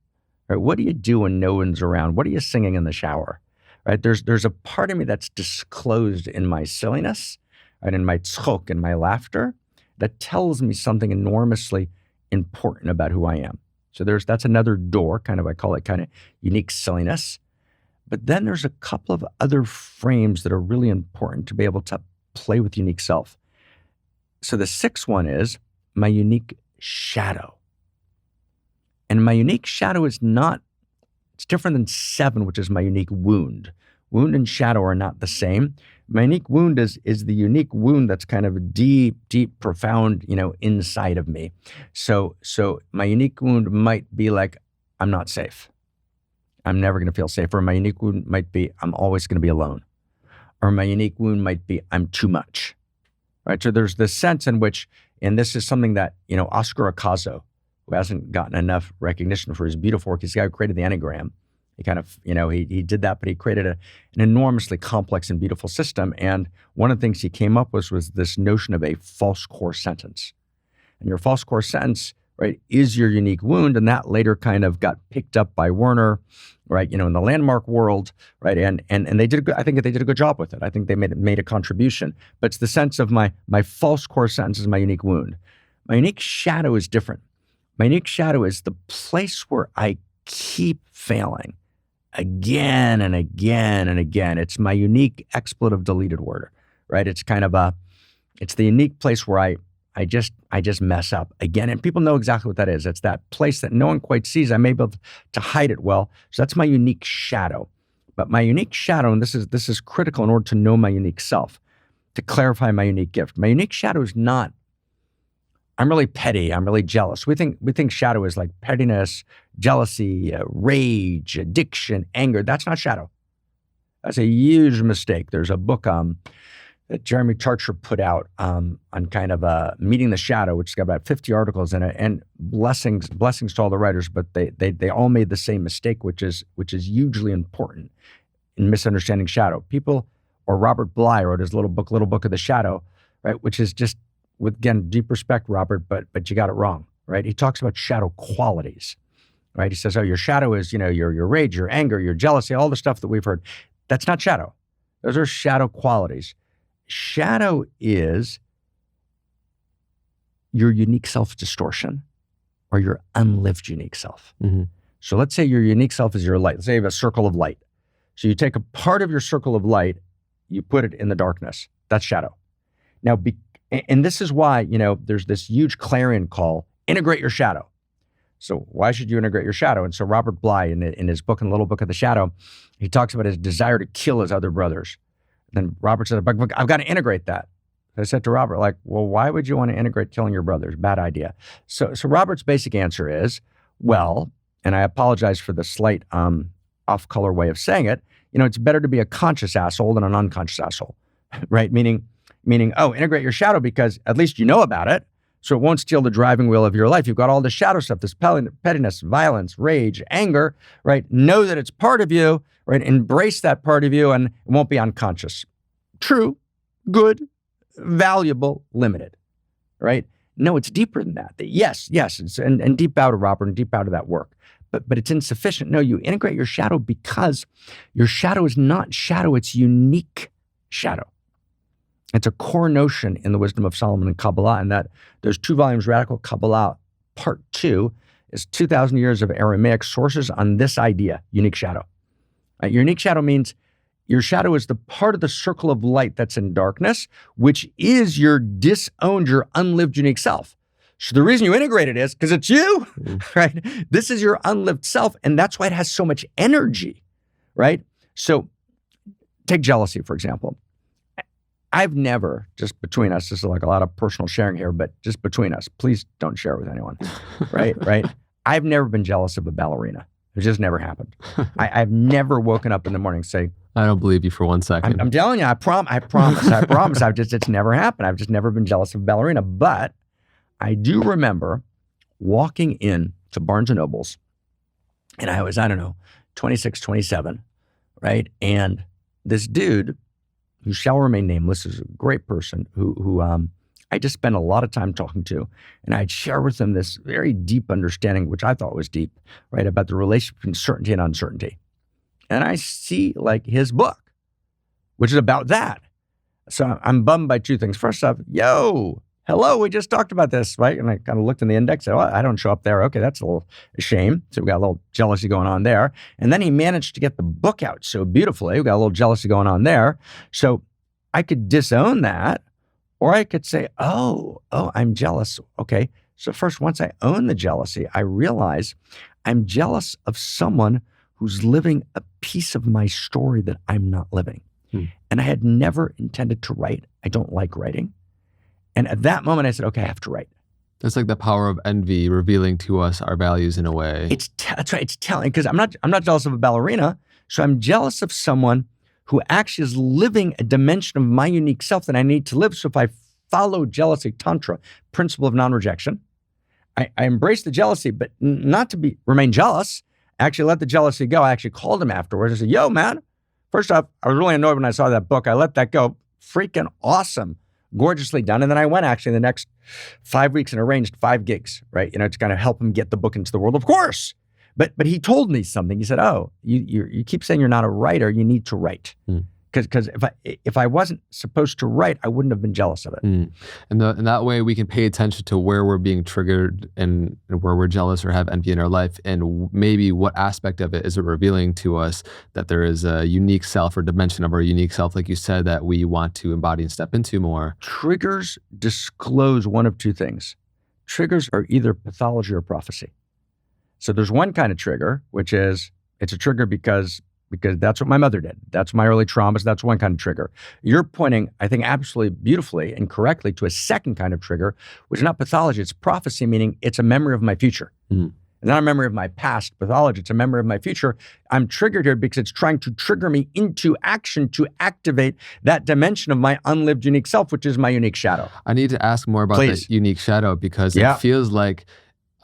Right? What do you do when no one's around? What are you singing in the shower? Right? There's a part of me that's disclosed in my silliness, right? In my tzchok, in my laughter, that tells me something enormously important about who I am. So that's another door, I call it kind of unique silliness. But then there's a couple of other frames that are really important to be able to play with unique self. So the 6th one is my unique shadow. And my unique shadow is it's different than 7, which is my unique wound. Wound and shadow are not the same. My unique wound is the unique wound that's kind of deep, profound, inside of me. So my unique wound might be like, I'm not safe. I'm never going to feel safe. Or my unique wound might be, I'm always going to be alone. Or my unique wound might be, I'm too much. Right, so there's this sense in which, and this is something that, Oscar Ocasio, who hasn't gotten enough recognition for his beautiful work, he's the guy who created the Enneagram. He kind of, he did that, but he created an enormously complex and beautiful system. And one of the things he came up with was this notion of a false core sentence. And your false core sentence, right, is your unique wound. And that later kind of got picked up by Werner, right, in the landmark world, right, and they did I think they did a good job with it. I think they made a contribution. But it's the sense of my false core sentence is my unique wound. My unique shadow is different. My unique shadow is the place where I keep failing again and again and again. It's my unique expletive deleted word, right? It's kind of it's the unique place where I just mess up again. And people know exactly what that is. It's that place that no one quite sees. I'm able to hide it well. So that's my unique shadow. But my unique shadow, and this is critical in order to know my unique self, to clarify my unique gift. My unique shadow is not, I'm really petty, I'm really jealous. We think shadow is like pettiness, jealousy, rage, addiction, anger. That's not shadow. That's a huge mistake. There's a book that Jeremy Tarcher put out on kind of meeting the shadow, which has got about 50 articles in it, and blessings to all the writers, but they all made the same mistake, which is hugely important in misunderstanding shadow. People, or Robert Bly wrote his little book of the shadow, right, which is just, with, again, deep respect, Robert, but you got it wrong, right? He talks about shadow qualities, right? He says, your shadow is, your rage, your anger, your jealousy, all the stuff that we've heard. That's not shadow. Those are shadow qualities. Shadow is your unique self-distortion or your unlived unique self. So let's say your unique self is your light. Let's say you have a circle of light. So you take a part of your circle of light, you put it in the darkness. That's shadow. Now, and this is why, there's this huge clarion call, integrate your shadow. So why should you integrate your shadow? And so Robert Bly, in his book, in the Little Book of the Shadow, he talks about his desire to kill his other brothers. Then Robert said, I've got to integrate that. I said to Robert, well, why would you want to integrate killing your brothers? Bad idea. So Robert's basic answer is, well, and I apologize for the slight off-color way of saying it, it's better to be a conscious asshole than an unconscious asshole, right? Meaning, integrate your shadow because at least you know about it, so it won't steal the driving wheel of your life. You've got all the shadow stuff, this pettiness, violence, rage, anger, right? Know that it's part of you, right? Embrace that part of you and it won't be unconscious. True, good, valuable, limited, right? No, it's deeper than that. Yes, and deep bow to Robert and deep bow to that work. but it's insufficient. No, you integrate your shadow because your shadow is not shadow, it's unique shadow. It's a core notion in the Wisdom of Solomon and Kabbalah, and that those 2 volumes, Radical Kabbalah Part 2, is 2,000 years of Aramaic sources on this idea, unique shadow. Your unique shadow means your shadow is the part of the circle of light that's in darkness, which is your disowned, your unlived unique self. So the reason you integrate it is because it's you, right? This is your unlived self, and that's why it has so much energy, right? So take jealousy, for example. I've never, just between us, this is like a lot of personal sharing here, but just between us, please don't share it with anyone, right? I've never been jealous of a ballerina. It just never happened. I've never woken up in the morning saying, I don't believe you for 1 second. I'm telling you, I promise. It's never happened. I've just never been jealous of a ballerina, but I do remember walking in to Barnes & Noble's, and I was, 26, 27, right? And this dude, who shall remain nameless, is a great person who I just spent a lot of time talking to, and I'd share with him this very deep understanding, which I thought was deep, right, about the relationship between certainty and uncertainty. And I see like his book, which is about that. So I'm bummed by 2 things. First off, hello, we just talked about this, right? And I kind of looked in the index, said, I don't show up there. Okay, that's a little shame. So we got a little jealousy going on there. And then he managed to get the book out so beautifully. We got a little jealousy going on there. So I could disown that, or I could say, oh, I'm jealous. Okay, so first, once I own the jealousy, I realize I'm jealous of someone who's living a piece of my story that I'm not living. And I had never intended to write. I don't like writing. And at that moment, I said, okay, I have to write. That's like the power of envy revealing to us our values in a way. That's right. It's telling, because I'm not jealous of a ballerina. So I'm jealous of someone who actually is living a dimension of my unique self that I need to live. So if I follow jealousy tantra, principle of non-rejection, I embrace the jealousy, but not to remain jealous. I actually let the jealousy go. I actually called him afterwards. I said, yo, man, first off, I was really annoyed when I saw that book. I let that go. Freaking awesome. Gorgeously done. And then I went actually the next 5 weeks and arranged 5 gigs, right? To kind of help him get the book into the world, of course. But he told me something. He said, oh, you keep saying you're not a writer. You need to write. Because if I wasn't supposed to write, I wouldn't have been jealous of it. And that way we can pay attention to where we're being triggered and where we're jealous or have envy in our life, and maybe what aspect of it is it revealing to us that there is a unique self or dimension of our unique self, like you said, that we want to embody and step into more. Triggers disclose one of 2 things. Triggers are either pathology or prophecy. So there's one kind of trigger, which is it's a trigger because that's what my mother did. That's my early traumas. That's one kind of trigger. You're pointing, I think, absolutely beautifully and correctly to a second kind of trigger, which is not pathology. It's prophecy, meaning it's a memory of my future. It's not a memory of my past pathology. It's a memory of my future. I'm triggered here because it's trying to trigger me into action to activate that dimension of my unlived unique self, which is my unique shadow. I need to ask more about that unique shadow because it feels like,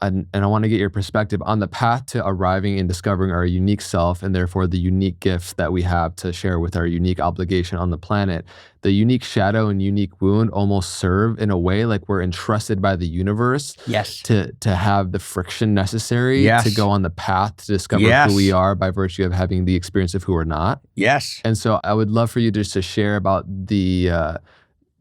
and I want to get your perspective on the path to arriving and discovering our unique self, and therefore the unique gifts that we have to share with our unique obligation on the planet. The unique shadow and unique wound almost serve in a way like we're entrusted by the universe to have the friction necessary to go on the path to discover who we are by virtue of having the experience of who we're not. And so I would love for you just to share about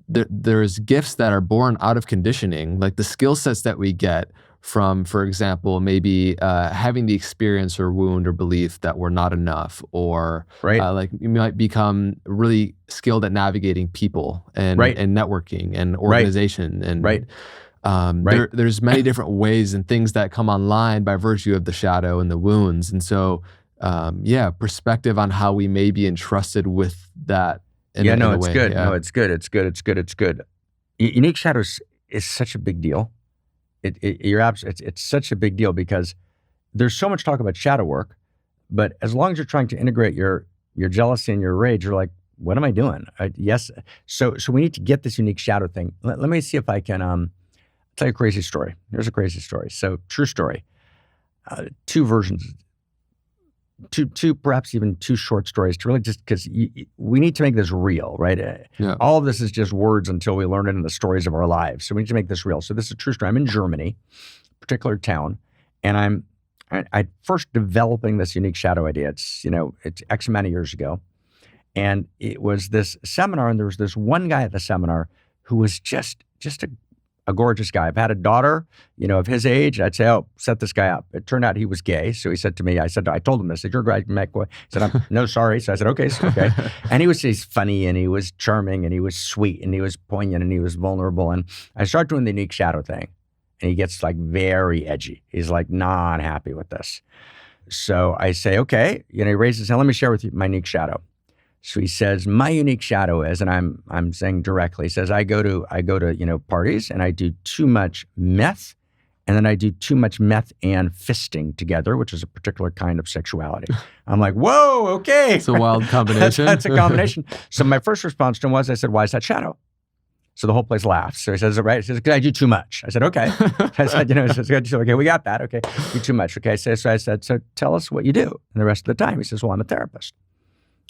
there's gifts that are born out of conditioning, like the skill sets that we get from, for example, maybe having the experience or wound or belief that we're not enough, or like you might become really skilled at navigating people and networking and organization. And there's many different ways and things that come online by virtue of the shadow and the wounds. And so, perspective on how we may be entrusted with that. It's good. No, it's good. It's good. Unique shadows is such a big deal. It's such a big deal because there's so much talk about shadow work, but as long as you're trying to integrate your jealousy and your rage, you're like, what am I doing? So we need to get this unique shadow thing. Let me see if I can tell you a crazy story. Here's a crazy story. So true story. 2 versions. Two, perhaps even 2 short stories to really just, because we need to make this real, right? All of this is just words until we learn it in the stories of our lives. So we need to make this real. So this is a true story. I'm in Germany, a particular town, and I'm I first developing this unique shadow idea. It's X amount of years ago. And it was this seminar, and there was this one guy at the seminar who was just a gorgeous guy. I've had a daughter, of his age. I'd say, oh, set this guy up. It turned out he was gay. So he said to me, I told him this, you're a great boy. He said, I'm no, sorry. So I said, okay. And he's funny, and he was charming, and he was sweet, and he was poignant, and he was vulnerable. And I started doing the unique shadow thing, and he gets like very edgy. He's like not happy with this. So I say, okay, he raises his hand, let me share with you my unique shadow. So he says, my unique shadow is, and I'm saying directly, he says, I go to parties, and I do too much meth, and then I do too much meth and fisting together, which is a particular kind of sexuality. I'm like, whoa, okay. It's a wild combination. That's a combination. So my first response to him was, I said, why is that shadow? So the whole place laughs. So he says, right? He says, because I do too much. I said, okay. I said, okay, we got that. Okay, you too much. Okay, so I said, so tell us what you do. And the rest of the time, he says, well, I'm a therapist.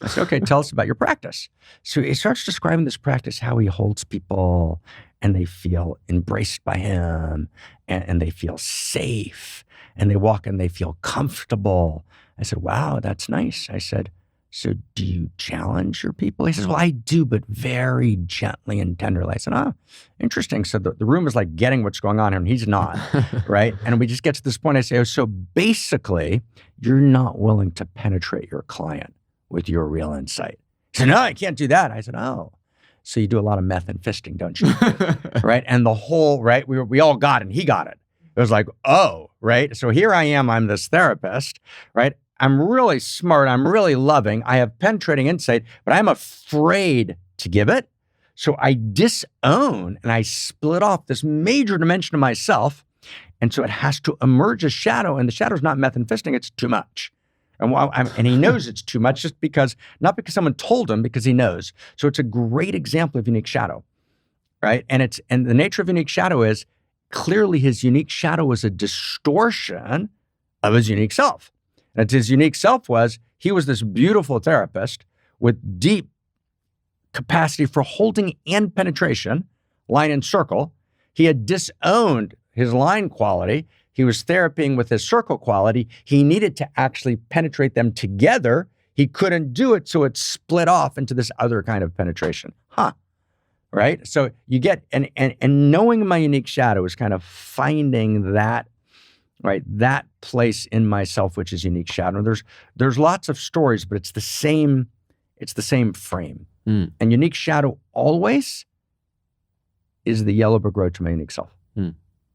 I said, okay, tell us about your practice. So he starts describing this practice, how he holds people and they feel embraced by him and they feel safe and they walk and they feel comfortable. I said, wow, that's nice. I said, so do you challenge your people? He says, well, I do, but very gently and tenderly. I said, oh, interesting. So the room is like getting what's going on here, and he's not, right? And we just get to this point. I say, oh, so basically, you're not willing to penetrate your client with your real insight. He said, no, I can't do that. I said, oh, so you do a lot of meth and fisting, don't you? Right? And the whole, right, we all got it, and he got it. It was like, oh, right? So here I am, I'm this therapist, right? I'm really smart, I'm really loving, I have penetrating insight, but I'm afraid to give it. So I disown and I split off this major dimension of myself. And so it has to emerge as shadow, and the shadow's not meth and fisting, it's too much. And he knows it's too much not because someone told him, because he knows. So it's a great example of unique shadow, right? And the nature of unique shadow is clearly his unique shadow was a distortion of his unique self. And his unique self was, he was this beautiful therapist with deep capacity for holding and penetration, line and circle. He had disowned his line quality. He was therapying with his circle quality. He needed to actually penetrate them together. He couldn't do it, so it split off into this other kind of penetration. Right? So you get, and knowing my unique shadow is kind of finding that, right, that place in myself, which is unique shadow. There's lots of stories, but it's the same frame. And unique shadow always is the yellow brick road to my unique self.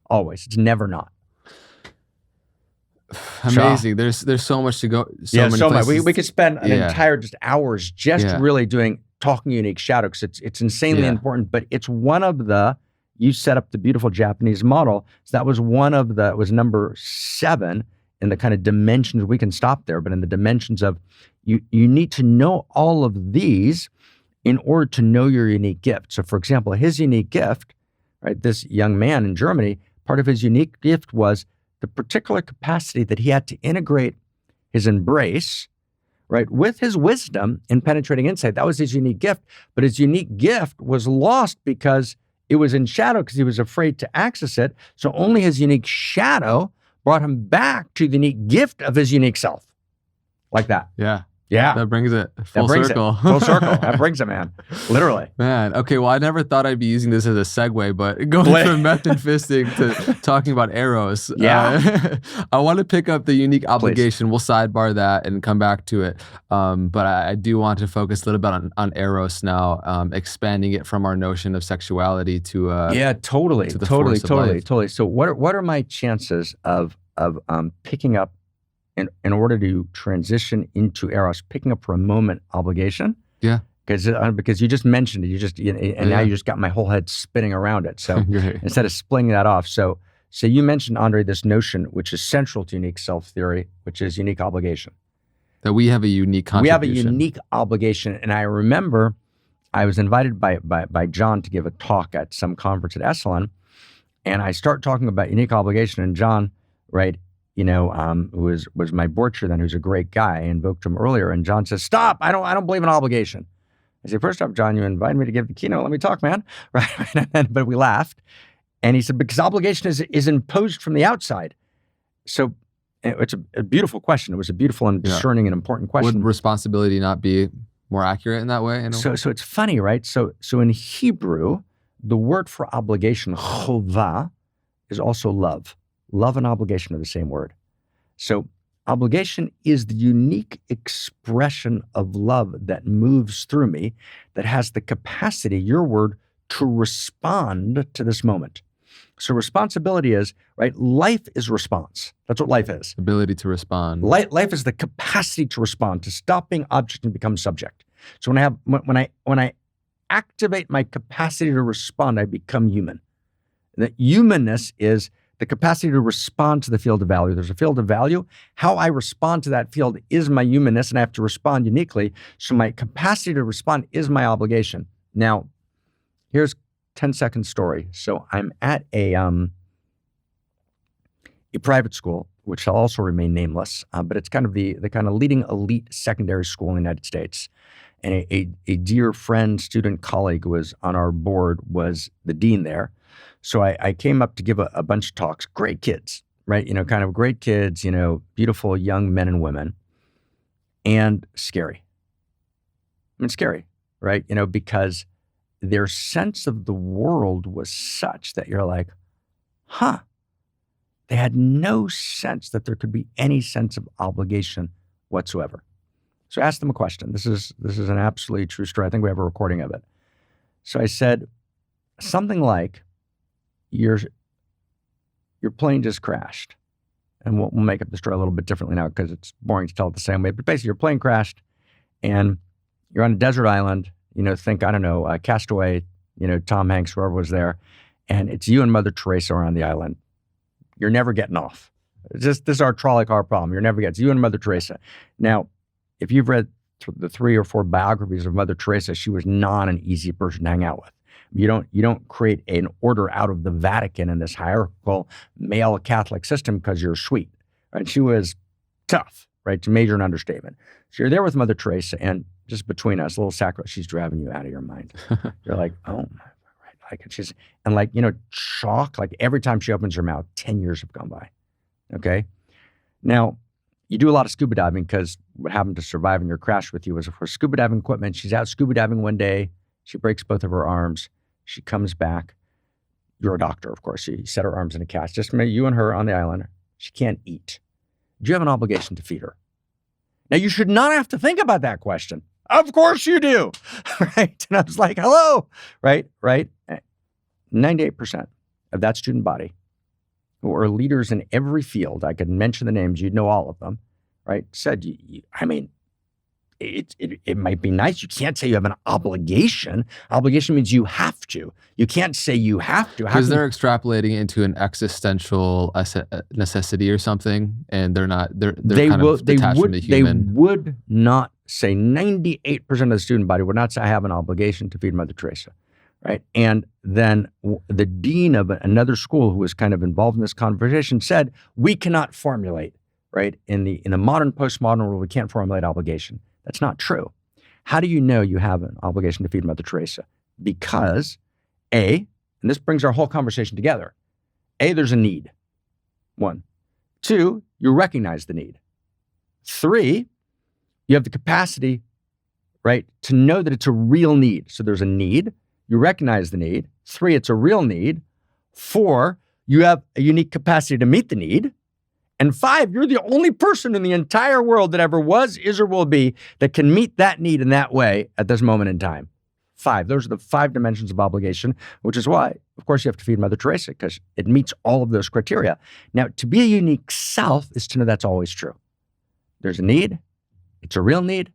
Always. It's never not. Amazing. There's so much to go. So much. We could spend an entire just hours just really talking unique shadow, because it's insanely important, but it's one of you set up the beautiful Japanese model. So that was it was number 7 in the kind of dimensions. We can stop there, but in the dimensions of you need to know all of these in order to know your unique gift. So for example, his unique gift, right, this young man in Germany, part of his unique gift was the particular capacity that he had to integrate his embrace, right, with his wisdom in penetrating insight. That was his unique gift. But his unique gift was lost because it was in shadow, because he was afraid to access it. So only his unique shadow brought him back to the unique gift of his unique self. Like that. Yeah. Yeah. That brings it full circle. Full circle. That brings it, man. Literally. Man. Okay. Well, I never thought I'd be using this as a segue, but going from meth and fisting to talking about Eros. Yeah. I want to pick up the unique obligation. Please. We'll sidebar that and come back to it. But I do want to focus a little bit on Eros now, expanding it from our notion of sexuality to totally. So what are my chances of picking up, in order to transition into Eros, picking up for a moment obligation? Yeah. Because you just mentioned it, now you just got my whole head spinning around it. So instead of splitting that off, so you mentioned, Andre, this notion which is central to unique self theory, which is unique obligation. That we have a unique contribution. We have a unique obligation, and I remember I was invited by John to give a talk at some conference at Esalen, and I start talking about unique obligation, and John, right, who was my board chair then, who's a great guy. I invoked him earlier, and John says, "Stop! I don't believe in obligation." I said, "First off, John, you invited me to give the keynote. Let me talk, man." Right? But we laughed, and he said, "Because obligation is imposed from the outside." So, It's a beautiful question. It was a beautiful and discerning and important question. Would responsibility not be more accurate in that way? So it's funny, right? So in Hebrew, the word for obligation, chovah, is also love. Love and obligation are the same word. So obligation is the unique expression of love that moves through me, that has the capacity, your word, to respond to this moment. So responsibility is, right? Life is response. That's what life is. Ability to respond. Life is the capacity to respond, to stop being object and become subject. So when I activate my capacity to respond, I become human. That humanness is the capacity to respond to the field of value. There's a field of value. How I respond to that field is my humanness, and I have to respond uniquely. So my capacity to respond is my obligation. Now, here's 10-second story. So I'm at a private school, which shall also remain nameless, but it's kind of the kind of leading elite secondary school in the United States. And a dear friend, student, colleague who was on our board was the dean there. So I came up to give a bunch of talks. Great kids, right? Kind of great kids, beautiful young men and women, and scary. I mean, scary, right? Because their sense of the world was such that you're like, huh. They had no sense that there could be any sense of obligation whatsoever. So I asked them a question. This is an absolutely true story. I think we have a recording of it. So I said something like, your plane just crashed. And we'll make up the story a little bit differently now because it's boring to tell it the same way. But basically, your plane crashed and you're on a desert island. Think, I don't know, Castaway, Tom Hanks, whoever was there. And it's you and Mother Teresa are on the island. You're never getting off. This is our trolley car problem. You're never getting. It's you and Mother Teresa. Now, if you've read the 3 or 4 biographies of Mother Teresa, she was not an easy person to hang out with. You don't create an order out of the Vatican in this hierarchical male Catholic system because you're sweet. Right? She was tough, right? To major an understatement. So you're there with Mother Teresa, and just between us, a little sacrilege, she's driving you out of your mind. You're like, oh my, right? Shock, like every time she opens her mouth, 10 years have gone by. Okay? Now, you do a lot of scuba diving because what happened to survive in your crash with you was for scuba diving equipment. She's out scuba diving one day. She breaks both of her arms. She comes back. You're a doctor, of course. You set her arms in a cast. Just you and her on the island. She can't eat. Do you have an obligation to feed her? Now, you should not have to think about that question. Of course you do, right? And I was like, hello, right? 98% of that student body, who are leaders in every field, I could mention the names, you'd know all of them, right? Said, it might be nice. You can't say you have an obligation. Obligation means you have to. You can't say you have to. Because they're extrapolating into an existential necessity or something, and they're kind of detached from the human. They would not say, 98% of the student body would not say, I have an obligation to feed Mother Teresa, right? And then the dean of another school who was kind of involved in this conversation said, we cannot formulate, right? In the modern, postmodern world, we can't formulate obligation. That's not true. How do you know you have an obligation to feed Mother Teresa? Because A, and this brings our whole conversation together, A, there's a need. 1. 2, you recognize the need. 3, you have the capacity, right, to know that it's a real need. So there's a need. You recognize the need. 3, it's a real need. 4, you have a unique capacity to meet the need. And 5, you're the only person in the entire world that ever was, is, or will be that can meet that need in that way at this moment in time. 5. Those are the 5 dimensions of obligation, which is why, of course, you have to feed Mother Teresa because it meets all of those criteria. Now, to be a unique self is to know that's always true. There's a need. It's a real need.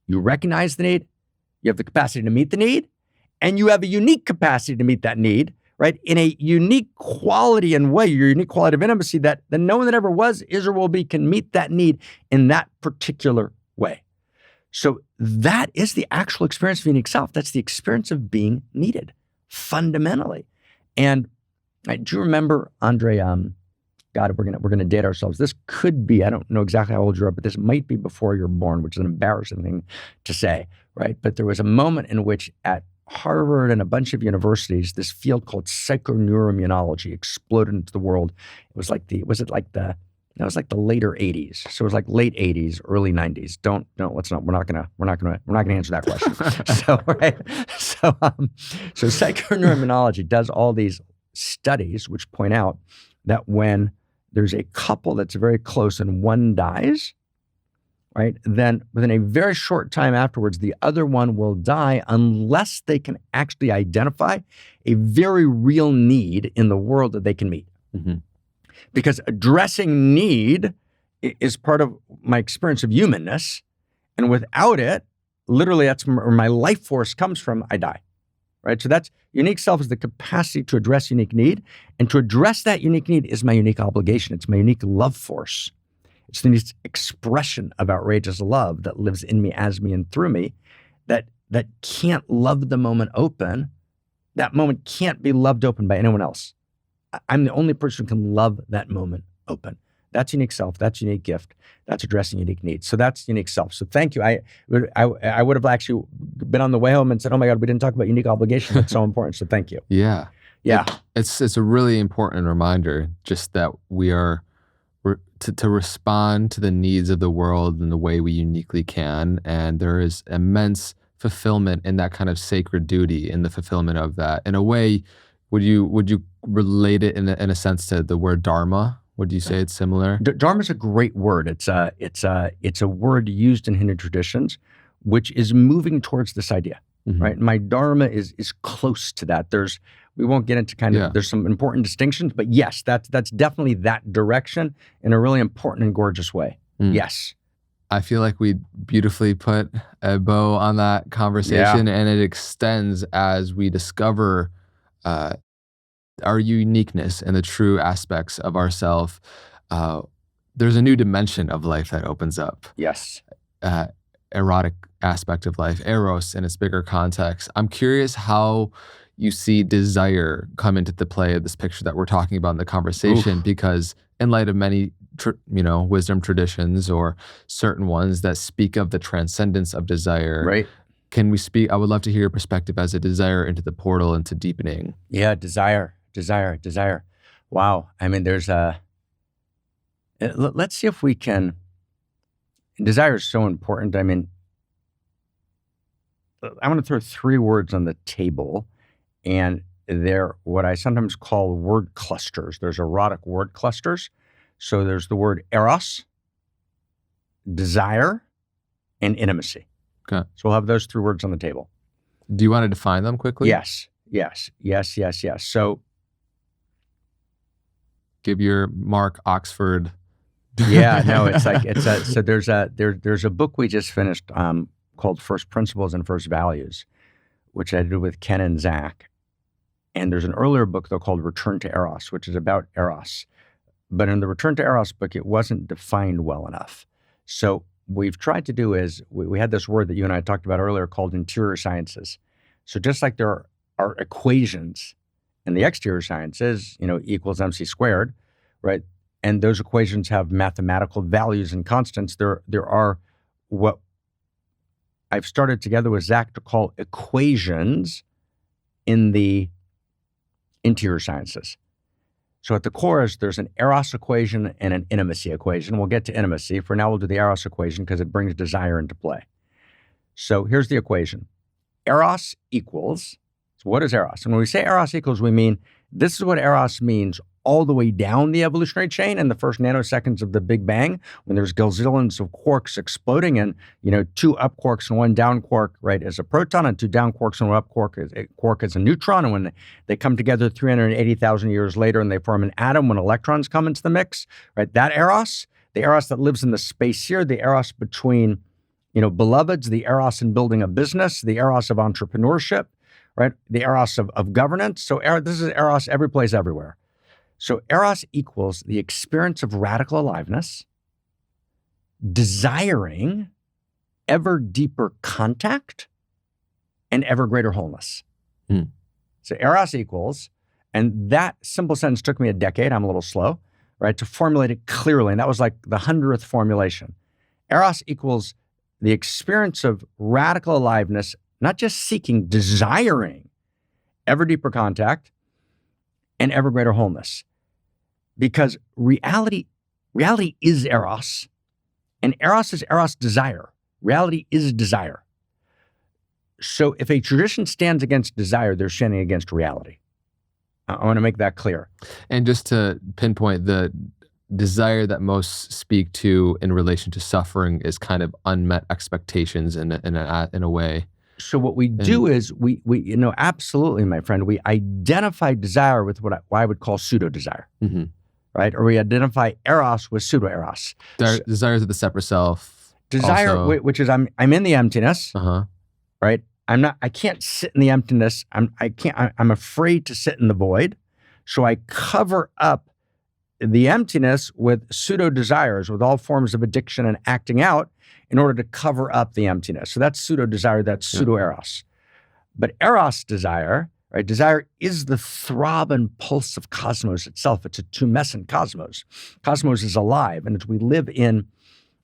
You recognize the need. You have the capacity to meet the need. And you have a unique capacity to meet that need, right? In a unique quality and way, your unique quality of intimacy that no one that ever was, is, or will be can meet that need in that particular way. So that is the actual experience of unique self. That's the experience of being needed fundamentally. And do you remember, Andre, God, we're gonna date ourselves. This could be, I don't know exactly how old you are, but this might be before you're born, which is an embarrassing thing to say, right? But there was a moment in which at Harvard and a bunch of universities, this field called psychoneuroimmunology exploded into the world. It was like the That was like the later 80s. So it was like late 80s, early 90s. We're not gonna answer that question. So, right. So psychoneuroimmunology does all these studies which point out that when there's a couple that's very close and one dies, right, then within a very short time afterwards, the other one will die unless they can actually identify a very real need in the world that they can meet. Mm-hmm. Because addressing need is part of my experience of humanness. And without it, literally that's where my life force comes from, I die, right? So that's unique self is the capacity to address unique need. And to address that unique need is my unique obligation. It's my unique love force. It's the expression of outrageous love that lives in me, as me, and through me that can't love the moment open. That moment can't be loved open by anyone else. I'm the only person who can love that moment open. That's unique self. That's unique gift. That's addressing unique needs. So that's unique self. So thank you. I would have actually been on the way home and said, oh my God, we didn't talk about unique obligation. That's so important. So thank you. Yeah. Yeah. It's a really important reminder just that we're to respond to the needs of the world in the way we uniquely can. And there is immense fulfillment in that kind of sacred duty, in the fulfillment of that. In a way, would you relate it in a sense to the word dharma? Would you say it's similar? Dharma is a great word. It's a word used in Hindu traditions, which is moving towards this idea, Mm-hmm. right? My dharma is close to that. We won't get into there's some important distinctions, but yes, that's definitely that direction in a really important and gorgeous way. Yes. I feel like we beautifully put a bow on that conversation, and it extends as we discover our uniqueness and the true aspects of ourself. There's a new dimension of life that opens up. Yes. Erotic aspect of life, Eros in its bigger context. I'm curious how you see desire come into the play of this picture that we're talking about in the conversation, because in light of many wisdom traditions or certain ones that speak of the transcendence of desire, right? Can we speak? I would love to hear your perspective as a desire into the portal, into deepening. Yeah, desire. Wow. I mean, let's see if we can, desire is so important. I mean, I want to throw three words on the table, and they're what I sometimes call word clusters. There's erotic word clusters. So there's the word eros, desire, and intimacy. Okay. So we'll have those three words on the table. Do you want to define them quickly? Yes. So give your Mark Oxford. Yeah, no, so there's a book we just finished called First Principles and First Values, which I did with Ken and Zach. And there's an earlier book though called Return to Eros, which is about Eros. But in the Return to Eros book, it wasn't defined well enough. So what we've tried to do is, we had this word that you and I talked about earlier called interior sciences. So just like there are equations in the exterior sciences, equals MC squared, right? And those equations have mathematical values and constants. There are what I've started together with Zach to call equations in the interior sciences. So at the core there's an Eros equation and an intimacy equation. We'll get to intimacy. For now, we'll do the Eros equation because it brings desire into play. So here's the equation. Eros equals, so what is Eros? And when we say Eros equals, we mean this is what Eros means all the way down the evolutionary chain in the first nanoseconds of the Big Bang, when there's gazillions of quarks exploding, and two up quarks and one down quark, right, is a proton, and two down quarks and one up quark is a neutron. And when they come together 380,000 years later and they form an atom, when electrons come into the mix, right, that Eros, the Eros that lives in the space here, the Eros between beloveds, the Eros in building a business, the Eros of entrepreneurship, right, the Eros of governance. So this is Eros every place, everywhere. So Eros equals the experience of radical aliveness, desiring ever deeper contact, and ever greater wholeness. So Eros equals, and that simple sentence took me a decade, I'm a little slow, right, to formulate it clearly. And that was like the 100th formulation. Eros equals the experience of radical aliveness, not just seeking, desiring ever deeper contact and ever greater wholeness. Because reality reality is Eros, and Eros is Eros desire. Reality is desire. So if a tradition stands against desire, they're standing against reality. I want to make that clear. And just to pinpoint, the desire that most speak to in relation to suffering is kind of unmet expectations in a way. So what we do is we absolutely, my friend, we identify desire with what I would call pseudo desire, right? Or we identify Eros with pseudo Eros. Desires of the separate self. Desire, also, which is I'm in the emptiness, right? I can't sit in the emptiness. I'm afraid to sit in the void. So I cover up the emptiness with pseudo desires, with all forms of addiction and acting out in order to cover up the emptiness. So that's pseudo desire, that's pseudo Eros. But Eros desire, right? Desire is the throb and pulse of cosmos itself. It's a tumescent cosmos. Cosmos is alive, and as we live in,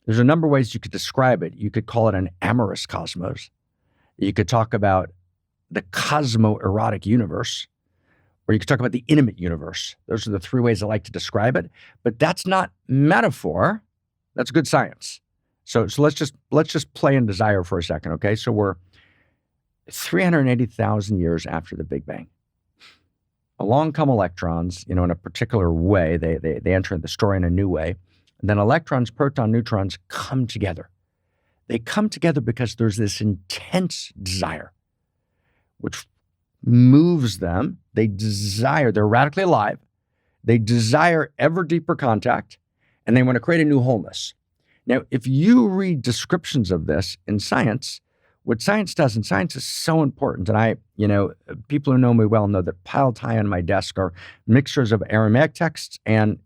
there's a number of ways you could describe it. You could call it an amorous cosmos. You could talk about the cosmo-erotic universe, or you could talk about the intimate universe. Those are the three ways I like to describe it. But that's not metaphor. That's good science. So let's just play in desire for a second, okay? So we're 380,000 years after the Big Bang. Along come electrons, in a particular way. They enter the story in a new way. And then electrons, protons, neutrons come together. They come together because there's this intense desire, which moves them. They desire, they're radically alive. They desire ever deeper contact, and they want to create a new wholeness. Now, if you read descriptions of this in science, what science does, and science is so important, and people who know me well know that piled high on my desk are mixtures of Aramaic texts and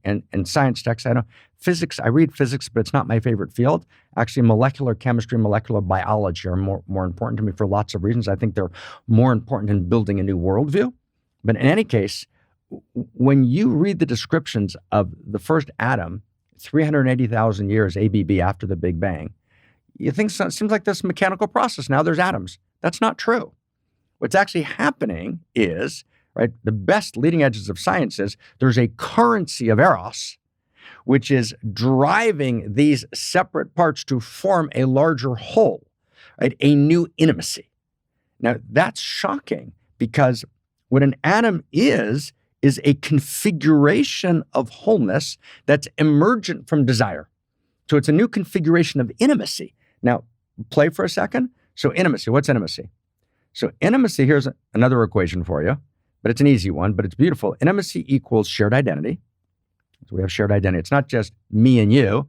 science texts. I read physics, but it's not my favorite field. Actually, molecular chemistry, molecular biology are more important to me for lots of reasons. I think they're more important in building a new worldview. But in any case, when you read the descriptions of the first atom, 380,000 years ABB after the Big Bang, you think it seems like this mechanical process. Now there's atoms. That's not true. What's actually happening is, right, the best leading edges of science is there's a currency of Eros, which is driving these separate parts to form a larger whole, right? A new intimacy. Now, that's shocking because what an atom is a configuration of wholeness that's emergent from desire. So it's a new configuration of intimacy. Now, play for a second. So intimacy, what's intimacy? So intimacy, here's another equation for you, but it's an easy one, but it's beautiful. Intimacy equals shared identity. So we have shared identity. It's not just me and you.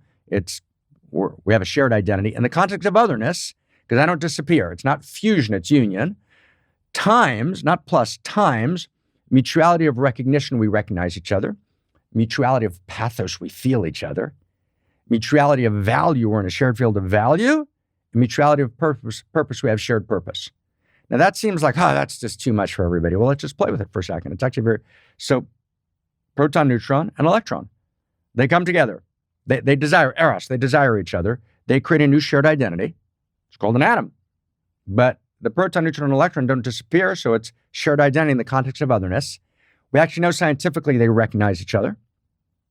We have a shared identity in the context of otherness, because I don't disappear. It's not fusion, it's union. Times, not plus, times mutuality of recognition, we recognize each other. Mutuality of pathos, we feel each other. Mutuality of value, we're in a shared field of value. And mutuality of purpose, we have shared purpose. Now that seems like, that's just too much for everybody. Well, let's just play with it for a second. It's actually so proton, neutron, and electron. They come together. They desire Eros. They desire each other. They create a new shared identity. It's called an atom. But the proton, neutron, and electron don't disappear, so it's shared identity in the context of otherness. We actually know scientifically they recognize each other.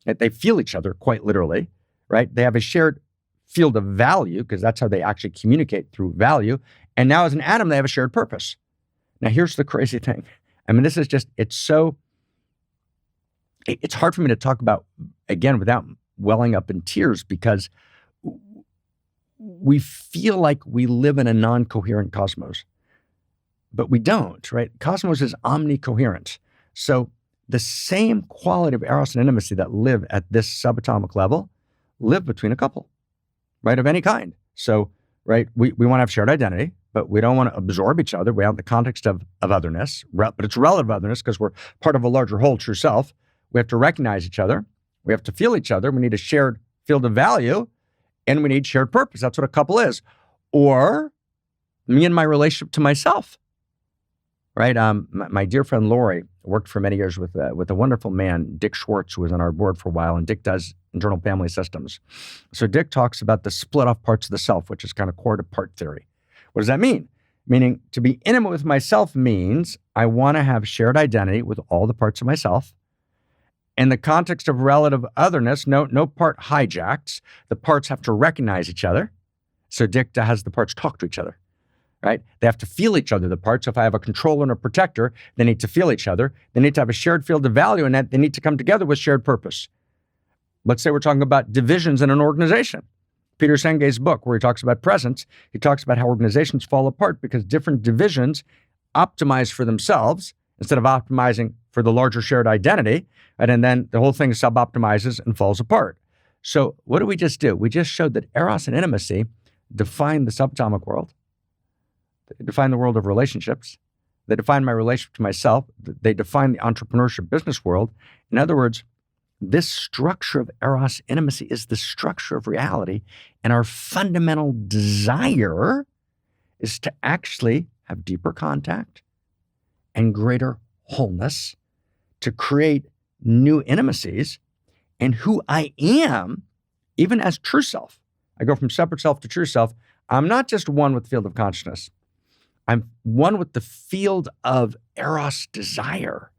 They feel each other, quite literally, right? They have a shared field of value, because that's how they actually communicate, through value. And now as an atom, they have a shared purpose. Now, here's the crazy thing. I mean, this is just, it's hard for me to talk about, again, without welling up in tears, because we feel like we live in a non-coherent cosmos, but we don't, right? Cosmos is omnicoherent. So the same quality of Eros and intimacy that live at this subatomic level live between a couple, right, of any kind. So, right, we want to have shared identity, but we don't want to absorb each other. We have the context of otherness, but it's relative otherness because we're part of a larger whole, true self. We have to recognize each other. We have to feel each other. We need a shared field of value, and we need shared purpose. That's what a couple is. Or me and my relationship to myself, right? My dear friend Lori worked for many years with a wonderful man, Dick Schwartz, who was on our board for a while, and Dick does internal family systems. So Dick talks about the split off parts of the self, which is kind of core to part theory. What does that mean? Meaning to be intimate with myself means I want to have shared identity with all the parts of myself. In the context of relative otherness, no part hijacks. The parts have to recognize each other. So dicta has the parts talk to each other, right? They have to feel each other, the parts. So if I have a controller and a protector, they need to feel each other. They need to have a shared field of value, and that they need to come together with shared purpose. Let's say we're talking about divisions in an organization. Peter Senge's book, where he talks about presence, he talks about how organizations fall apart because different divisions optimize for themselves instead of optimizing for the larger shared identity, right? And then the whole thing sub-optimizes and falls apart. So what do? We just showed that Eros and intimacy define the subatomic world. They define the world of relationships. They define my relationship to myself. They define the entrepreneurship business world. In other words, this structure of Eros intimacy is the structure of reality. And our fundamental desire is to actually have deeper contact and greater wholeness, to create new intimacies. And who I am, even as true self, I go from separate self to true self. I'm not just one with the field of consciousness. I'm one with the field of Eros desire.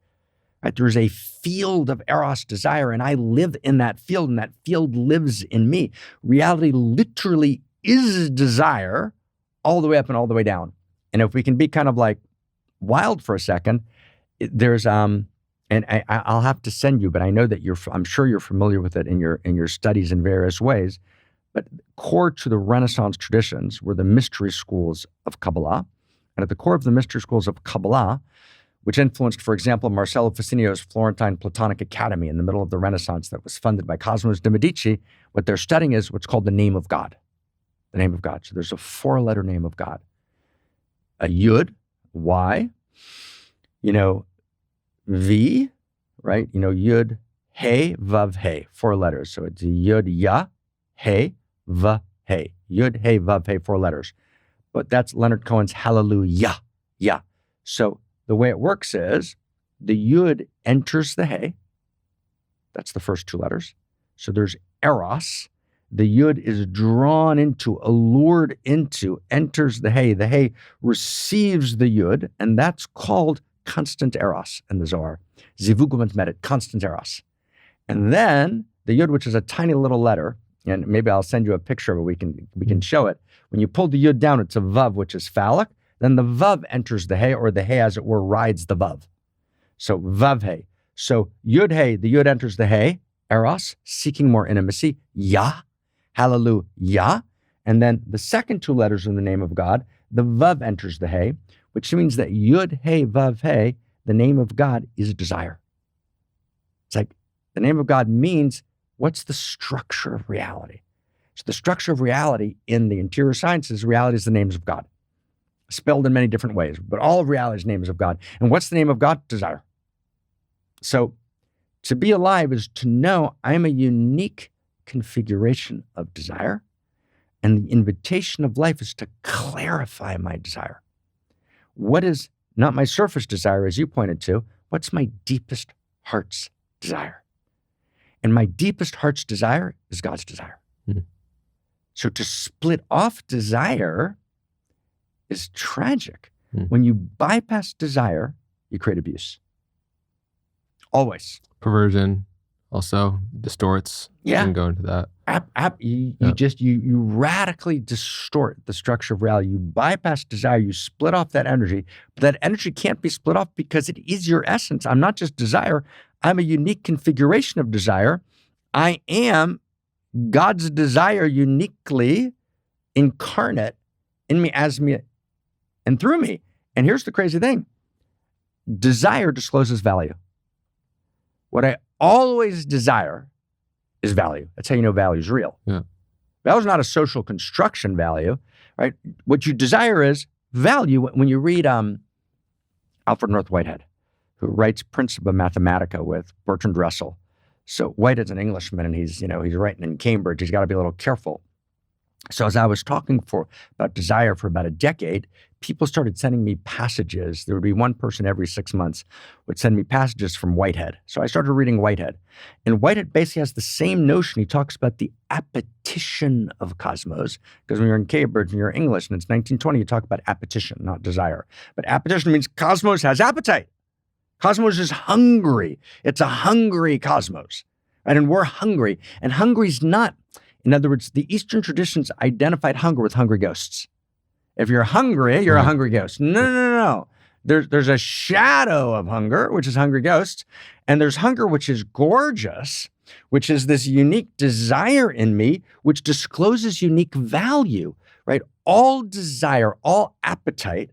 Right? There's a field of Eros desire, and I live in that field, and that field lives in me. Reality literally is desire all the way up and all the way down. And if we can be kind of like wild for a second, there's and I'll have to send you, but I know that I'm sure you're familiar with it in your studies in various ways. But core to the Renaissance traditions were the mystery schools of Kabbalah. And at the core of the mystery schools of Kabbalah, which influenced, for example, Marcello Ficino's Florentine Platonic Academy in the middle of the Renaissance that was funded by Cosimo de' Medici, what they're studying is what's called the name of God. The name of God. So there's a 4-letter name of God. A Yud, Y, V, right? Yud, He, Vav, He, 4 letters. So it's Yud, Ya, He, Va, He. Yud, He, Vav, He, 4 letters. But that's Leonard Cohen's Hallelujah. Yeah. So the way it works is the Yud enters the He. That's the first 2 letters. So there's Eros. The Yud is drawn into, allured into, enters the He. The He receives the Yud, and that's called constant Eros in the Zohar. Zivugum Medet, constant Eros. And then the Yud, which is a tiny little letter, and maybe I'll send you a picture of it, we can show it. When you pull the Yud down, it's a Vav, which is phallic. Then the Vav enters the He, or the He, as it were, rides the Vav. So Vav He. So Yud He, the Yud enters the He, Eros, seeking more intimacy, Yah, Hallelujah. And then the second 2 letters in the name of God, the Vav enters the He, which means that Yud He Vav He, the name of God, is desire. It's like the name of God means what's the structure of reality? So the structure of reality in the interior sciences, reality is the names of God, spelled in many different ways, but all of reality is names of God. And what's the name of God? Desire. So to be alive is to know I'm a unique configuration of desire, and the invitation of life is to clarify my desire. What is not my surface desire, as you pointed to? What's my deepest heart's desire? And my deepest heart's desire is God's desire. Mm-hmm. So to split off desire is tragic. Mm-hmm. When you bypass desire, you create abuse. Always. Perversion also distorts. Yeah. You can go into that. You radically distort the structure of reality. You bypass desire, you split off that energy, but that energy can't be split off because it is your essence. I'm not just desire. I'm a unique configuration of desire. I am God's desire uniquely incarnate in me, as me, and through me. And here's the crazy thing. Desire discloses value. What I always desire is value. That's how you know value is real. Yeah. Value is not a social construction value, right? What you desire is value. When you read Alfred North Whitehead, who writes Principia Mathematica with Bertrand Russell. So Whitehead's an Englishman, and he's writing in Cambridge. He's got to be a little careful. So as I was talking about desire for about a decade, people started sending me passages. There would be one person every 6 months would send me passages from Whitehead. So I started reading Whitehead. And Whitehead basically has the same notion. He talks about the appetition of cosmos. Because when you're in Cambridge and you're English and it's 1920, you talk about appetition, not desire. But appetition means cosmos has appetite. Cosmos is hungry. It's a hungry cosmos, right? And we're hungry. And hungry's not, in other words, the Eastern traditions identified hunger with hungry ghosts. If you're hungry, you're a hungry ghost. No. There's a shadow of hunger, which is hungry ghosts. And there's hunger, which is gorgeous, which is this unique desire in me, which discloses unique value, right? All desire, all appetite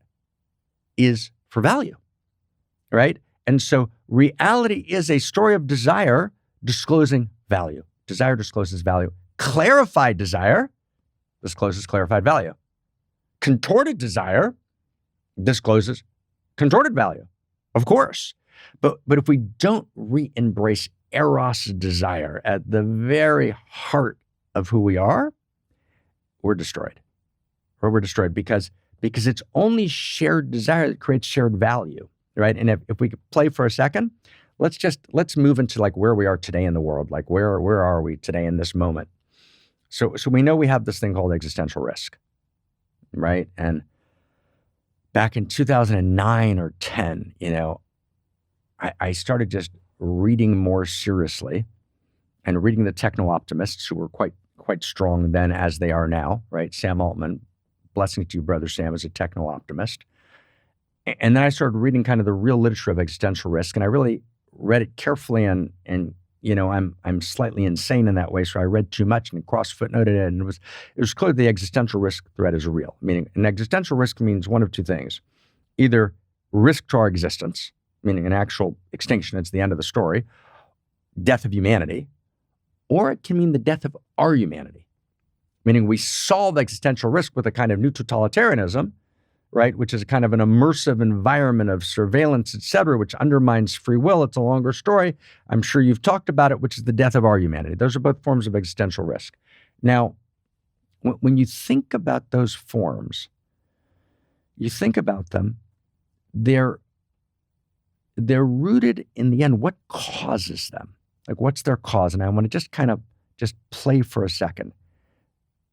is for value, right? And so reality is a story of desire disclosing value. Desire discloses value. Clarified desire discloses clarified value. Contorted desire discloses contorted value, of course. But if we don't re-embrace Eros desire at the very heart of who we are, we're destroyed. Or we're destroyed because it's only shared desire that creates shared value, right? And if we could play for a second, let's move into like where we are today in the world. Like where are we today in this moment? So we know we have this thing called existential risk, right? And back in 2009 or 10, I started just reading more seriously and reading the techno-optimists who were quite strong then as they are now, right? Sam Altman, blessings to you, brother Sam, is a techno-optimist. And then I started reading kind of the real literature of existential risk, and I really read it carefully, and I'm slightly insane in that way, so I read too much and cross-footnoted it, and it was clear the existential risk threat is real. Meaning, an existential risk means one of two things: either risk to our existence, meaning an actual extinction, it's the end of the story, death of humanity, or it can mean the death of our humanity, meaning we solve existential risk with a kind of new totalitarianism, right, which is a kind of an immersive environment of surveillance, et cetera, which undermines free will. It's a longer story. I'm sure you've talked about it, which is the death of our humanity. Those are both forms of existential risk. Now, when you think about those forms, you think about them, they're rooted in the end. What causes them? Like, what's their cause? And I want to just kind of play for a second,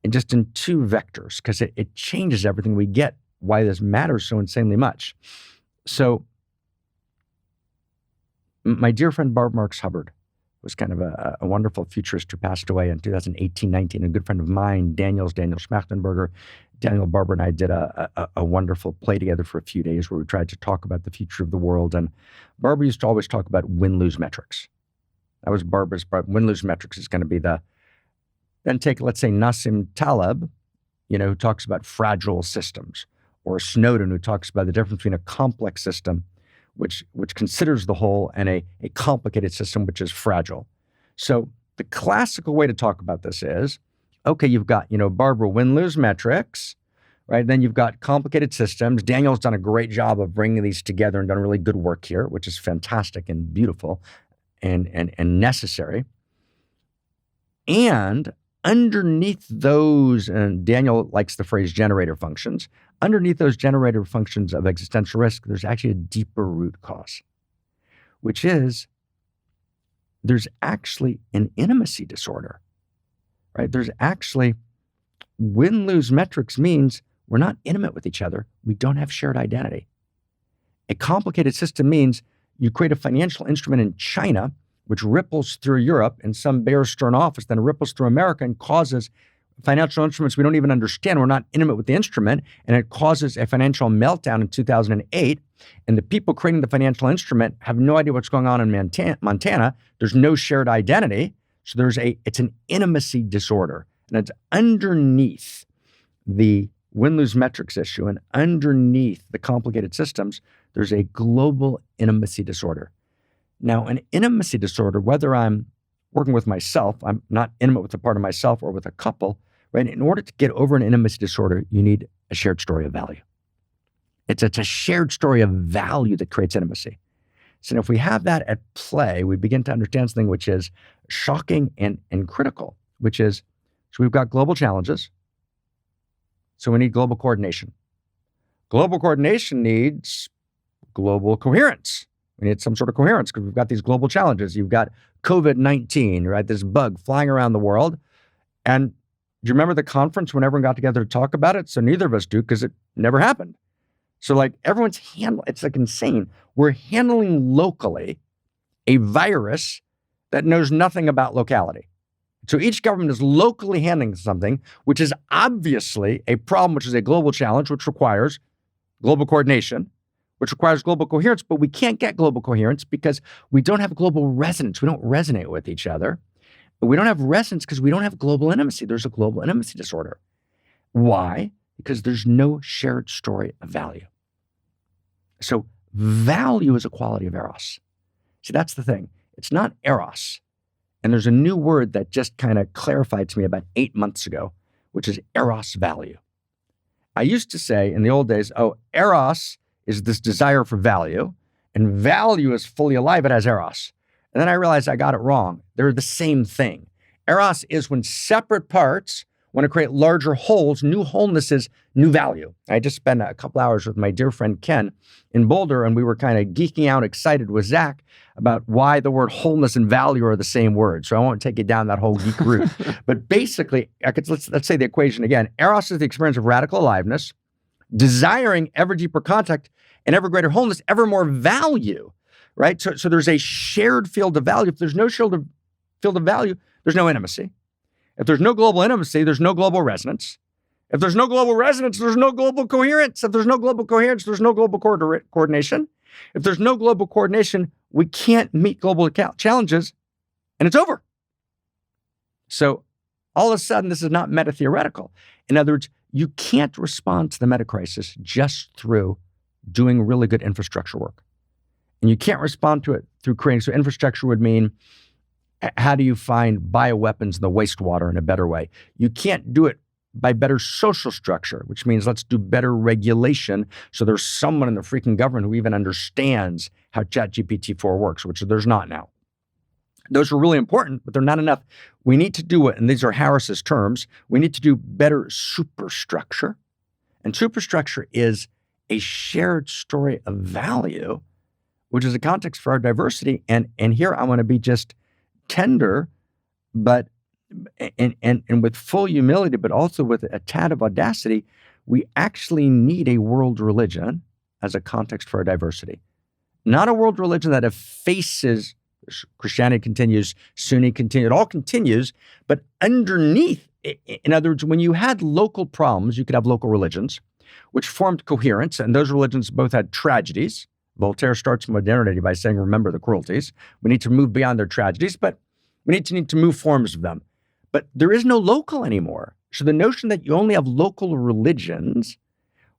and just in two vectors, because it changes everything we get, why this matters so insanely much. So my dear friend Barb Marks Hubbard was kind of a wonderful futurist who passed away in 2018-19. A good friend of mine, Daniel Schmachtenberger. Daniel, Barbara, and I did a wonderful play together for a few days where we tried to talk about the future of the world. And Barbara used to always talk about win-lose metrics. That was Barbara's part. Win-lose metrics is going to be then take, let's say, Nassim Taleb, who talks about fragile systems, or Snowden, who talks about the difference between a complex system, which considers the whole, and a complicated system, which is fragile. So the classical way to talk about this is, okay, you've got, Barbara, win-lose metrics, right? Then you've got complicated systems. Daniel's done a great job of bringing these together and done really good work here, which is fantastic and beautiful and necessary. And underneath those, and Daniel likes the phrase generator functions, underneath those generator functions of existential risk, there's actually a deeper root cause, which is there's actually an intimacy disorder, right? There's actually, win-lose metrics means we're not intimate with each other. We don't have shared identity. A complicated system means you create a financial instrument in China, which ripples through Europe in some Bear Stearns office, then ripples through America and causes financial instruments we don't even understand. We're not intimate with the instrument, and it causes a financial meltdown in 2008. And the people creating the financial instrument have no idea what's going on in Montana. There's no shared identity. So it's an intimacy disorder. And it's underneath the win-lose metrics issue and underneath the complicated systems, there's a global intimacy disorder. Now, an intimacy disorder, whether I'm working with myself, I'm not intimate with a part of myself, or with a couple, right? In order to get over an intimacy disorder, you need a shared story of value. It's a shared story of value that creates intimacy. So if we have that at play, we begin to understand something which is shocking and critical, which is, so we've got global challenges, so we need global coordination. Global coordination needs global coherence. We need some sort of coherence because we've got these global challenges. You've got COVID-19, right? This bug flying around the world. And do you remember the conference when everyone got together to talk about it? So neither of us do because it never happened. So like everyone's it's like insane. We're handling locally a virus that knows nothing about locality. So each government is locally handling something, which is obviously a problem, which is a global challenge, which requires global coordination, which requires global coherence. But we can't get global coherence because we don't have global resonance. We don't resonate with each other. But we don't have resonance because we don't have global intimacy. There's a global intimacy disorder. Why? Because there's no shared story of value. So value is a quality of Eros. See, that's the thing. It's not Eros. And there's a new word that just kind of clarified to me about 8 months ago, which is Eros value. I used to say in the old days, oh, Eros is this desire for value, and value is fully alive. It has Eros. And then I realized I got it wrong. They're the same thing. Eros is when separate parts want to create larger wholes. New wholeness is new value. I just spent a couple hours with my dear friend Ken in Boulder, and we were kind of geeking out, excited with Zach about why the word wholeness and value are the same word. So I won't take you down that whole geek route. But basically, let's say the equation again. Eros is the experience of radical aliveness, desiring ever deeper contact and ever greater wholeness, ever more value, right? So there's a shared field of value. If there's no field of value, there's no intimacy. If there's no global intimacy, there's no global resonance. If there's no global resonance, there's no global coherence. If there's no global coherence, there's no global coordination. If there's no global coordination, we can't meet global challenges, and it's over. So all of a sudden, this is not meta-theoretical. In other words, you can't respond to the meta-crisis just through doing really good infrastructure work. And you can't respond to it through creating. So infrastructure would mean, how do you find bioweapons in the wastewater in a better way? You can't do it by better social structure, which means let's do better regulation so there's someone in the freaking government who even understands how ChatGPT-4 works, which there's not now. Those are really important, but they're not enough. We need to do it, and these are Harris's terms, we need to do better superstructure. And superstructure is a shared story of value, which is a context for our diversity. And here I want to be just tender, but and with full humility, but also with a tad of audacity. We actually need a world religion as a context for our diversity. Not a world religion that effaces Christianity continues, Sunni continues, it all continues, but underneath, in other words, when you had local problems, you could have local religions, which formed coherence, and those religions both had tragedies. Voltaire starts modernity by saying, remember the cruelties. We need to move beyond their tragedies, but we need to move forms of them. But there is no local anymore. So the notion that you only have local religions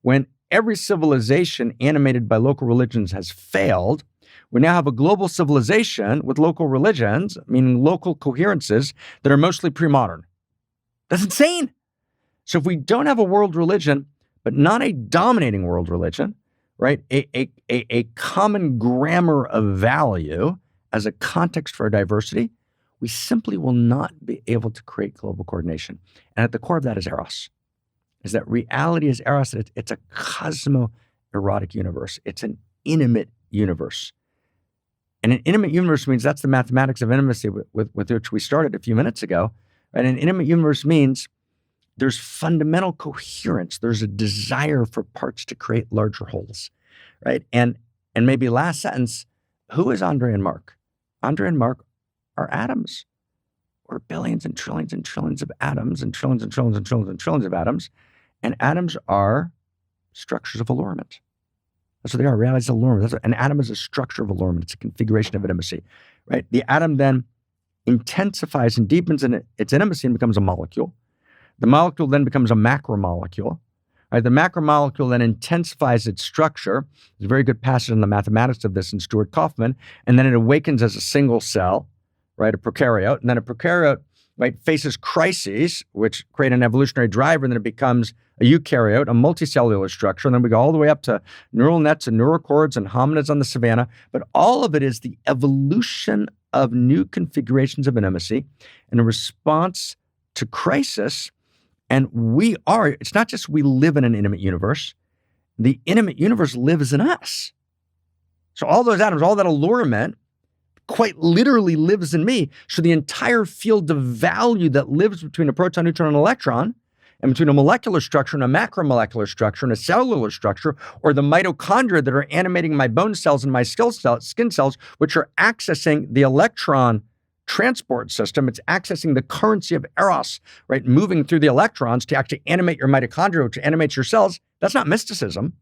when every civilization animated by local religions has failed, we now have a global civilization with local religions, meaning local coherences that are mostly pre-modern. That's insane. So if we don't have a world religion, but not a dominating world religion, right? A common grammar of value as a context for our diversity, we simply will not be able to create global coordination. And at the core of that is Eros, is that reality is Eros. It's a cosmo-erotic universe. It's an intimate universe. And an intimate universe means that's the mathematics of intimacy with which we started a few minutes ago. And an intimate universe means there's fundamental coherence. There's a desire for parts to create larger wholes, right? And maybe last sentence, who is Andre and Marc? Andre and Marc are atoms. We're billions and trillions of atoms and trillions and trillions and trillions and trillions of atoms. And atoms are structures of allurement. That's what they are. Reality is allurement. An atom is a structure of allurement. It's a configuration of intimacy, right? The atom then intensifies and deepens in its intimacy and becomes a molecule. The molecule then becomes a macromolecule. Right? The macromolecule then intensifies its structure. There's a very good passage on the mathematics of this in Stuart Kauffman. And then it awakens as a single cell, right? A prokaryote. And then a prokaryote, right, faces crises, which create an evolutionary driver. And then it becomes a eukaryote, a multicellular structure. And then we go all the way up to neural nets and neural cords and hominids on the savannah. But all of it is the evolution of new configurations of intimacy in a response to crisis. And it's not just we live in an intimate universe. The intimate universe lives in us. So all those atoms, all that allurement, quite literally lives in me. So the entire field of value that lives between a proton, neutron, and electron and between a molecular structure and a macromolecular structure and a cellular structure, or the mitochondria that are animating my bone cells and my skin cells, which are accessing the electron transport system. It's accessing the currency of Eros, right? Moving through the electrons to actually animate your mitochondria, which animates your cells. That's not mysticism.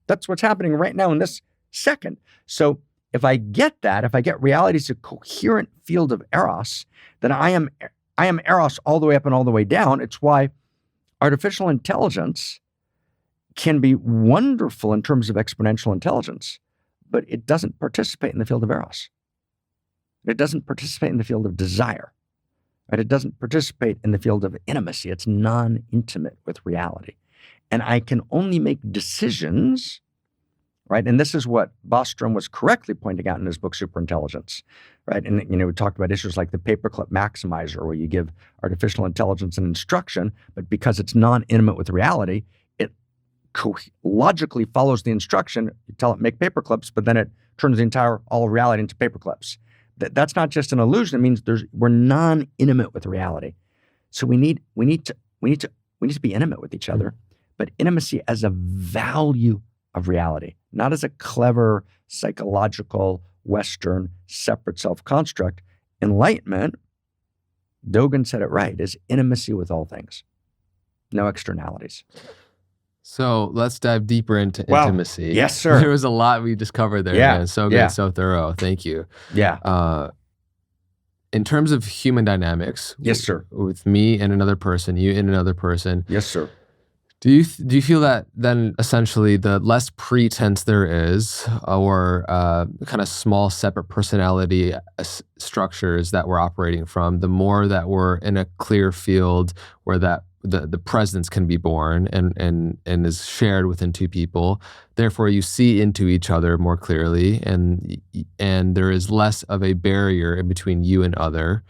That's what's happening right now in this second. So if I get that, if I get reality as a coherent field of Eros, then I am Eros all the way up and all the way down. It's why artificial intelligence can be wonderful in terms of exponential intelligence, but it doesn't participate in the field of Eros. It doesn't participate in the field of desire. Right? It doesn't participate in the field of intimacy. It's non-intimate with reality. And I can only make decisions, right? And this is what Bostrom was correctly pointing out in his book, Superintelligence, right? And, we talked about issues like the paperclip maximizer, where you give artificial intelligence an instruction, but because it's non-intimate with reality, it logically follows the instruction. You tell it, make paperclips, but then it turns all of reality into paperclips. That's not just an illusion. It means we're non-intimate with reality. So we need to be intimate with each other, but intimacy as a value of reality, not as a clever psychological Western separate self-construct. Enlightenment, Dogen said it right, is intimacy with all things, no externalities. So let's dive deeper into intimacy. Yes, sir. There was a lot we just covered there. Yeah. Man. So good, so thorough. Thank you. Yeah. In terms of human dynamics, yes, sir. With me and another person, you and another person. Yes, sir. Do you feel that then essentially the less pretense there is, or kind of small separate personality structures that we're operating from, the more that we're in a clear field where that the presence can be born and is shared within two people. Therefore, you see into each other more clearly, and there is less of a barrier in between you and other.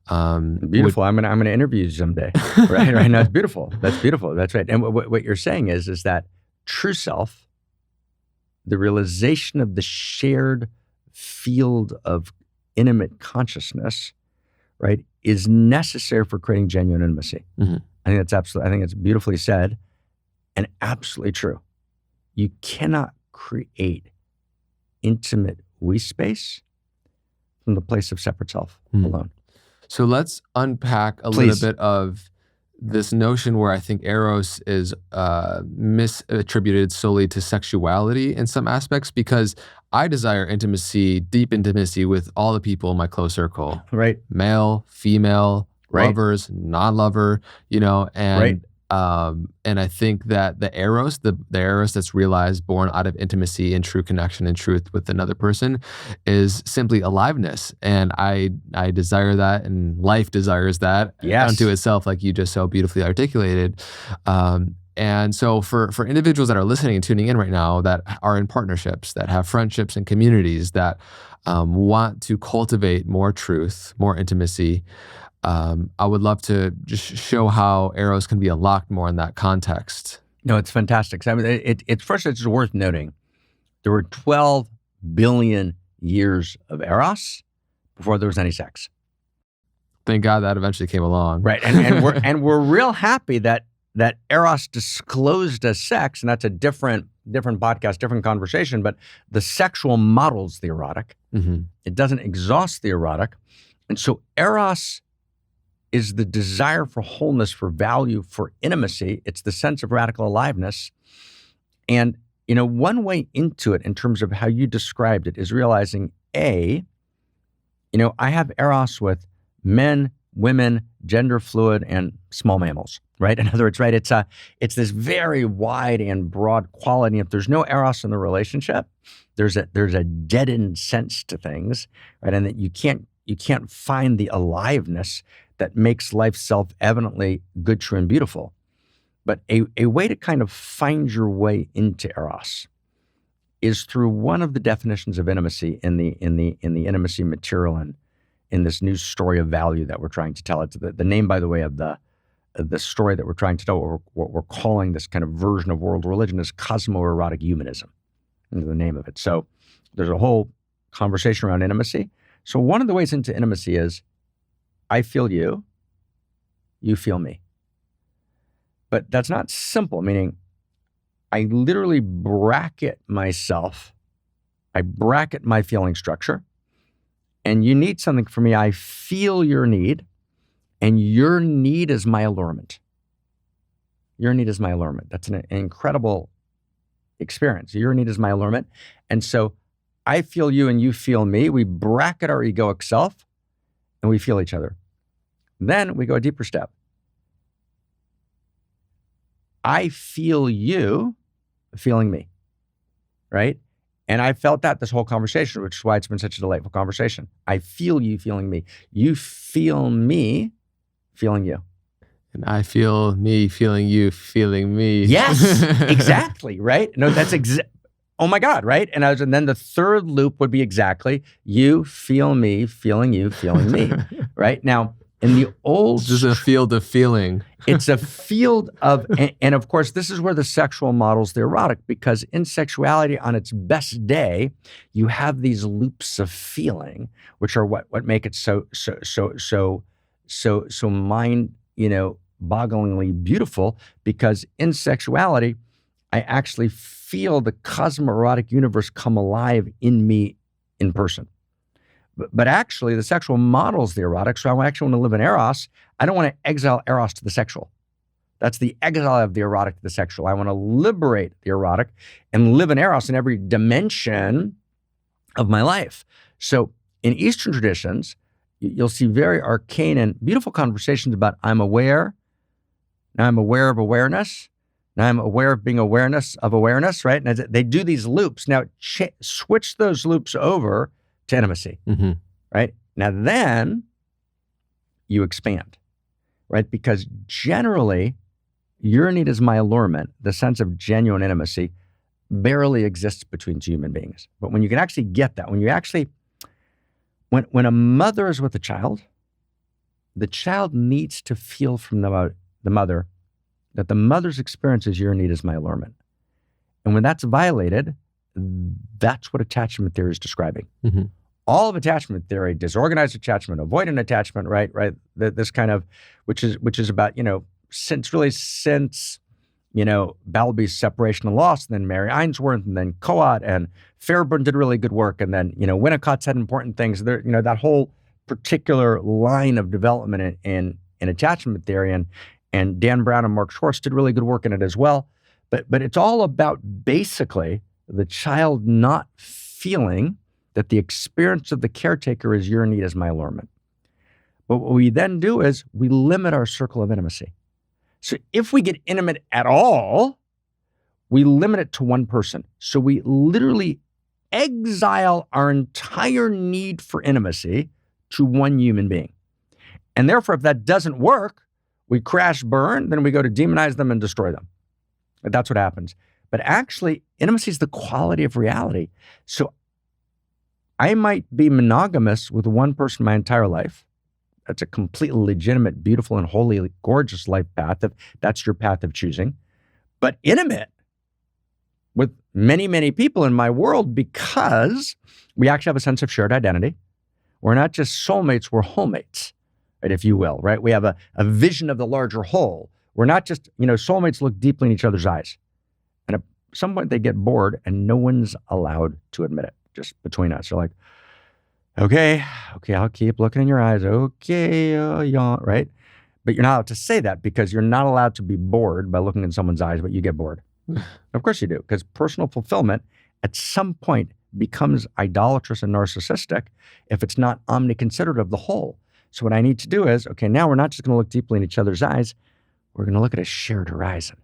Beautiful. I'm gonna interview you someday. Right now, it's beautiful. That's beautiful. That's right. And what you're saying is that true self, the realization of the shared field of intimate consciousness, right, is necessary for creating genuine intimacy. Mm-hmm. I think it's beautifully said and absolutely true. You cannot create intimate we space from the place of separate self alone. So let's unpack a little bit of this notion where I think Eros is misattributed solely to sexuality in some aspects, because I desire intimacy, deep intimacy with all the people in my close circle. Right. Male, female, right. Lovers, non-lover, and right. And I think that the Eros, the Eros that's realized, born out of intimacy and true connection and truth with another person, is simply aliveness. And I desire that, and life desires that unto itself, like you just so beautifully articulated. And so for individuals that are listening and tuning in right now, that are in partnerships, that have friendships and communities, that want to cultivate more truth, more intimacy, I would love to just show how Eros can be unlocked more in that context. No, it's fantastic. I mean, first, it's worth noting there were 12 billion years of Eros before there was any sex. Thank God that eventually came along. Right, and we're real happy that Eros disclosed as sex, and that's a different podcast, different conversation. But the sexual models the erotic. Mm-hmm. It doesn't exhaust the erotic, and so Eros is the desire for wholeness, for value, for intimacy. It's the sense of radical aliveness. And, one way into it in terms of how you described it is realizing, I have Eros with men, women, gender fluid, and small mammals, right? In other words, right, it's this very wide and broad quality. If there's no Eros in the relationship, there's a deadened sense to things, right? And that you can't find the aliveness that makes life self-evidently good, true, and beautiful. But a way to kind of find your way into Eros is through one of the definitions of intimacy in the intimacy material and in this new story of value that we're trying to tell. It's the name, by the way, of the story that we're trying to tell, what we're calling this kind of version of world religion, is cosmoerotic humanism, is the name of it. So there's a whole conversation around intimacy. So one of the ways into intimacy is I feel you, you feel me. But that's not simple, meaning I literally bracket myself. I bracket my feeling structure. And you need something from me. I feel your need. And your need is my allurement. Your need is my allurement. That's an incredible experience. Your need is my allurement. And so I feel you and you feel me. We bracket our egoic self and we feel each other. Then we go a deeper step. I feel you feeling me, right? And I felt that this whole conversation, which is why it's been such a delightful conversation. I feel you feeling me. You feel me feeling you. And I feel me feeling you feeling me. Yes, exactly, right? No, that's oh my God, right? And then the third loop would be exactly you feel me feeling you feeling me, right? Now, in the old... This is a field of feeling. It's a field of, and of course, this is where the sexual models the erotic, because in sexuality on its best day, you have these loops of feeling, which are what make it so mind, bogglingly beautiful, because in sexuality, I actually feel the cosmoerotic universe come alive in me in person. But actually, the sexual models the erotic, so I actually want to live in Eros. I don't want to exile Eros to the sexual. That's the exile of the erotic to the sexual. I want to liberate the erotic and live in Eros in every dimension of my life. So in Eastern traditions, you'll see very arcane and beautiful conversations about I'm aware, now I'm aware of awareness, now I'm aware of being awareness of awareness, right? And they do these loops. Now switch those loops over to intimacy, right? Now then you expand, right? Because generally, your need is my allurement, the sense of genuine intimacy, barely exists between two human beings. But when you can actually get that, when you actually, when a mother is with a child, the child needs to feel from the mother that the mother's experience is your need is my allurement. And when that's violated, that's what attachment theory is describing. All of attachment theory, disorganized attachment, avoidant attachment, right? This kind of, which is about, since Balby's separation and loss, and then Mary Ainsworth, and then Coat, and Fairburn did really good work, and then, Winnicott said important things. There, that whole particular line of development in attachment theory, and Dan Brown and Mark Schwartz did really good work in it as well. But it's all about basically the child not feeling that the experience of the caretaker is your need as my allurement. But what we then do is we limit our circle of intimacy. So if we get intimate at all, we limit it to one person. So we literally exile our entire need for intimacy to one human being. And therefore, if that doesn't work, we crash burn, then we go to demonize them and destroy them. That's what happens. But actually, intimacy is the quality of reality. So I might be monogamous with one person my entire life. That's a completely legitimate, beautiful, and holy, gorgeous life path. If that's your path of choosing. But intimate with many, many people in my world, because we actually have a sense of shared identity. We're not just soulmates, we're wholemates, right, if you will, right? We have a vision of the larger whole. We're not just, soulmates look deeply in each other's eyes. And at some point they get bored and no one's allowed to admit it, just between us. They're like, okay, I'll keep looking in your eyes. Okay, yawn, right? But you're not allowed to say that because you're not allowed to be bored by looking in someone's eyes, but you get bored. Of course you do, because personal fulfillment at some point becomes idolatrous and narcissistic if it's not omniconsiderate of the whole. So what I need to do is, okay, now we're not just going to look deeply in each other's eyes. We're going to look at a shared horizon.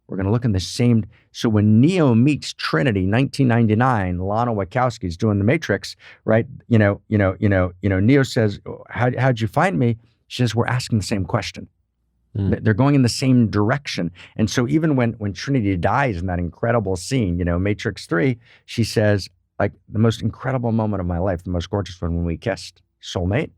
We're going to look in the same. So when Neo meets Trinity, 1999, Lana Wachowski's doing The Matrix, right? Neo says, how'd you find me? She says, we're asking the same question. They're going in the same direction. And so even when Trinity dies in that incredible scene, Matrix 3, she says, like, the most incredible moment of my life, the most gorgeous one, when we kissed, soulmate,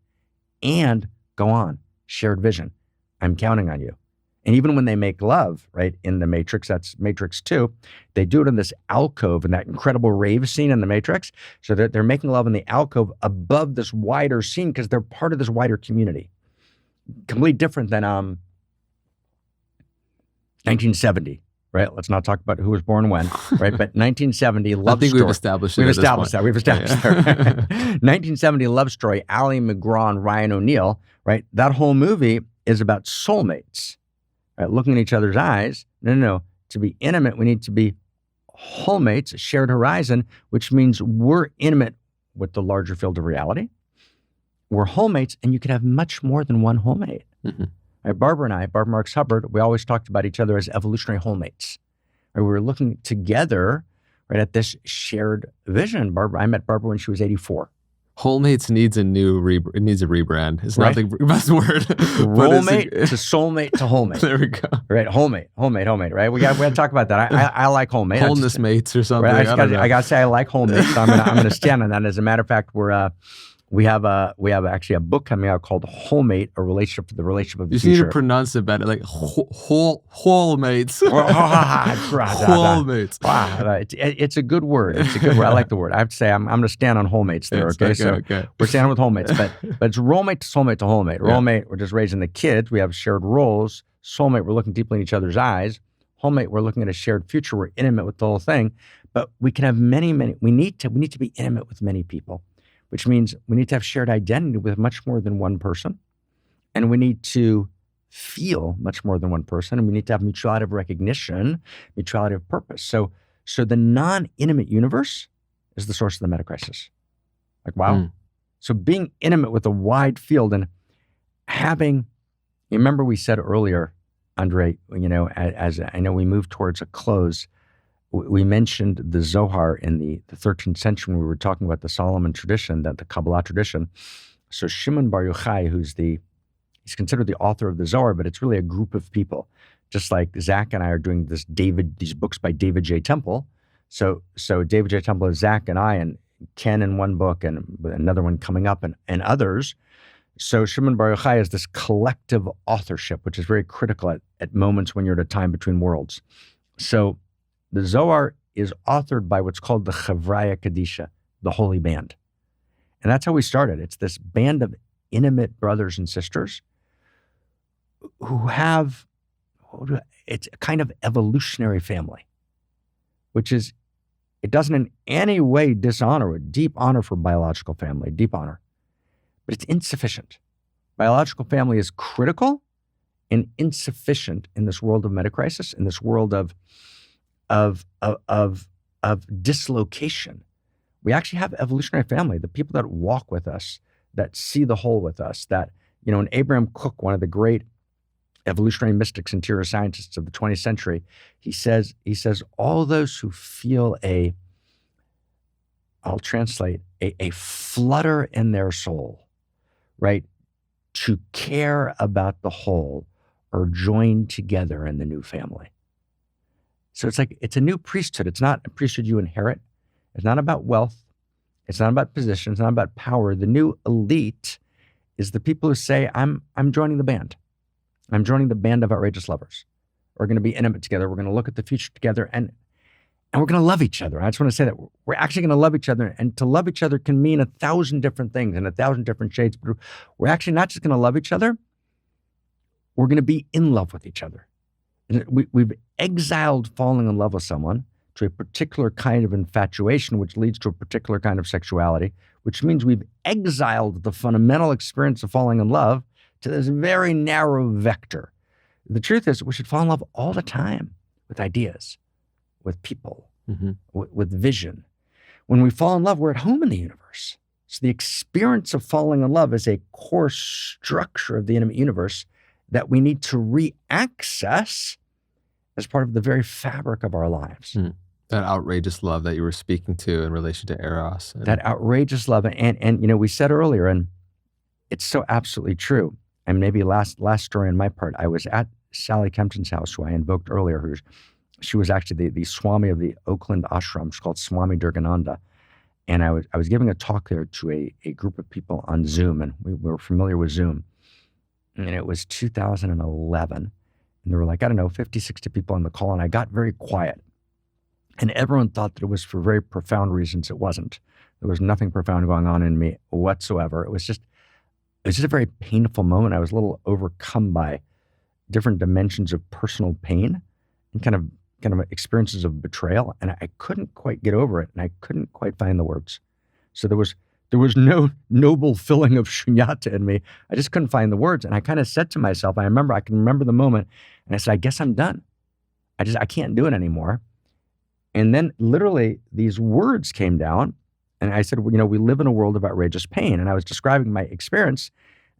and go on, shared vision. I'm counting on you. And even when they make love, right, in the Matrix, that's Matrix 2, they do it in this alcove in that incredible rave scene in the Matrix. So that they're making love in the alcove above this wider scene because they're part of this wider community. Completely different than 1970, right? Let's not talk about who was born when, right? But 1970 love story. I think we've established it. We've established that. We've established that. 1970 love story, Ally McGraw and Ryan O'Neal, right? That whole movie is about soulmates, right? Looking in each other's eyes. No. To be intimate, we need to be wholemates, a shared horizon, which means we're intimate with the larger field of reality. We're wholemates, and you can have much more than one wholemate. Mm-hmm. Right, Barbara and I, Barbara Marks Hubbard, we always talked about each other as evolutionary wholemates. Right, we were looking together, right, at this shared vision. I met Barbara when she was 84. Wholemates needs a rebrand. It's not Right? the best word. Wholemate to soulmate to wholemate. There we go. Right, wholemate. Right, we got to talk about that. I like wholemate. Wholeness mates or something. Right, I got to say I like wholemate. So I'm gonna stand on that. As a matter of fact, we have actually a book coming out called Wholemate, the relationship of the You future. need to pronounce it better, like wholemates. Wholemates. Wow, it's a good word. It's a good word. I like the word. I have to say I'm going to stand on wholemates there. Okay, so we're standing with wholemates, but it's roommate to soulmate to wholemate. Roommate, we're just raising the kids. We have shared roles. Soulmate, we're looking deeply in each other's eyes. Wholemate, we're looking at a shared future. We're intimate with the whole thing, but we can have many. We need to be intimate with many people, which means we need to have shared identity with much more than one person. And we need to feel much more than one person. And we need to have mutuality of recognition, mutuality of purpose. So the non-intimate universe is the source of the meta-crisis. Like, wow. So being intimate with a wide field and having, you remember we said earlier, Andre, as I know we move towards a close, we mentioned the Zohar in the 13th century when we were talking about the Solomon tradition, the Kabbalah tradition. So Shimon Bar Yochai, he's considered the author of the Zohar, but it's really a group of people. Just like Zach and I are doing these books by David J. Temple. So David J. Temple is Zach and I, and Ken in one book and another one coming up and others. So Shimon Bar Yochai is this collective authorship, which is very critical at moments when you're at a time between worlds. So the Zohar is authored by what's called the Gevurah Kadisha, the Holy Band. And that's how we started. It's this band of intimate brothers and sisters who have, it's a kind of evolutionary family, which is, it doesn't in any way dishonor, a deep honor for biological family, deep honor, but it's insufficient. Biological family is critical and insufficient in this world of metacrisis, in this world of dislocation. We actually have evolutionary family, the people that walk with us, that see the whole with us, that, and Abraham Cook, one of the great evolutionary mystics and interior scientists of the 20th century, he says, all those who feel I'll translate, a flutter in their soul, right, to care about the whole are joined together in the new family. So it's a new priesthood. It's not a priesthood you inherit. It's not about wealth. It's not about position. It's not about power. The new elite is the people who say, I'm joining the band. I'm joining the band of outrageous lovers. We're going to be intimate together. We're going to look at the future together, and we're going to love each other. I just want to say that we're actually going to love each other, and to love each other can mean 1,000 different things and 1,000 different shades, but we're actually not just going to love each other. We're going to be in love with each other. And we've exiled falling in love with someone to a particular kind of infatuation, which leads to a particular kind of sexuality, which means we've exiled the fundamental experience of falling in love to this very narrow vector. The truth is, we should fall in love all the time with ideas, with people, with vision. When we fall in love, we're at home in the universe. So the experience of falling in love is a core structure of the intimate universe that we need to re-access as part of the very fabric of our lives. That outrageous love that you were speaking to in relation to Eros. That outrageous love. And we said earlier, and it's so absolutely true, and maybe last story on my part, I was at Sally Kempton's house, who I invoked earlier, she was actually the Swami of the Oakland ashram. She's called Swami Durgananda. And I was giving a talk there to a group of people on Zoom, and we were familiar with Zoom. And it was 2011. And there were 50, 60 people on the call, and I got very quiet. And everyone thought that it was for very profound reasons. It wasn't. There was nothing profound going on in me whatsoever. It was just a very painful moment. I was a little overcome by different dimensions of personal pain. kind of experiences of betrayal, and I couldn't quite get over it, and I couldn't quite find the words. So there was no noble filling of shunyata in me. I just couldn't find the words, and I kind of said to myself, I can remember the moment, and I said, I guess I'm done. I can't do it anymore. And then literally these words came down, and I said, well, we live in a world of outrageous pain, and I was describing my experience,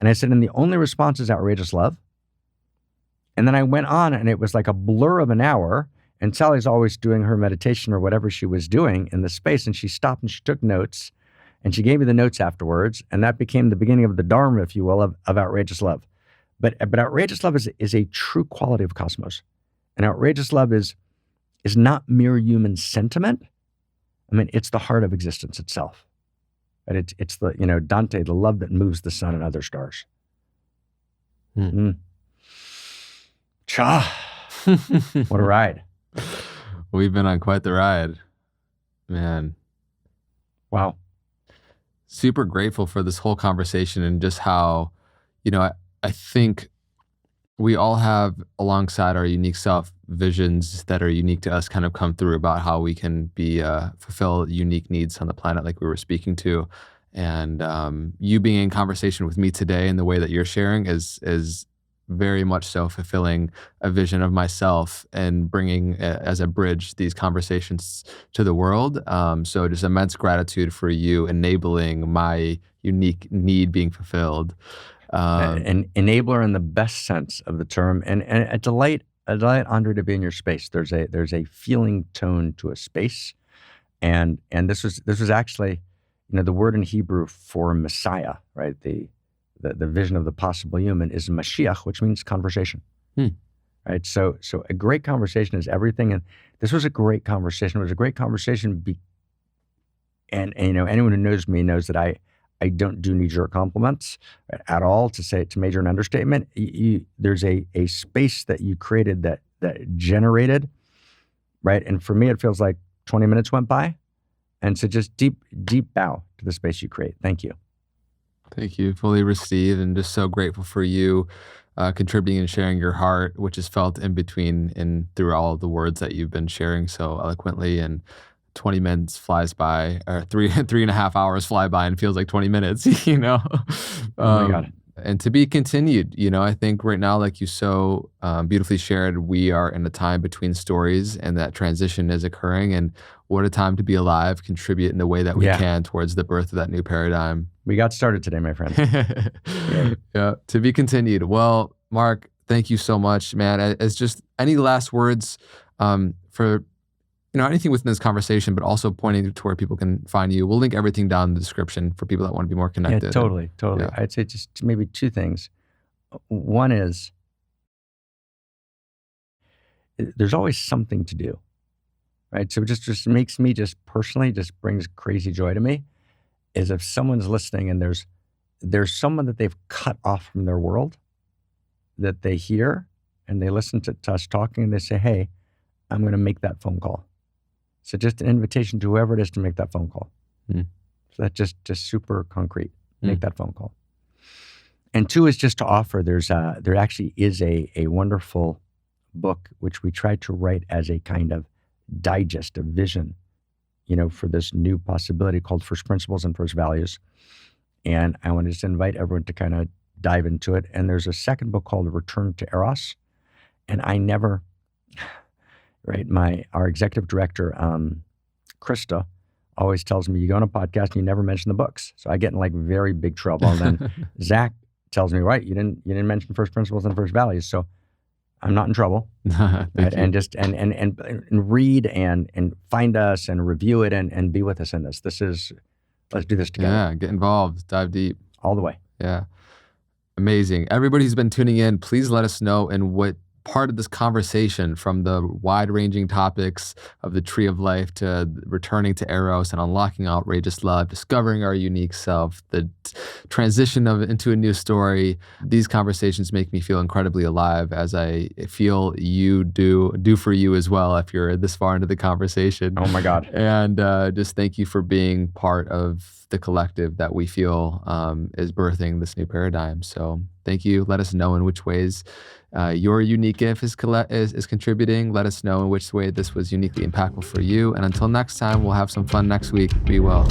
and I said, and the only response is outrageous love. And then I went on, and it was like a blur of an hour. And Sally's always doing her meditation or whatever she was doing in the space. And she stopped and she took notes, and she gave me the notes afterwards. And that became the beginning of the dharma, if you will, of outrageous love. But outrageous love is a true quality of cosmos. And outrageous love is not mere human sentiment. I mean, it's the heart of existence itself. And it's the, Dante, the love that moves the sun and other stars. Cha. What a ride. We've been on quite the ride, man. Wow. Super grateful for this whole conversation, and just how, I think we all have, alongside our unique self, visions that are unique to us kind of come through about how we can be fulfill unique needs on the planet, like we were speaking to. And you being in conversation with me today and the way that you're sharing is very much so fulfilling a vision of myself and bringing as a bridge these conversations to the world. So just immense gratitude for you enabling my unique need being fulfilled. An enabler in the best sense of the term, and a delight, Andre, to be in your space. There's a feeling tone to a space, and this was actually, the word in Hebrew for Messiah, right? The vision of the possible human is Mashiach, which means conversation, right? So a great conversation is everything, and this was a great conversation. It was a great conversation, and anyone who knows me knows that I don't do knee-jerk compliments at all. To major an understatement, there's a space that you created that generated, right? And for me, it feels like 20 minutes went by, and so just deep bow to the space you create. Thank you. Thank you. Fully received, and just so grateful for you contributing and sharing your heart, which is felt in between and through all of the words that you've been sharing so eloquently. And 20 minutes flies by, or 3.5 hours fly by and feels like 20 minutes, Oh my God. And to be continued, I think right now, like you so beautifully shared, we are in a time between stories, and that transition is occurring. And what a time to be alive, contribute in the way that we can towards the birth of that new paradigm. We got started today, my friend. Yeah, to be continued. Well, Marc, thank you so much, man. As just any last words for anything within this conversation, but also pointing to where people can find you. We'll link everything down in the description for people that want to be more connected. Yeah, totally. Yeah. I'd say just maybe two things. One is there's always something to do, right? So it just makes me personally brings crazy joy to me, is if someone's listening and there's someone that they've cut off from their world that they hear, and they listen to us talking, and they say, hey, I'm going to make that phone call. So just an invitation to whoever it is to make that phone call. So that's just super concrete. Make that phone call. And two is just to offer, there actually is a wonderful book which we tried to write as a kind of digest of vision, for this new possibility called First Principles and First Values. And I want to just invite everyone to kind of dive into it. And there's a second book called Return to Eros. And I never... Right, our executive director, Krista, always tells me, you go on a podcast and you never mention the books. So I get in like very big trouble. And then Zach tells me, right, you didn't mention First Principles and First Values. So I'm not in trouble. Right? And just and read and find us and review it and be with us in this. Let's do this together. Yeah, get involved, dive deep. All the way. Yeah. Amazing. Everybody who's been tuning in, please let us know in what part of this conversation, from the wide-ranging topics of the tree of life to returning to Eros and unlocking outrageous love, discovering our unique self, the transition into a new story. These conversations make me feel incredibly alive, as I feel you do for you as well if you're this far into the conversation. Oh my God. And just thank you for being part of the collective that we feel is birthing this new paradigm. So thank you. Let us know in which ways your unique gift is contributing. Let us know in which way this was uniquely impactful for you. And until next time, we'll have some fun next week. Be well.